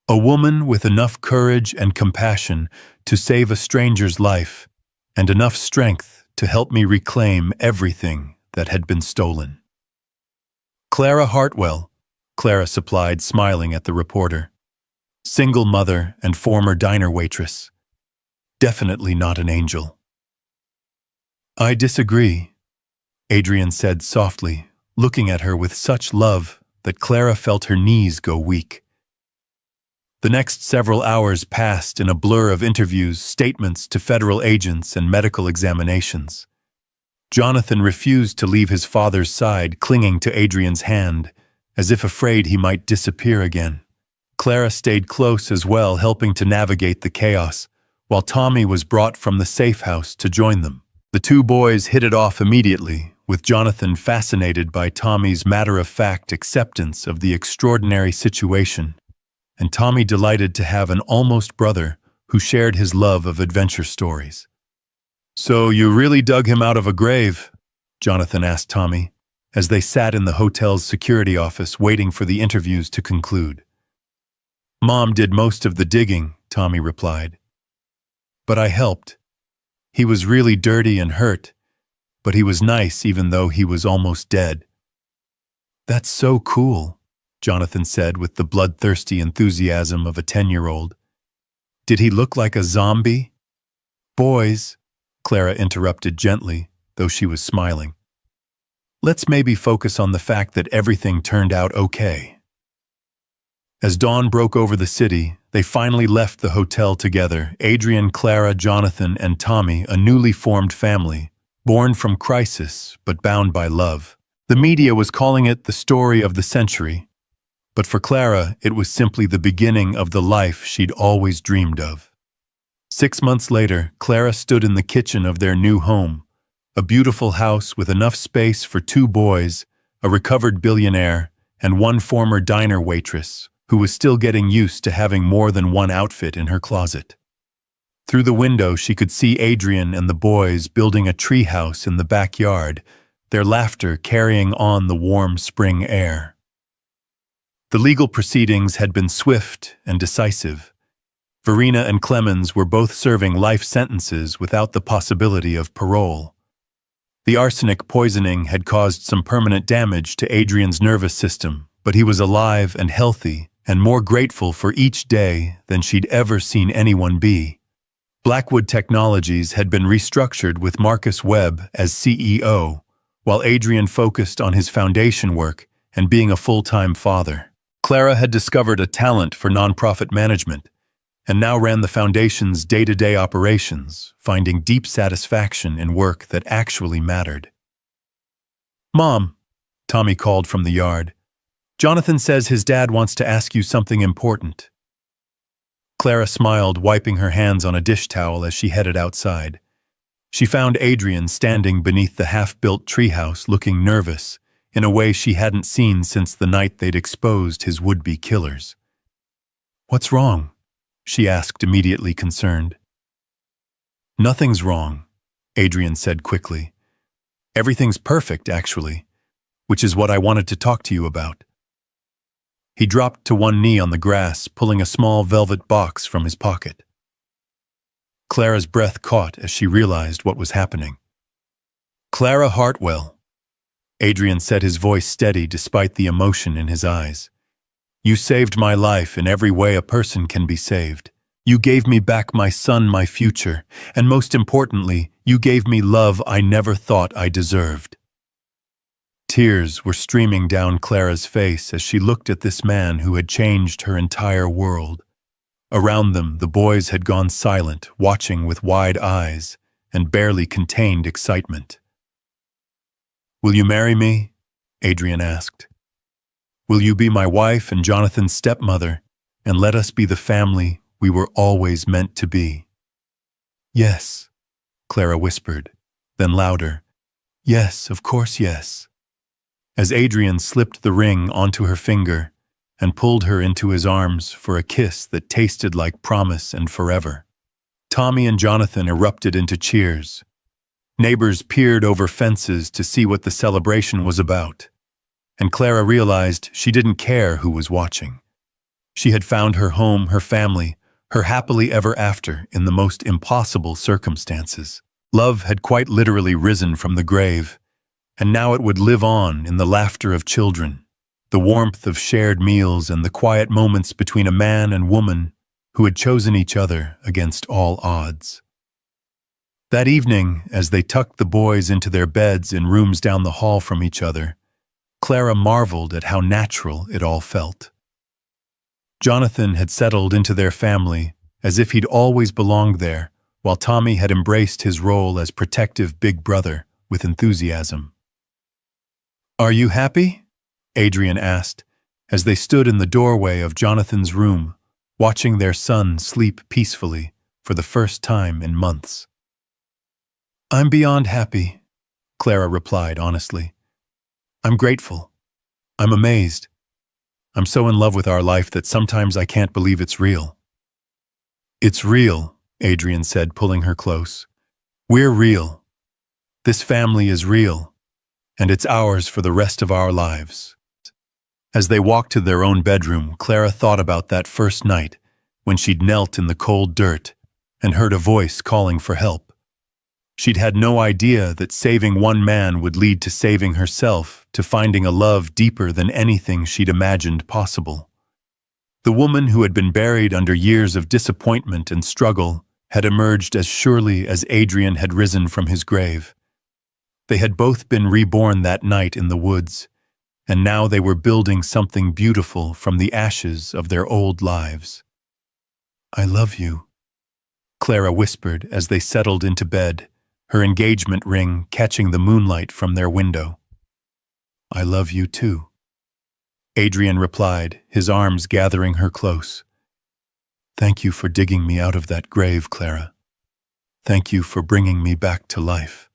"A woman with enough courage and compassion to save a stranger's life, and enough strength to help me reclaim everything that had been stolen." "Clara Hartwell," Clara supplied, smiling at the reporter. "Single mother and former diner waitress. Definitely not an angel." "I disagree," Adrian said softly, looking at her with such love that Clara felt her knees go weak. The next several hours passed in a blur of interviews, statements to federal agents, and medical examinations. Jonathan refused to leave his father's side, clinging to Adrian's hand, as if afraid he might disappear again. Clara stayed close as well, helping to navigate the chaos, while Tommy was brought from the safe house to join them. The two boys hit it off immediately, with Jonathan fascinated by Tommy's matter-of-fact acceptance of the extraordinary situation, and Tommy delighted to have an almost brother who shared his love of adventure stories. "So you really dug him out of a grave?" Jonathan asked Tommy, as they sat in the hotel's security office waiting for the interviews to conclude. "Mom did most of the digging," Tommy replied. "But I helped. He was really dirty and hurt, but he was nice even though he was almost dead. That's so cool, Jonathan said with the bloodthirsty enthusiasm of a 10-year-old. Did he look like a zombie? Boys, Clara interrupted gently, though she was smiling. Let's maybe focus on the fact that everything turned out okay. As dawn broke over the city, they finally left the hotel together, Adrian, Clara, Jonathan, and Tommy, a newly formed family, born from crisis but bound by love. The media was calling it the story of the century, but for Clara, it was simply the beginning of the life she'd always dreamed of. 6 months later, Clara stood in the kitchen of their new home, a beautiful house with enough space for 2 boys, a recovered billionaire, and one former diner waitress, who was still getting used to having more than one outfit in her closet. Through the window, she could see Adrian and the boys building a treehouse in the backyard, their laughter carrying on the warm spring air. The legal proceedings had been swift and decisive. Verena and Clemens were both serving life sentences without the possibility of parole. The arsenic poisoning had caused some permanent damage to Adrian's nervous system, but he was alive and healthy and more grateful for each day than she'd ever seen anyone be. Blackwood Technologies had been restructured with Marcus Webb as CEO, while Adrian focused on his foundation work and being a full-time father. Clara had discovered a talent for nonprofit management and now ran the foundation's day-to-day operations, finding deep satisfaction in work that actually mattered. "Mom," Tommy called from the yard, "Jonathan says his dad wants to ask you something important." Clara smiled, wiping her hands on a dish towel as she headed outside. She found Adrian standing beneath the half-built treehouse looking nervous, in a way she hadn't seen since the night they'd exposed his would-be killers. "What's wrong?" she asked, immediately concerned. "Nothing's wrong," Adrian said quickly. "Everything's perfect, actually, which is what I wanted to talk to you about." He dropped to one knee on the grass, pulling a small velvet box from his pocket. Clara's breath caught as she realized what was happening. "Clara Hartwell," Adrian said, his voice steady despite the emotion in his eyes. "You saved my life in every way a person can be saved. You gave me back my son, my future, and most importantly, you gave me love I never thought I deserved." Tears were streaming down Clara's face as she looked at this man who had changed her entire world. Around them, the boys had gone silent, watching with wide eyes and barely contained excitement. "Will you marry me?" Adrian asked. "Will you be my wife and Jonathan's stepmother, and let us be the family we were always meant to be?" "Yes," Clara whispered, then louder, "Yes, of course yes." As Adrian slipped the ring onto her finger and pulled her into his arms for a kiss that tasted like promise and forever. Tommy and Jonathan erupted into cheers. Neighbors peered over fences to see what the celebration was about, and Clara realized she didn't care who was watching. She had found her home, her family, her happily ever after in the most impossible circumstances. Love had quite literally risen from the grave, and now it would live on in the laughter of children, the warmth of shared meals, and the quiet moments between a man and woman who had chosen each other against all odds. That evening, as they tucked the boys into their beds in rooms down the hall from each other, Clara marveled at how natural it all felt. Jonathan had settled into their family as if he'd always belonged there, while Tommy had embraced his role as protective big brother with enthusiasm. "Are you happy?" Adrian asked, as they stood in the doorway of Jonathan's room, watching their son sleep peacefully for the first time in months. "I'm beyond happy," Clara replied honestly. "I'm grateful. I'm amazed. I'm so in love with our life that sometimes I can't believe it's real." "It's real," Adrian said, pulling her close. "We're real. This family is real, and it's ours for the rest of our lives." As they walked to their own bedroom, Clara thought about that first night when she'd knelt in the cold dirt and heard a voice calling for help. She'd had no idea that saving one man would lead to saving herself, to finding a love deeper than anything she'd imagined possible. The woman who had been buried under years of disappointment and struggle had emerged as surely as Adrian had risen from his grave. They had both been reborn that night in the woods, and now they were building something beautiful from the ashes of their old lives. "I love you," Clara whispered as they settled into bed, her engagement ring catching the moonlight from their window. "I love you too," Adrian replied, his arms gathering her close. "Thank you for digging me out of that grave, Clara. Thank you for bringing me back to life.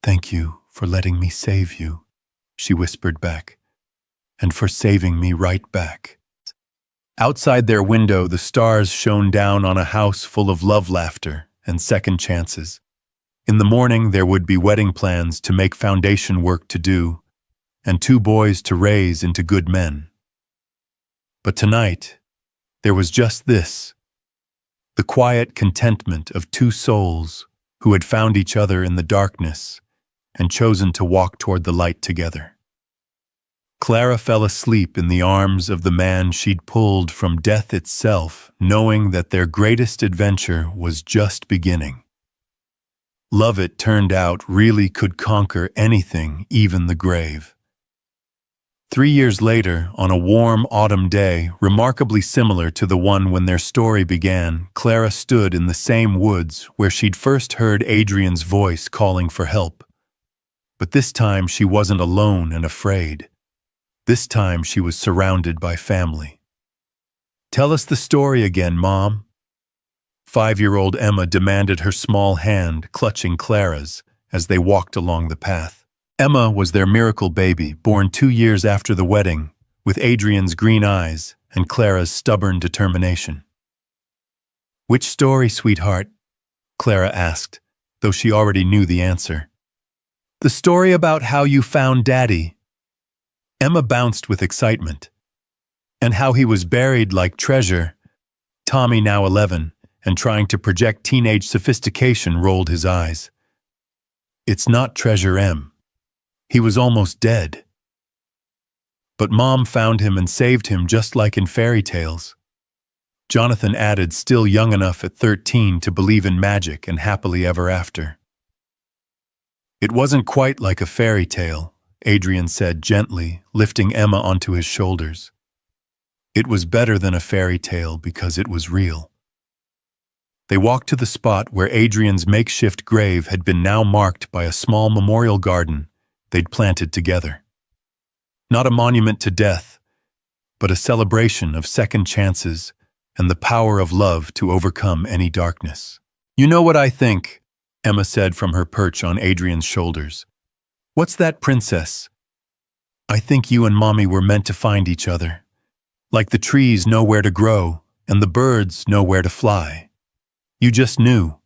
Thank you for letting me save you," she whispered back, "and for saving me right back." Outside their window, the stars shone down on a house full of love, laughter, and second chances. In the morning, there would be wedding plans to make, foundation work to do, and 2 boys to raise into good men. But tonight, there was just this: the quiet contentment of 2 souls who had found each other in the darkness and chosen to walk toward the light together. Clara fell asleep in the arms of the man she'd pulled from death itself, knowing that their greatest adventure was just beginning. Love, it turned out, really could conquer anything, even the grave. 3 years later, on a warm autumn day, remarkably similar to the one when their story began, Clara stood in the same woods where she'd first heard Adrian's voice calling for help. But this time she wasn't alone and afraid. This time she was surrounded by family. "Tell us the story again, Mom," 5-year-old Emma demanded, her small hand clutching Clara's as they walked along the path. Emma was their miracle baby, born 2 years after the wedding, with Adrian's green eyes and Clara's stubborn determination. "Which story, sweetheart?" Clara asked, though she already knew the answer. "The story about how you found Daddy." Emma bounced with excitement. "And how he was buried like treasure." Tommy, now 11, and trying to project teenage sophistication, rolled his eyes. "It's not treasure, Em. He was almost dead. But Mom found him and saved him just like in fairy tales," Jonathan added, still young enough at 13 to believe in magic and happily ever after. "It wasn't quite like a fairy tale," Adrian said gently, lifting Emma onto his shoulders. "It was better than a fairy tale because it was real." They walked to the spot where Adrian's makeshift grave had been now marked by a small memorial garden they'd planted together. Not a monument to death, but a celebration of second chances and the power of love to overcome any darkness. "You know what I think," Emma said from her perch on Adrian's shoulders. "What's that, princess? I think you and Mommy were meant to find each other. Like the trees know where to grow and the birds know where to fly. You just knew."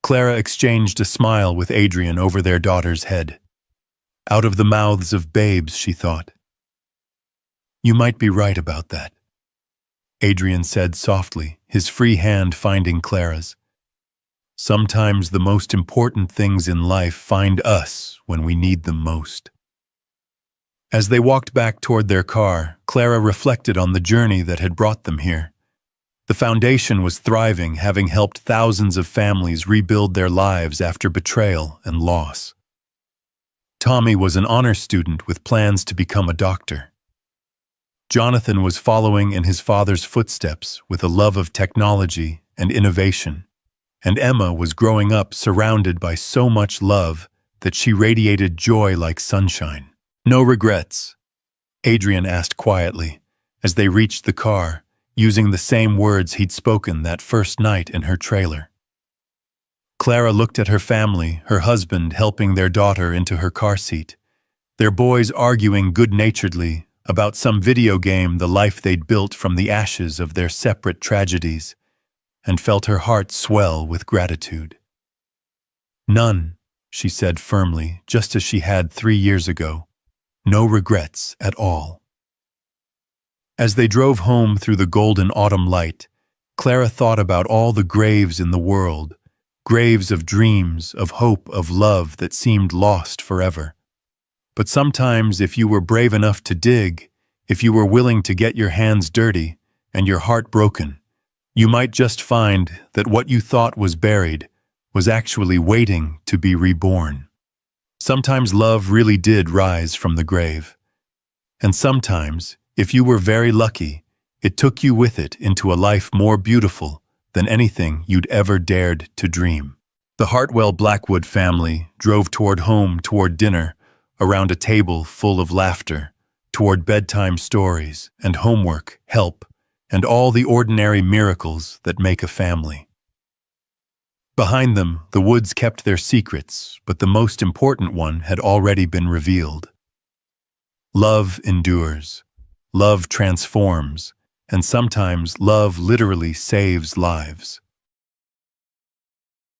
Clara exchanged a smile with Adrian over their daughter's head. Out of the mouths of babes, she thought. "You might be right about that," Adrian said softly, his free hand finding Clara's. "Sometimes the most important things in life find us when we need them most." As they walked back toward their car, Clara reflected on the journey that had brought them here. The foundation was thriving, having helped thousands of families rebuild their lives after betrayal and loss. Tommy was an honor student with plans to become a doctor. Jonathan was following in his father's footsteps with a love of technology and innovation. And Emma was growing up surrounded by so much love that she radiated joy like sunshine. "No regrets?" Adrian asked quietly as they reached the car, using the same words he'd spoken that first night in her trailer. Clara looked at her family, her husband helping their daughter into her car seat, their boys arguing good-naturedly about some video game, the life they'd built from the ashes of their separate tragedies, and felt her heart swell with gratitude. "None," she said firmly, just as she had 3 years ago. "No regrets at all." As they drove home through the golden autumn light, Clara thought about all the graves in the world, graves of dreams, of hope, of love that seemed lost forever. But sometimes, if you were brave enough to dig, if you were willing to get your hands dirty and your heart broken, you might just find that what you thought was buried was actually waiting to be reborn. Sometimes love really did rise from the grave. And sometimes, if you were very lucky, it took you with it into a life more beautiful than anything you'd ever dared to dream. The Hartwell Blackwood family drove toward home, toward dinner, around a table full of laughter, toward bedtime stories and homework, help, and all the ordinary miracles that make a family. Behind them, the woods kept their secrets, but the most important one had already been revealed. Love endures, love transforms, and sometimes love literally saves lives.